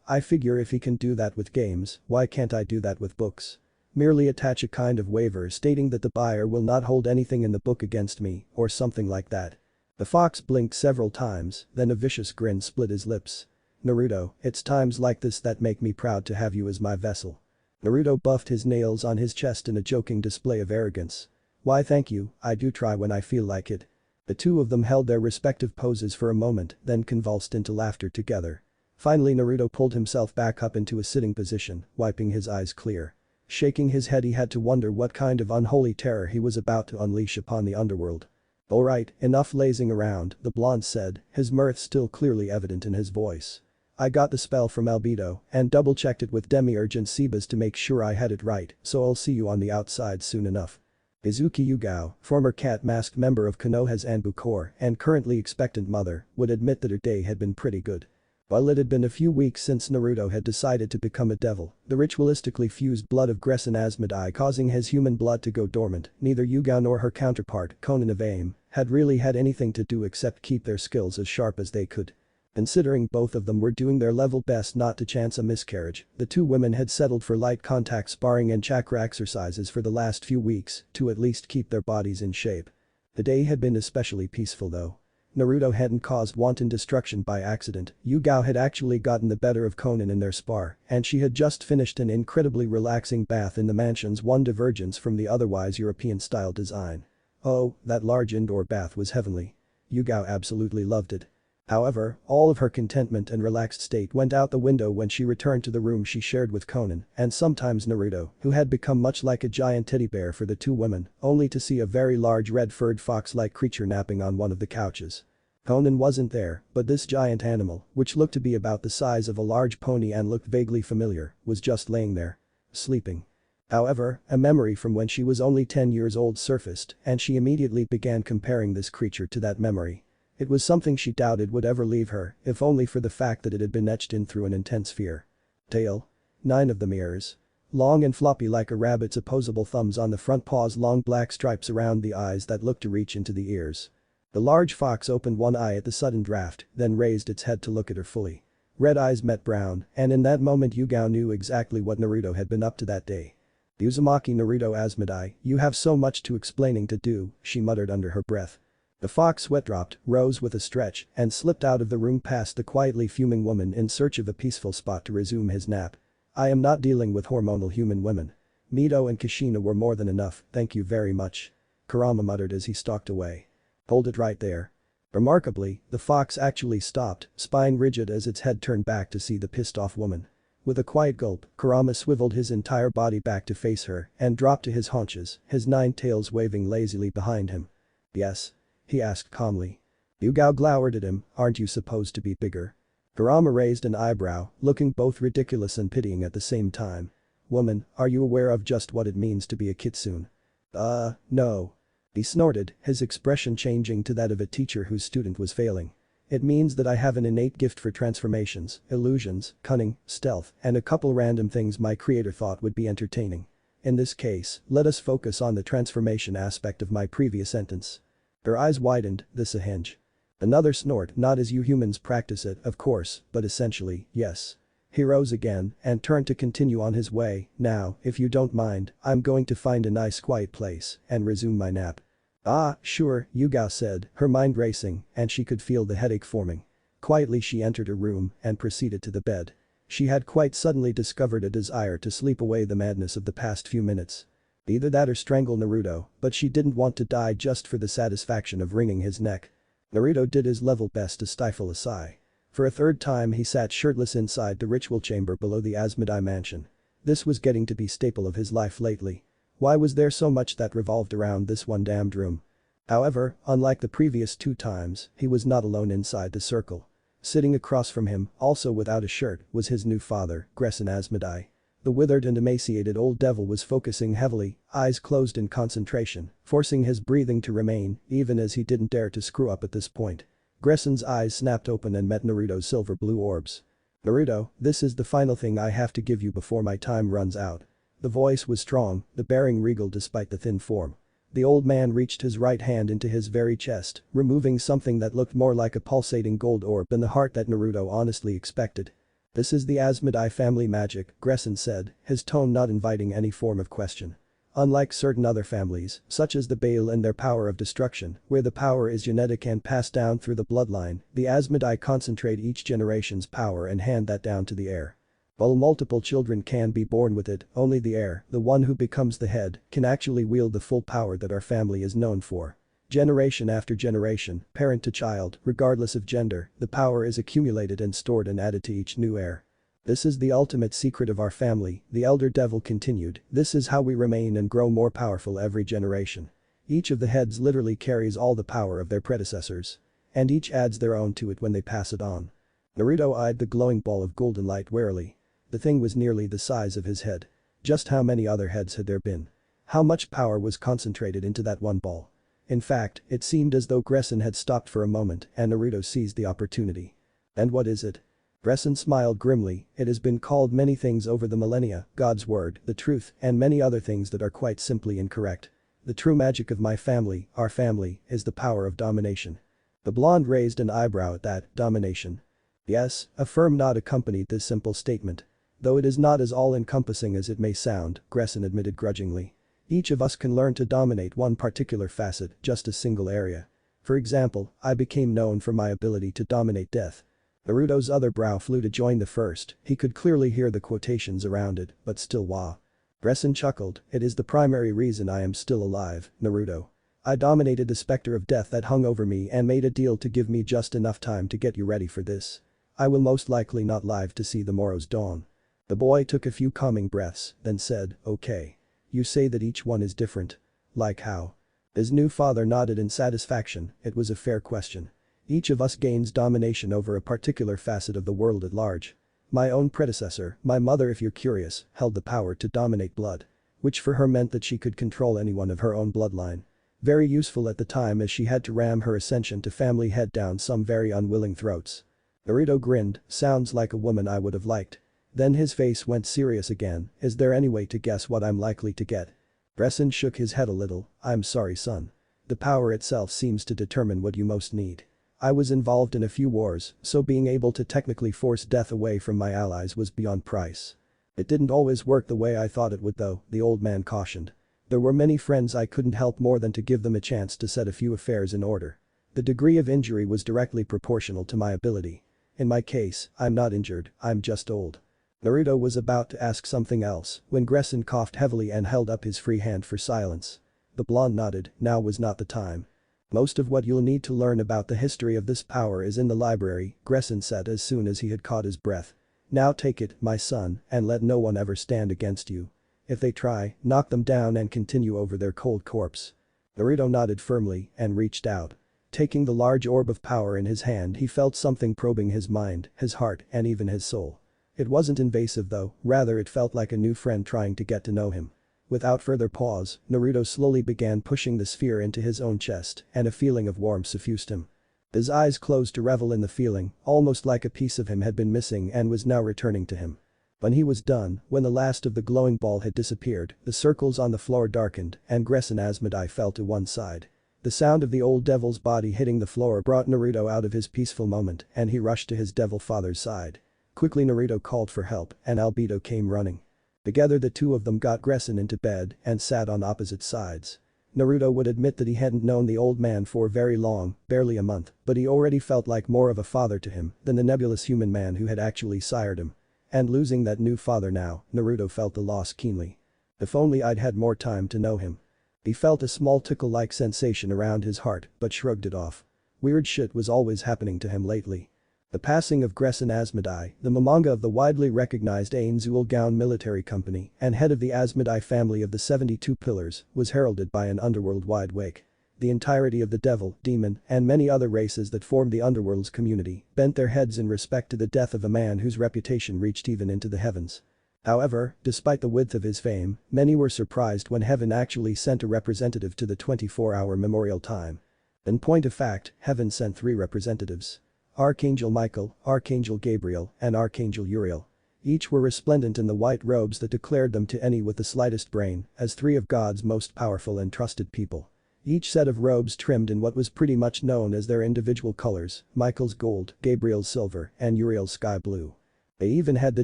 Speaker 1: I figure if he can do that with games, why can't I do that with books? Merely attach a kind of waiver stating that the buyer will not hold anything in the book against me, or something like that. The fox blinked several times, then a vicious grin split his lips. Naruto, it's times like this that make me proud to have you as my vessel. Naruto buffed his nails on his chest in a joking display of arrogance. Why thank you, I do try when I feel like it. The two of them held their respective poses for a moment, then convulsed into laughter together. Finally Naruto pulled himself back up into a sitting position, wiping his eyes clear. Shaking his head he had to wonder what kind of unholy terror he was about to unleash upon the underworld. Alright, enough lazing around, the blonde said, his mirth still clearly evident in his voice. I got the spell from Albedo and double-checked it with Demiurge and Sebas to make sure I had it right, so I'll see you on the outside soon enough. Izuki Yugao, former cat mask member of Konoha's Anbu Corps and currently expectant mother, would admit that her day had been pretty good. While it had been a few weeks since Naruto had decided to become a devil, the ritualistically fused blood of Gress and Asmodi causing his human blood to go dormant, neither Yugao nor her counterpart, Konan of Aim, had really had anything to do except keep their skills as sharp as they could. Considering both of them were doing their level best not to chance a miscarriage, the two women had settled for light contact sparring and chakra exercises for the last few weeks to at least keep their bodies in shape. The day had been especially peaceful though. Naruto hadn't caused wanton destruction by accident, Yugao had actually gotten the better of Konan in their spar, and she had just finished an incredibly relaxing bath in the mansion's one divergence from the otherwise European-style design. Oh, that large indoor bath was heavenly. Yugao absolutely loved it. However, all of her contentment and relaxed state went out the window when she returned to the room she shared with Conan and sometimes Naruto, who had become much like a giant teddy bear for the two women, only to see a very large red-furred fox-like creature napping on one of the couches. Conan wasn't there, but this giant animal, which looked to be about the size of a large pony and looked vaguely familiar, was just laying there. Sleeping. However, a memory from when she was only 10 years old surfaced and she immediately began comparing this creature to that memory. It was something she doubted would ever leave her, if only for the fact that it had been etched in through an intense fear. Tail. 9 of them ears. Long and floppy like a rabbit's opposable thumbs on the front paws, long black stripes around the eyes that looked to reach into the ears. The large fox opened one eye at the sudden draft, then raised its head to look at her fully. Red eyes met brown, and in that moment Yugao knew exactly what Naruto had been up to that day. Uzumaki Naruto Asmodi, you have so much to explaining to do, she muttered under her breath. The fox sweat dropped, rose with a stretch, and slipped out of the room past the quietly fuming woman in search of a peaceful spot to resume his nap. I am not dealing with hormonal human women. Mito and Kushina were more than enough, thank you very much. Kurama muttered as he stalked away. Hold it right there. Remarkably, the fox actually stopped, spine rigid as its head turned back to see the pissed-off woman. With a quiet gulp, Kurama swiveled his entire body back to face her and dropped to his haunches, his 9 tails waving lazily behind him. Yes? He asked calmly. Yugao glowered at him, aren't you supposed to be bigger? Kurama raised an eyebrow, looking both ridiculous and pitying at the same time. Woman, are you aware of just what it means to be a kitsune? No. He snorted, his expression changing to that of a teacher whose student was failing. It means that I have an innate gift for transformations, illusions, cunning, stealth, and a couple random things my creator thought would be entertaining. In this case, let us focus on the transformation aspect of my previous sentence. Her eyes widened, this a hinge. Another snort, not as you humans practice it, of course, but essentially, yes. He rose again and turned to continue on his way. Now, if you don't mind, I'm going to find a nice quiet place and resume my nap. Ah, sure, Yugao said, her mind racing, and she could feel the headache forming. Quietly she entered her room and proceeded to the bed. She had quite suddenly discovered a desire to sleep away the madness of the past few minutes. Either that or strangle Naruto, but she didn't want to die just for the satisfaction of wringing his neck. Naruto did his level best to stifle a sigh. For a third time he sat shirtless inside the ritual chamber below the Asmodi mansion. This was getting to be staple of his life lately. Why was there so much that revolved around this one damned room? However, unlike the previous 2 times, he was not alone inside the circle. Sitting across from him, also without a shirt, was his new father, Grieving Asmodi. The withered and emaciated old devil was focusing heavily, eyes closed in concentration, forcing his breathing to remain, even as he didn't dare to screw up at this point. Gresson's eyes snapped open and met Naruto's silver blue orbs. Naruto, this is the final thing I have to give you before my time runs out. The voice was strong, the bearing regal despite the thin form. The old man reached his right hand into his very chest, removing something that looked more like a pulsating gold orb than the heart that Naruto honestly expected. This is the Asmodi family magic, Gresson said, his tone not inviting any form of question. Unlike certain other families, such as the Baal and their power of destruction, where the power is genetic and passed down through the bloodline, the Asmodi concentrate each generation's power and hand that down to the heir. While multiple children can be born with it, only the heir, the one who becomes the head, can actually wield the full power that our family is known for. Generation after generation, parent to child, regardless of gender, the power is accumulated and stored and added to each new heir. This is the ultimate secret of our family, the elder devil continued, this is how we remain and grow more powerful every generation. Each of the heads literally carries all the power of their predecessors. And each adds their own to it when they pass it on. Naruto eyed the glowing ball of golden light warily. The thing was nearly the size of his head. Just how many other heads had there been? How much power was concentrated into that one ball? In fact, it seemed as though Gresson had stopped for a moment and Naruto seized the opportunity. And what is it? Gresson smiled grimly, it has been called many things over the millennia, God's word, the truth, and many other things that are quite simply incorrect. The true magic of my family, our family, is the power of domination. The blonde raised an eyebrow at that, domination. Yes, a firm nod accompanied this simple statement. Though it is not as all-encompassing as it may sound, Gresson admitted grudgingly. Each of us can learn to dominate one particular facet, just a single area. For example, I became known for my ability to dominate death. Naruto's other brow flew to join the first, he could clearly hear the quotations around it, but still wah. Gresson chuckled, it is the primary reason I am still alive, Naruto. I dominated the specter of death that hung over me and made a deal to give me just enough time to get you ready for this. I will most likely not live to see the morrow's dawn." The boy took a few calming breaths, then said, "Okay. You say that each one is different. Like how?" His new father nodded in satisfaction. It was a fair question. Each of us gains domination over a particular facet of the world at large. My own predecessor, my mother if you're curious, held the power to dominate blood. Which for her meant that she could control anyone of her own bloodline. Very useful at the time as she had to ram her ascension to family head down some very unwilling throats. Naruto grinned, "Sounds like a woman I would have liked." Then his face went serious again. "Is there any way to guess what I'm likely to get?" Bresson shook his head a little. "I'm sorry son. The power itself seems to determine what you most need. I was involved in a few wars, so being able to technically force death away from my allies was beyond price. It didn't always work the way I thought it would though," the old man cautioned. "There were many friends I couldn't help more than to give them a chance to set a few affairs in order. The degree of injury was directly proportional to my ability. In my case, I'm not injured, I'm just old." Naruto was about to ask something else when Bresson coughed heavily and held up his free hand for silence. The blonde nodded, now was not the time. "Most of what you'll need to learn about the history of this power is in the library," Bresson said as soon as he had caught his breath. "Now take it, my son, and let no one ever stand against you. If they try, knock them down and continue over their cold corpse." Naruto nodded firmly and reached out. Taking the large orb of power in his hand he felt something probing his mind, his heart, and even his soul. It wasn't invasive though, rather it felt like a new friend trying to get to know him. Without further pause, Naruto slowly began pushing the sphere into his own chest and a feeling of warmth suffused him. His eyes closed to revel in the feeling, almost like a piece of him had been missing and was now returning to him. When he was done, when the last of the glowing ball had disappeared, the circles on the floor darkened and Grieving and Asmodi fell to one side. The sound of the old devil's body hitting the floor brought Naruto out of his peaceful moment and he rushed to his devil father's side. Quickly Naruto called for help and Albedo came running. Together the two of them got Grieving into bed and sat on opposite sides. Naruto would admit that he hadn't known the old man for very long, barely a month, but he already felt like more of a father to him than the nebulous human man who had actually sired him. And losing that new father now, Naruto felt the loss keenly. If only I'd had more time to know him. He felt a small tickle-like sensation around his heart but shrugged it off. Weird shit was always happening to him lately. The passing of Grieving Asmodi, the Momonga of the widely recognized Ain Zulgaon military company and head of the Asmodi family of the 72 Pillars, was heralded by an underworld-wide wake. The entirety of the devil, demon, and many other races that formed the underworld's community bent their heads in respect to the death of a man whose reputation reached even into the heavens. However, despite the width of his fame, many were surprised when heaven actually sent a representative to the 24-hour memorial time. In point of fact, heaven sent 3 representatives. Archangel Michael, Archangel Gabriel, and Archangel Uriel. Each were resplendent in the white robes that declared them to any with the slightest brain as 3 of God's most powerful and trusted people. Each set of robes trimmed in what was pretty much known as their individual colors, Michael's gold, Gabriel's silver, and Uriel's sky blue. They even had the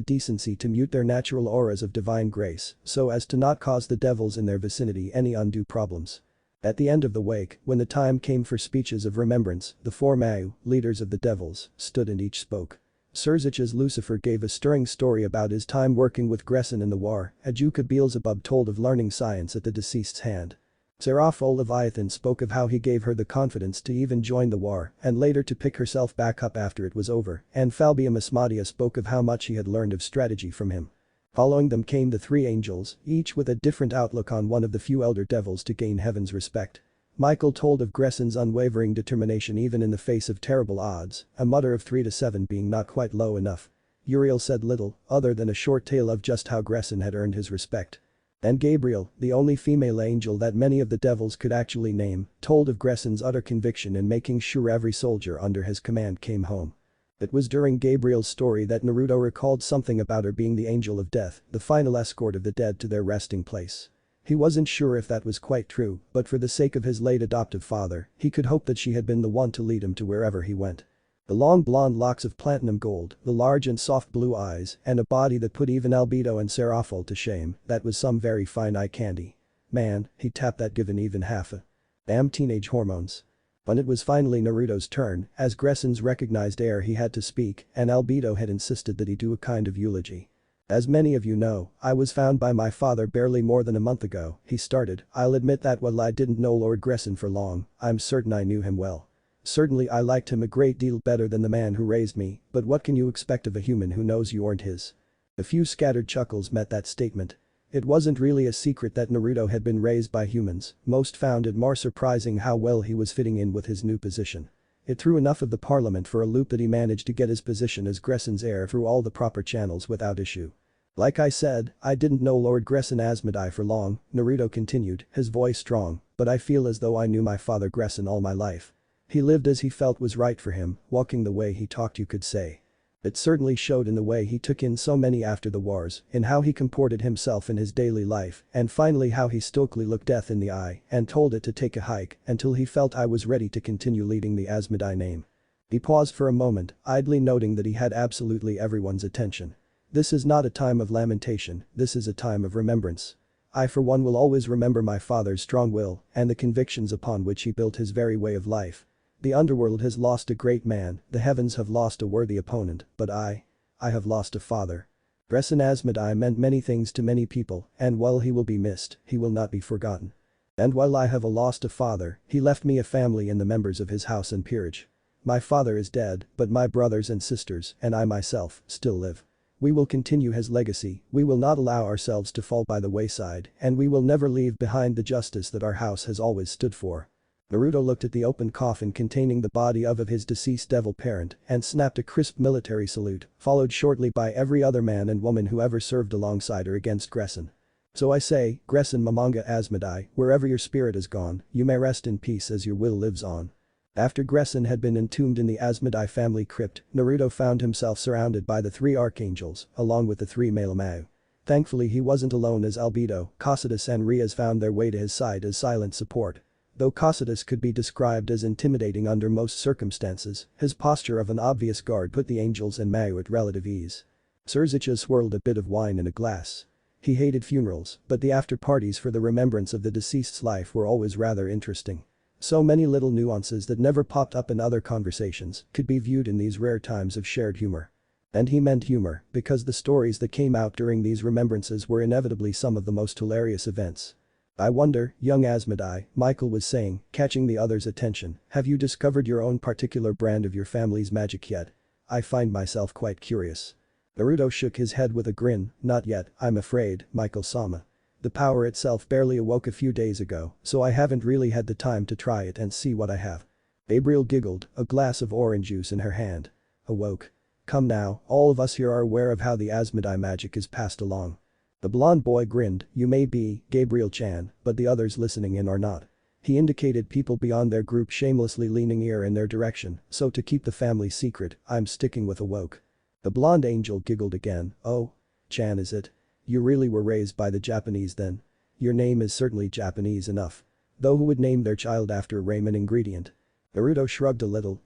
Speaker 1: decency to mute their natural auras of divine grace so as to not cause the devils in their vicinity any undue problems. At the end of the wake, when the time came for speeches of remembrance, the 4 Mau, leaders of the devils, stood and each spoke. Surzich's Lucifer gave a stirring story about his time working with Grieving in the war, Ajuka Beelzebub told of learning science at the deceased's hand. Seraphol Leviathan spoke of how he gave her the confidence to even join the war and later to pick herself back up after it was over, and Falbium Asmodia spoke of how much he had learned of strategy from him. Following them came the 3 angels, each with a different outlook on one of the few elder devils to gain heaven's respect. Michael told of Grieving's unwavering determination even in the face of terrible odds, a mutter of 3 to 7 being not quite low enough. Uriel said little, other than a short tale of just how Grieving had earned his respect. And Gabriel, the only female angel that many of the devils could actually name, told of Grieving's utter conviction in making sure every soldier under his command came home. It was during Gabriel's story that Naruto recalled something about her being the angel of death, the final escort of the dead to their resting place. He wasn't sure if that was quite true, but for the sake of his late adoptive father, he could hope that she had been the one to lead him to wherever he went. The long blonde locks of platinum gold, the large and soft blue eyes, and a body that put even Albedo and Seraphol to shame, that was some very fine eye candy. Man, he tapped that given even half a. Damn teenage hormones. When it was finally Naruto's turn, as Grieving's recognized heir he had to speak and Albedo had insisted that he do a kind of eulogy. As many of you know, I was found by my father barely more than a month ago, he started. I'll admit that while I didn't know Lord Gresson for long, I'm certain I knew him well. Certainly I liked him a great deal better than the man who raised me, but what can you expect of a human who knows you aren't his? A few scattered chuckles met that statement. It wasn't really a secret that Naruto had been raised by humans, most found it more surprising how well he was fitting in with his new position. It threw enough of the parliament for a loop that he managed to get his position as Gresson's heir through all the proper channels without issue. Like I said, I didn't know Lord Gresson Asmodi for long, Naruto continued, his voice strong, but I feel as though I knew my father Gresson all my life. He lived as he felt was right for him, walking the way he talked you could say. It certainly showed in the way he took in so many after the wars, in how he comported himself in his daily life, and finally how he stoically looked death in the eye and told it to take a hike until he felt I was ready to continue leading the Asmodi name. He paused for a moment, idly noting that he had absolutely everyone's attention. This is not a time of lamentation, this is a time of remembrance. I for one will always remember my father's strong will and the convictions upon which he built his very way of life. The underworld has lost a great man, the heavens have lost a worthy opponent, but I have lost a father. Gresson Asmodi meant many things to many people, and while he will be missed, he will not be forgotten. And while I have lost a father, he left me a family and the members of his house and peerage. My father is dead, but my brothers and sisters, and I myself, still live. We will continue his legacy, we will not allow ourselves to fall by the wayside, and we will never leave behind the justice that our house has always stood for. Naruto looked at the open coffin containing the body of his deceased devil parent and snapped a crisp military salute, followed shortly by every other man and woman who ever served alongside her against Gresson. So I say, Gresson Momonga Asmodi, wherever your spirit is gone, you may rest in peace as your will lives on. After Gresson had been entombed in the Asmodi family crypt, Naruto found himself surrounded by the three archangels, along with the three male Mao. Thankfully he wasn't alone as Albedo, Cocytus and Rias found their way to his side as silent support. Though Cocytus could be described as intimidating under most circumstances, his posture of an obvious guard put the angels and Mao at relative ease. Surzicha swirled a bit of wine in a glass. He hated funerals, but the after-parties for the remembrance of the deceased's life were always rather interesting. So many little nuances that never popped up in other conversations could be viewed in these rare times of shared humor. And he meant humor, because the stories that came out during these remembrances were inevitably some of the most hilarious events. I wonder, young Asmodi, Michael was saying, catching the other's attention, have you discovered your own particular brand of your family's magic yet? I find myself quite curious. Naruto shook his head with a grin, not yet, I'm afraid, Michael-sama. The power itself barely awoke a few days ago, so I haven't really had the time to try it and see what I have. Gabriel giggled, a glass of orange juice in her hand. Awoke. Come now, all of us here are aware of how the Asmodi magic is passed along. The blonde boy grinned, you may be, Gabriel-chan, but the others listening in are not. He indicated people beyond their group shamelessly leaning ear in their direction, so to keep the family secret, I'm sticking with awoke. The blonde angel giggled again, oh. Chan is it? You really were raised by the Japanese then? Your name is certainly Japanese enough. Though who would name their child after a ramen ingredient? Naruto shrugged a little,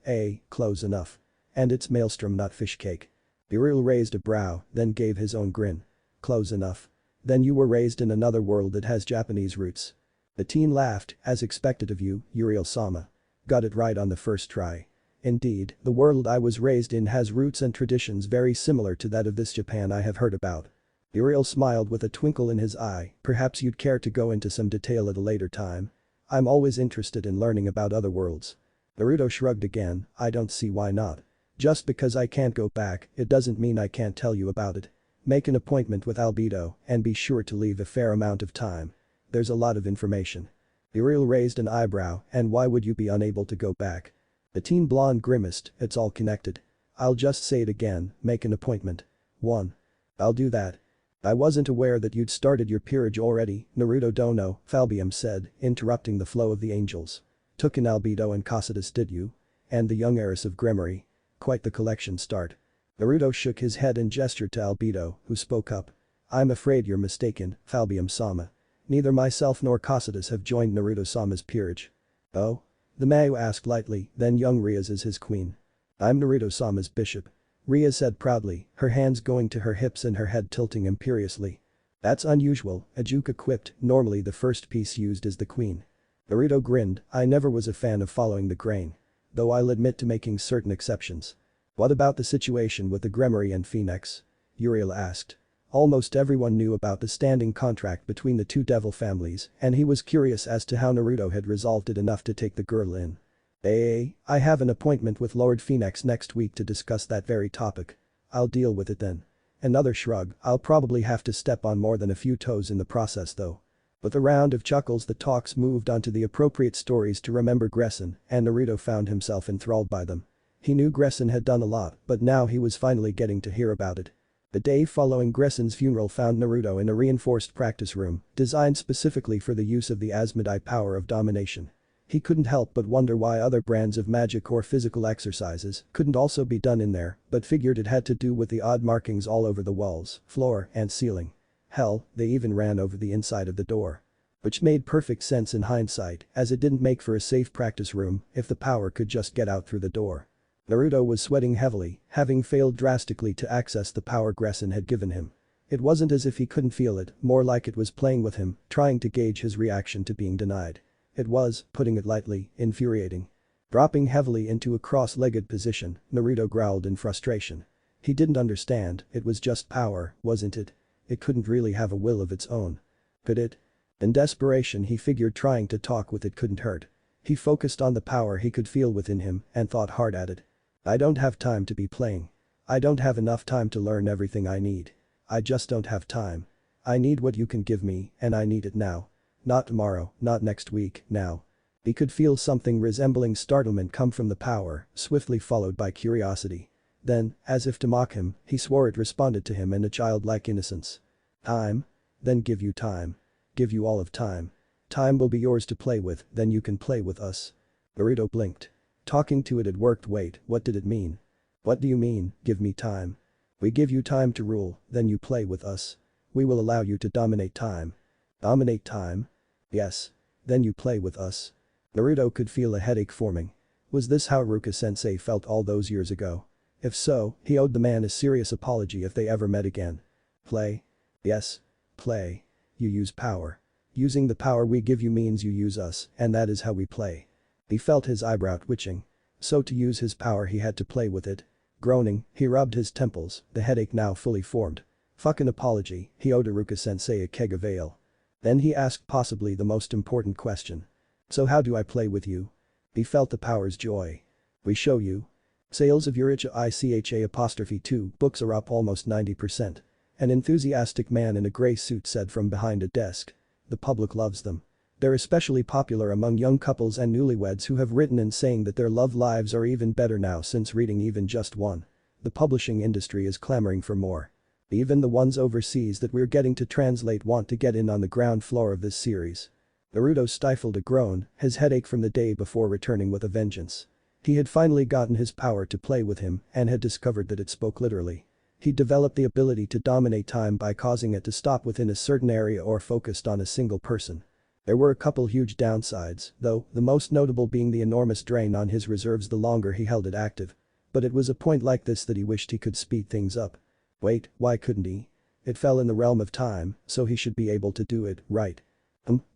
Speaker 1: close enough. And it's maelstrom not fish cake. Uriel raised a brow, then gave his own grin. Close enough. Then you were raised in another world that has Japanese roots. The teen laughed, as expected of you, Uriel-sama. Got it right on the first try. Indeed, the world I was raised in has roots and traditions very similar to that of this Japan I have heard about. Uriel smiled with a twinkle in his eye, perhaps you'd care to go into some detail at a later time. I'm always interested in learning about other worlds. Naruto shrugged again, I don't see why not. Just because I can't go back, it doesn't mean I can't tell you about it. Make an appointment with Albedo and be sure to leave a fair amount of time. There's a lot of information. Uriel raised an eyebrow, and why would you be unable to go back? The teen blonde grimaced, it's all connected. I'll just say it again, make an appointment. 1. I'll do that. I wasn't aware that you'd started your peerage already, Naruto Dono, Falbium said, interrupting the flow of the angels. Took in Albedo and Cocytus did you? And the young heiress of Gremory. Quite the collection start. Naruto shook his head and gestured to Albedo, who spoke up. I'm afraid you're mistaken, Falbium-sama. Neither myself nor Cocytus have joined Naruto-sama's peerage. Oh? The Mao asked lightly, then young Rias is his queen. I'm Naruto-sama's bishop. Ria said proudly, her hands going to her hips and her head tilting imperiously. That's unusual, Ajuka quipped, normally the first piece used is the queen. Naruto grinned, I never was a fan of following the grain. Though I'll admit to making certain exceptions. What about the situation with the Gremory and Phoenix? Uriel asked. Almost everyone knew about the standing contract between the two devil families, and he was curious as to how Naruto had resolved it enough to take the girl in. I have an appointment with Lord Phoenix next week to discuss that very topic. I'll deal with it then. Another shrug, I'll probably have to step on more than a few toes in the process though. With a round of chuckles the talks moved on to the appropriate stories to remember Gresson, and Naruto found himself enthralled by them. He knew Gresson had done a lot, but now he was finally getting to hear about it. The day following Gresson's funeral found Naruto in a reinforced practice room, designed specifically for the use of the asmodi power of domination. He couldn't help but wonder why other brands of magic or physical exercises couldn't also be done in there, but figured it had to do with the odd markings all over the walls, floor, and ceiling. Hell, they even ran over the inside of the door. Which made perfect sense in hindsight, as it didn't make for a safe practice room if the power could just get out through the door. Naruto was sweating heavily, having failed drastically to access the power Gresson had given him. It wasn't as if he couldn't feel it, more like it was playing with him, trying to gauge his reaction to being denied. It was, putting it lightly, infuriating. Dropping heavily into a cross-legged position, Naruto growled in frustration. He didn't understand, it was just power, wasn't it? It couldn't really have a will of its own. Could it? In desperation he figured trying to talk with it couldn't hurt. He focused on the power he could feel within him and thought hard at it. I don't have time to be playing. I don't have enough time to learn everything I need. I just don't have time. I need what you can give me, and I need it now. Not tomorrow, not next week, now. He could feel something resembling startlement come from the power, swiftly followed by curiosity. Then, as if to mock him, he swore it responded to him in a childlike innocence. Time? Then give you time. Give you all of time. Time will be yours to play with, then you can play with us. Naruto blinked. Talking to it had worked. Wait, what did it mean? What do you mean, give me time? We give you time to rule, then you play with us. We will allow you to dominate time. Dominate time? Yes. Then you play with us. Naruto could feel a headache forming. Was this how Ruka-sensei felt all those years ago? If so, he owed the man a serious apology if they ever met again. Play? Yes. Play. You use power. Using the power we give you means you use us, and that is how we play. He felt his eyebrow twitching. So to use his power he had to play with it. Groaning, he rubbed his temples, the headache now fully formed. Fucking apology, he owed Ruka-sensei a keg of ale. Then he asked possibly the most important question. So how do I play with you? He felt the power's joy. We show you. Sales of Uricha-2 books are up almost 90%. An enthusiastic man in a grey suit said from behind a desk. The public loves them. They're especially popular among young couples and newlyweds who have written in saying that their love lives are even better now since reading even just one. The publishing industry is clamoring for more. Even the ones overseas that we're getting to translate want to get in on the ground floor of this series. Naruto stifled a groan, his headache from the day before returning with a vengeance. He had finally gotten his power to play with him and had discovered that it spoke literally. He developed the ability to dominate time by causing it to stop within a certain area or focused on a single person. There were a couple huge downsides, though, the most notable being the enormous drain on his reserves the longer he held it active. But it was a point like this that he wished he could speed things up. Wait, why couldn't he? It fell in the realm of time, so he should be able to do it, right?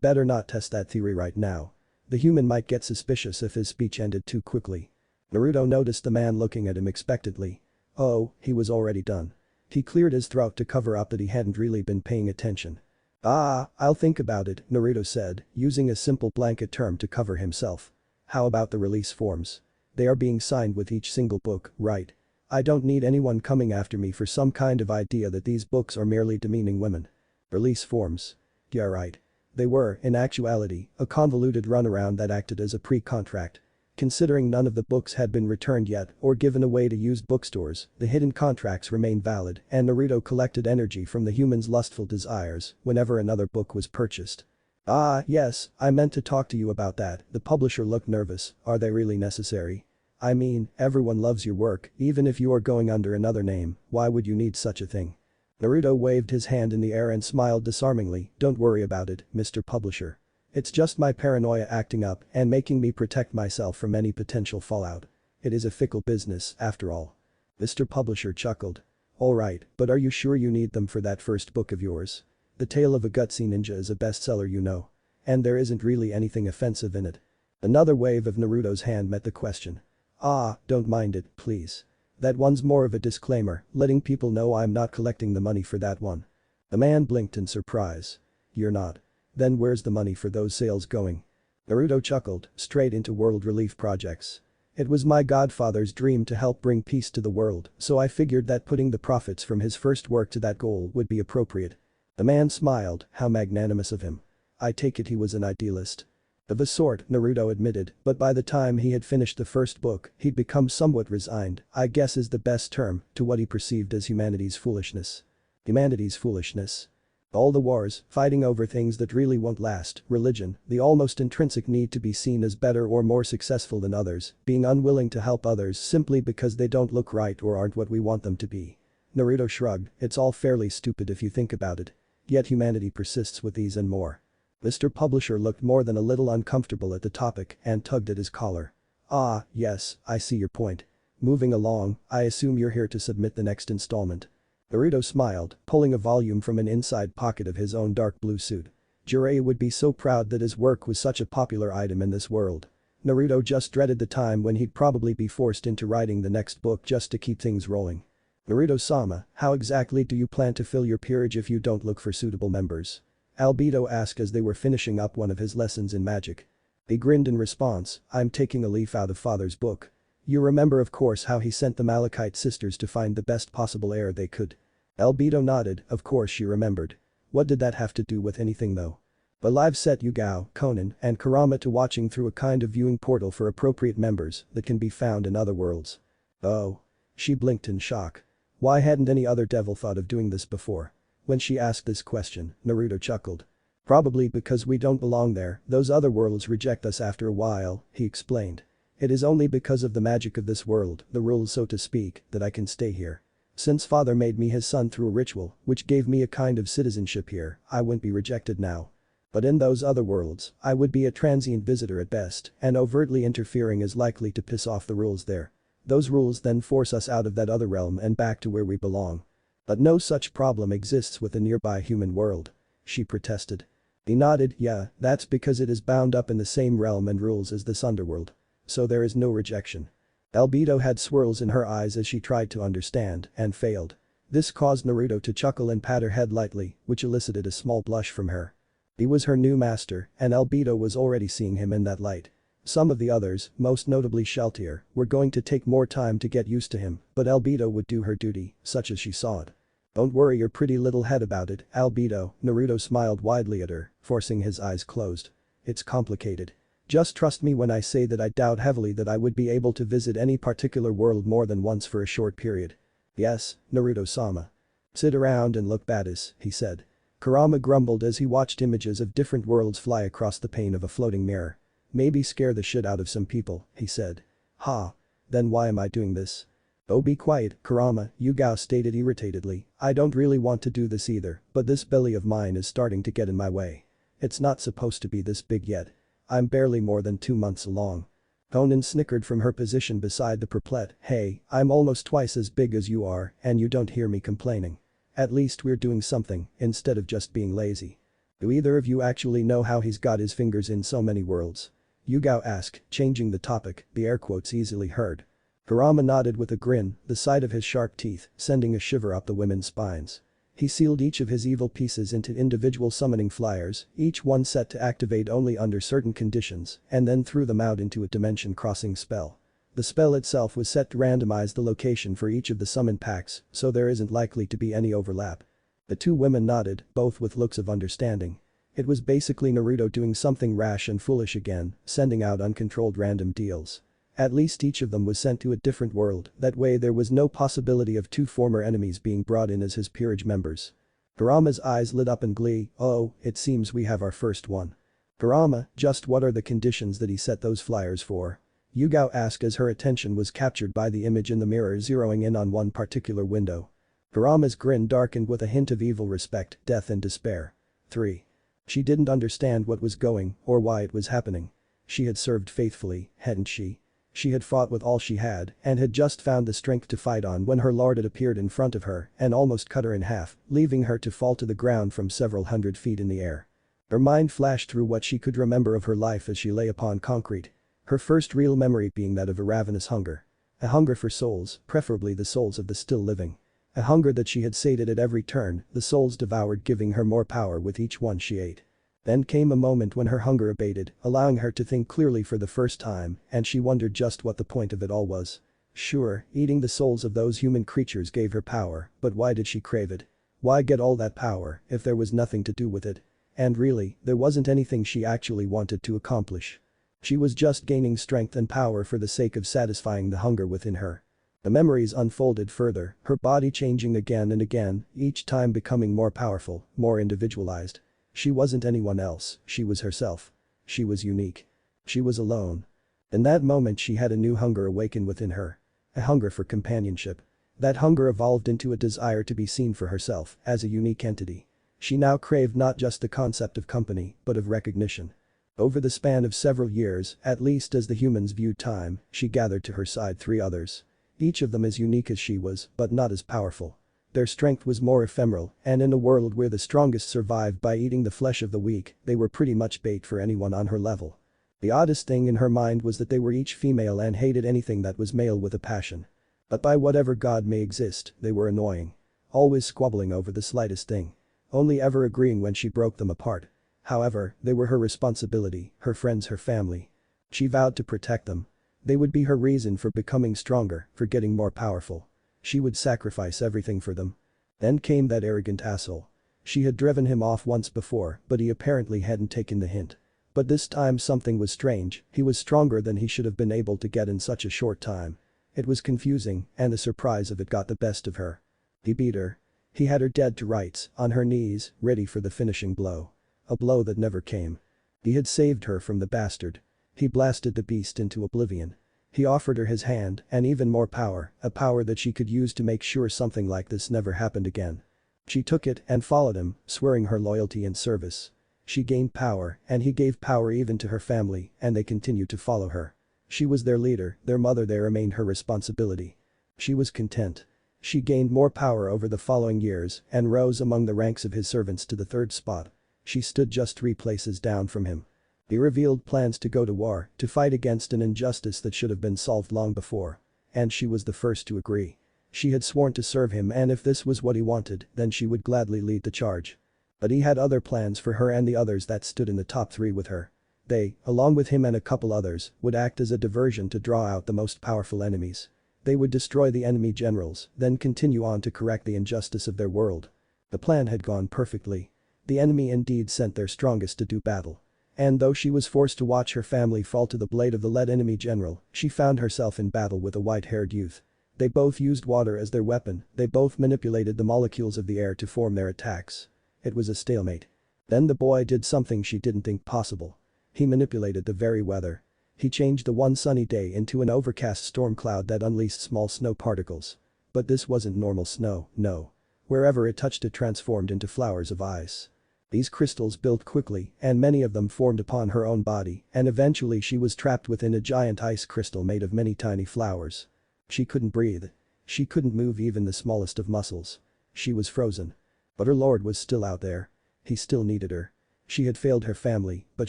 Speaker 1: Better not test that theory right now. The human might get suspicious if his speech ended too quickly. Naruto noticed the man looking at him expectantly. Oh, he was already done. He cleared his throat to cover up that he hadn't really been paying attention. I'll think about it, Naruto said, using a simple blanket term to cover himself. How about the release forms? They are being signed with each single book, right? I don't need anyone coming after me for some kind of idea that these books are merely demeaning women. Release forms. Yeah, right. They were, in actuality, a convoluted runaround that acted as a pre-contract. Considering none of the books had been returned yet or given away to used bookstores, the hidden contracts remained valid and Naruto collected energy from the human's lustful desires whenever another book was purchased. Yes, I meant to talk to you about that, the publisher looked nervous, are they really necessary? I mean, everyone loves your work, even if you are going under another name, why would you need such a thing? Naruto waved his hand in the air and smiled disarmingly, don't worry about it, Mr. Publisher. It's just my paranoia acting up and making me protect myself from any potential fallout. It is a fickle business, after all. Mr. Publisher chuckled. Alright, but are you sure you need them for that first book of yours? The Tale of a Gutsy Ninja is a bestseller, you know. And there isn't really anything offensive in it. Another wave of Naruto's hand met the question. Don't mind it, please. That one's more of a disclaimer, letting people know I'm not collecting the money for that one. The man blinked in surprise. You're not? Then where's the money for those sales going? Naruto chuckled, straight into world relief projects. It was my godfather's dream to help bring peace to the world, so I figured that putting the profits from his first work to that goal would be appropriate. The man smiled, how magnanimous of him. I take it he was an idealist. Of a sort, Naruto admitted, but by the time he had finished the first book, he'd become somewhat resigned, I guess is the best term, to what he perceived as humanity's foolishness. Humanity's foolishness. All the wars, fighting over things that really won't last, religion, the almost intrinsic need to be seen as better or more successful than others, being unwilling to help others simply because they don't look right or aren't what we want them to be. Naruto shrugged, it's all fairly stupid if you think about it. Yet humanity persists with these and more. Mr. Publisher looked more than a little uncomfortable at the topic and tugged at his collar. Ah, yes, I see your point. Moving along, I assume you're here to submit the next installment. Naruto smiled, pulling a volume from an inside pocket of his own dark blue suit. Jiraiya would be so proud that his work was such a popular item in this world. Naruto just dreaded the time when he'd probably be forced into writing the next book just to keep things rolling. Naruto-sama, how exactly do you plan to fill your peerage if you don't look for suitable members? Albedo asked as they were finishing up one of his lessons in magic. He grinned in response, I'm taking a leaf out of father's book. You remember of course how he sent the Malachite sisters to find the best possible heir they could. Albedo nodded, of course she remembered. What did that have to do with anything though? The live set Yugao, Conan, and Kurama to watching through a kind of viewing portal for appropriate members that can be found in other worlds. Oh. She blinked in shock. Why hadn't any other devil thought of doing this before? When she asked this question, Naruto chuckled. Probably because we don't belong there, those other worlds reject us after a while, he explained. It is only because of the magic of this world, the rules so to speak, that I can stay here. Since father made me his son through a ritual, which gave me a kind of citizenship here, I wouldn't be rejected now. But in those other worlds, I would be a transient visitor at best, and overtly interfering is likely to piss off the rules there. Those rules then force us out of that other realm and back to where we belong. But no such problem exists with the nearby human world. She protested. He nodded, yeah, that's because it is bound up in the same realm and rules as this underworld. So there is no rejection. Albedo had swirls in her eyes as she tried to understand, and failed. This caused Naruto to chuckle and pat her head lightly, which elicited a small blush from her. He was her new master, and Albedo was already seeing him in that light. Some of the others, most notably Sheltier, were going to take more time to get used to him, but Albedo would do her duty, such as she saw it. Don't worry your pretty little head about it, Albedo, Naruto smiled widely at her, forcing his eyes closed. It's complicated. Just trust me when I say that I doubt heavily that I would be able to visit any particular world more than once for a short period. Yes, Naruto-sama. Sit around and look badass, he said. Kurama grumbled as he watched images of different worlds fly across the pane of a floating mirror. Maybe scare the shit out of some people, he said. Ha. Then why am I doing this? Oh be quiet, Kurama, Yugao stated irritatedly, I don't really want to do this either, but this belly of mine is starting to get in my way. It's not supposed to be this big yet. I'm barely more than 2 months along. Conan snickered from her position beside the proplet, hey, I'm almost twice as big as you are, and you don't hear me complaining. At least we're doing something, instead of just being lazy. Do either of you actually know how he's got his fingers in so many worlds? Yugao asked, changing the topic, the air quotes easily heard. Kurama nodded with a grin, the sight of his sharp teeth, sending a shiver up the women's spines. He sealed each of his evil pieces into individual summoning flyers, each one set to activate only under certain conditions, and then threw them out into a dimension-crossing spell. The spell itself was set to randomize the location for each of the summon packs, so there isn't likely to be any overlap. The two women nodded, both with looks of understanding. It was basically Naruto doing something rash and foolish again, sending out uncontrolled random deals. At least each of them was sent to a different world, that way there was no possibility of two former enemies being brought in as his peerage members. Kurama's eyes lit up in glee, oh, it seems we have our first one. Kurama, just what are the conditions that he set those flyers for? Yugao asked as her attention was captured by the image in the mirror zeroing in on one particular window. Kurama's grin darkened with a hint of evil respect, death and despair. 3. She didn't understand what was going or why it was happening. She had served faithfully, hadn't she? She had fought with all she had and had just found the strength to fight on when her lord had appeared in front of her and almost cut her in half, leaving her to fall to the ground from several hundred feet in the air. Her mind flashed through what she could remember of her life as she lay upon concrete. Her first real memory being that of a ravenous hunger. A hunger for souls, preferably the souls of the still living. A hunger that she had sated at every turn, the souls devoured, giving her more power with each one she ate. Then came a moment when her hunger abated, allowing her to think clearly for the first time, and she wondered just what the point of it all was. Sure, eating the souls of those human creatures gave her power, but why did she crave it? Why get all that power if there was nothing to do with it? And really, there wasn't anything she actually wanted to accomplish. She was just gaining strength and power for the sake of satisfying the hunger within her. The memories unfolded further, her body changing again and again, each time becoming more powerful, more individualized. She wasn't anyone else, she was herself. She was unique. She was alone. In that moment she had a new hunger awaken within her. A hunger for companionship. That hunger evolved into a desire to be seen for herself as a unique entity. She now craved not just the concept of company, but of recognition. Over the span of several years, at least as the humans viewed time, she gathered to her side 3 others. Each of them as unique as she was, but not as powerful. Their strength was more ephemeral, and in a world where the strongest survived by eating the flesh of the weak, they were pretty much bait for anyone on her level. The oddest thing in her mind was that they were each female and hated anything that was male with a passion. But by whatever god may exist, they were annoying. Always squabbling over the slightest thing. Only ever agreeing when she broke them apart. However, they were her responsibility, her friends, her family. She vowed to protect them. They would be her reason for becoming stronger, for getting more powerful. She would sacrifice everything for them. Then came that arrogant asshole. She had driven him off once before, but he apparently hadn't taken the hint. But this time something was strange, he was stronger than he should have been able to get in such a short time. It was confusing, and the surprise of it got the best of her. He beat her. He had her dead to rights, on her knees, ready for the finishing blow. A blow that never came. He had saved her from the bastard. He blasted the beast into oblivion. He offered her his hand and even more power, a power that she could use to make sure something like this never happened again. She took it and followed him, swearing her loyalty and service. She gained power, and he gave power even to her family, and they continued to follow her. She was their leader, their mother. They remained her responsibility. She was content. She gained more power over the following years and rose among the ranks of his servants to the 3rd spot. She stood just 3 places down from him. He revealed plans to go to war, to fight against an injustice that should have been solved long before. And she was the first to agree. She had sworn to serve him, and if this was what he wanted, then she would gladly lead the charge. But he had other plans for her and the others that stood in the top 3 with her. They, along with him and a couple others, would act as a diversion to draw out the most powerful enemies. They would destroy the enemy generals, then continue on to correct the injustice of their world. The plan had gone perfectly. The enemy indeed sent their strongest to do battle. And though she was forced to watch her family fall to the blade of the lead enemy general, she found herself in battle with a white-haired youth. They both used water as their weapon, they both manipulated the molecules of the air to form their attacks. It was a stalemate. Then the boy did something she didn't think possible. He manipulated the very weather. He changed the one sunny day into an overcast storm cloud that unleashed small snow particles. But this wasn't normal snow, no. Wherever it touched it transformed into flowers of ice. These crystals built quickly, and many of them formed upon her own body, and eventually she was trapped within a giant ice crystal made of many tiny flowers. She couldn't breathe. She couldn't move even the smallest of muscles. She was frozen. But her lord was still out there. He still needed her. She had failed her family, but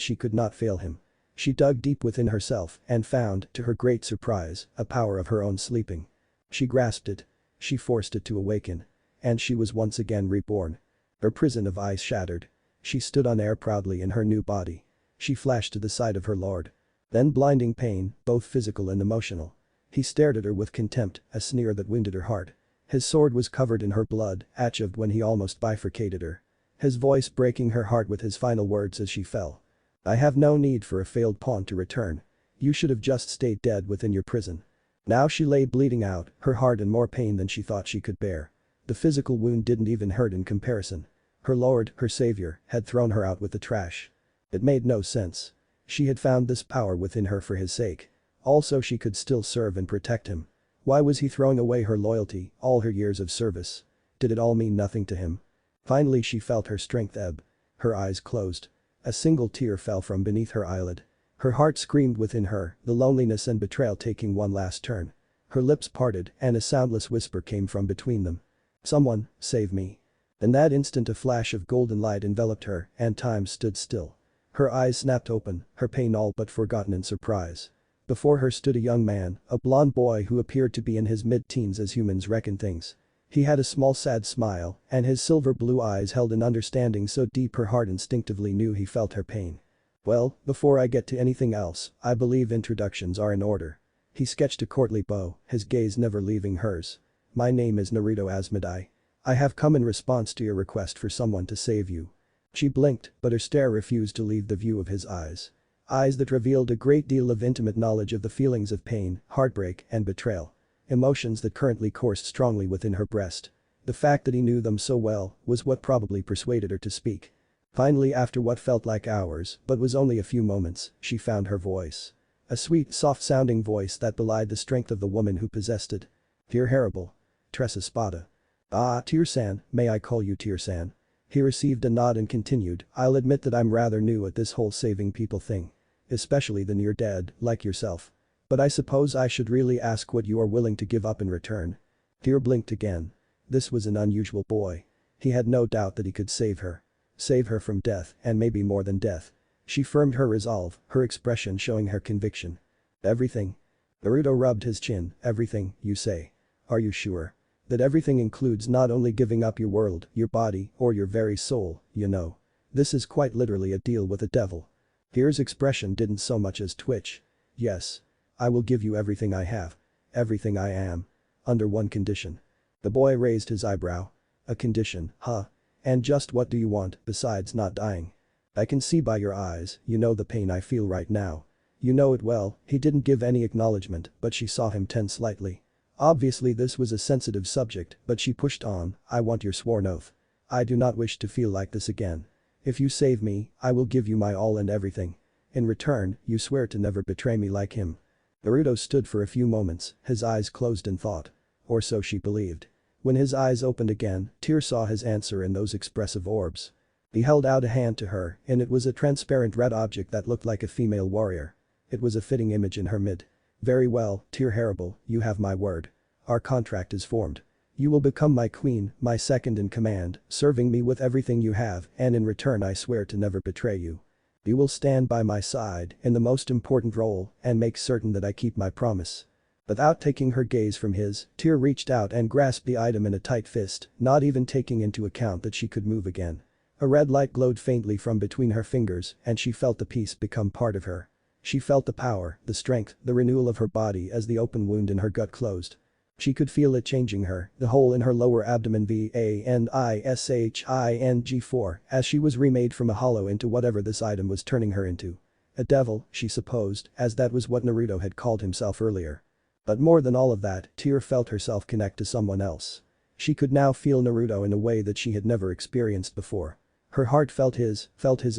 Speaker 1: she could not fail him. She dug deep within herself and found, to her great surprise, a power of her own sleeping. She grasped it. She forced it to awaken. And she was once again reborn. Her prison of ice shattered. She stood on air proudly in her new body. She flashed to the side of her lord. Then blinding pain, both physical and emotional. He stared at her with contempt, a sneer that wounded her heart. His sword was covered in her blood, atchaved when he almost bifurcated her. His voice breaking her heart with his final words as she fell. I have no need for a failed pawn to return. You should have just stayed dead within your prison. Now she lay bleeding out, her heart in more pain than she thought she could bear. The physical wound didn't even hurt in comparison. Her lord, her savior, had thrown her out with the trash. It made no sense. She had found this power within her for his sake. Also she could still serve and protect him. Why was he throwing away her loyalty, all her years of service? Did it all mean nothing to him? Finally she felt her strength ebb. Her eyes closed. A single tear fell from beneath her eyelid. Her heart screamed within her, the loneliness and betrayal taking one last turn. Her lips parted and a soundless whisper came from between them. Someone, save me. In that instant a flash of golden light enveloped her and time stood still. Her eyes snapped open, her pain all but forgotten in surprise. Before her stood a young man, a blond boy who appeared to be in his mid-teens as humans reckon things. He had a small sad smile, and his silver blue eyes held an understanding so deep her heart instinctively knew he felt her pain. "Well, before I get to anything else, I believe introductions are in order." He sketched a courtly bow, his gaze never leaving hers. "My name is Naruto Asmodi. I have come in response to your request for someone to save you." She blinked, but her stare refused to leave the view of his eyes. Eyes that revealed a great deal of intimate knowledge of the feelings of pain, heartbreak, and betrayal. Emotions that currently coursed strongly within her breast. The fact that he knew them so well was what probably persuaded her to speak. Finally, after what felt like hours but was only a few moments, she found her voice. A sweet, soft-sounding voice that belied the strength of the woman who possessed it. "Dear Harable. Tressa Spada." "Ah, Tear-san, may I call you Tear-san?" He received a nod and continued, "I'll admit that I'm rather new at this whole saving people thing. Especially the near dead, like yourself. But I suppose I should really ask what you are willing to give up in return." Tear blinked again. This was an unusual boy. He had no doubt that he could save her. Save her from death, and maybe more than death. She firmed her resolve, her expression showing her conviction. "Everything?" Naruto rubbed his chin. "Everything, you say? Are you sure? That everything includes not only giving up your world, your body, or your very soul, you know. This is quite literally a deal with the devil." Here's expression didn't so much as twitch. "Yes. I will give you everything I have. Everything I am. Under one condition." The boy raised his eyebrow. "A condition, huh? And just what do you want besides not dying? I can see by your eyes, you know the pain I feel right now. You know it well." He didn't give any acknowledgement, but she saw him tense slightly. Obviously this was a sensitive subject, but she pushed on. "I want your sworn oath. I do not wish to feel like this again. If you save me, I will give you my all and everything. In return, you swear to never betray me like him." Naruto stood for a few moments, his eyes closed in thought. Or so she believed. When his eyes opened again, Tear saw his answer in those expressive orbs. He held out a hand to her, and it was a transparent red object that looked like a female warrior. It was a fitting image in her mid. "Very well, Tear Harable, you have my word. Our contract is formed. You will become my queen, my second in command, serving me with everything you have, and in return I swear to never betray you. You will stand by my side in the most important role and make certain that I keep my promise." Without taking her gaze from his, Tear reached out and grasped the item in a tight fist, not even taking into account that she could move again. A red light glowed faintly from between her fingers and she felt the peace become part of her. She felt the power, the strength, the renewal of her body as the open wound in her gut closed. She could feel it changing her, the hole in her lower abdomen VANISHING4, as she was remade from a hollow into whatever this item was turning her into. A devil, she supposed, as that was what Naruto had called himself earlier. But more than all of that, Tear felt herself connect to someone else. She could now feel Naruto in a way that she had never experienced before. Her heart felt his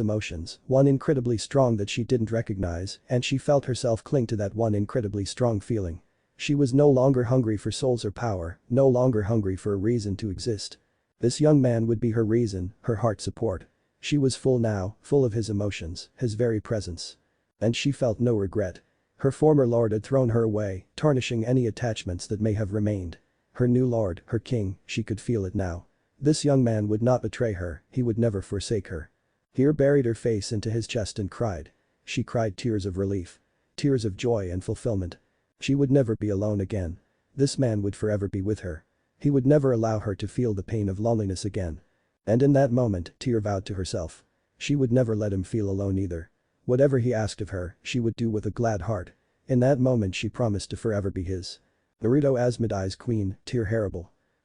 Speaker 1: emotions, one incredibly strong that she didn't recognize, and she felt herself cling to that one incredibly strong feeling. She was no longer hungry for souls or power, no longer hungry for a reason to exist. This young man would be her reason, her heart support. She was full now, full of his emotions, his very presence. And she felt no regret. Her former lord had thrown her away, tarnishing any attachments that may have remained. Her new lord, her king, she could feel it now. This young man would not betray her, he would never forsake her. Heir buried her face into his chest and cried. She cried tears of relief. Tears of joy and fulfillment. She would never be alone again. This man would forever be with her. He would never allow her to feel the pain of loneliness again. And in that moment, Tear vowed to herself. She would never let him feel alone either. Whatever he asked of her, she would do with a glad heart. In that moment she promised to forever be his. Naruto Asmodi's queen, Tear Harable.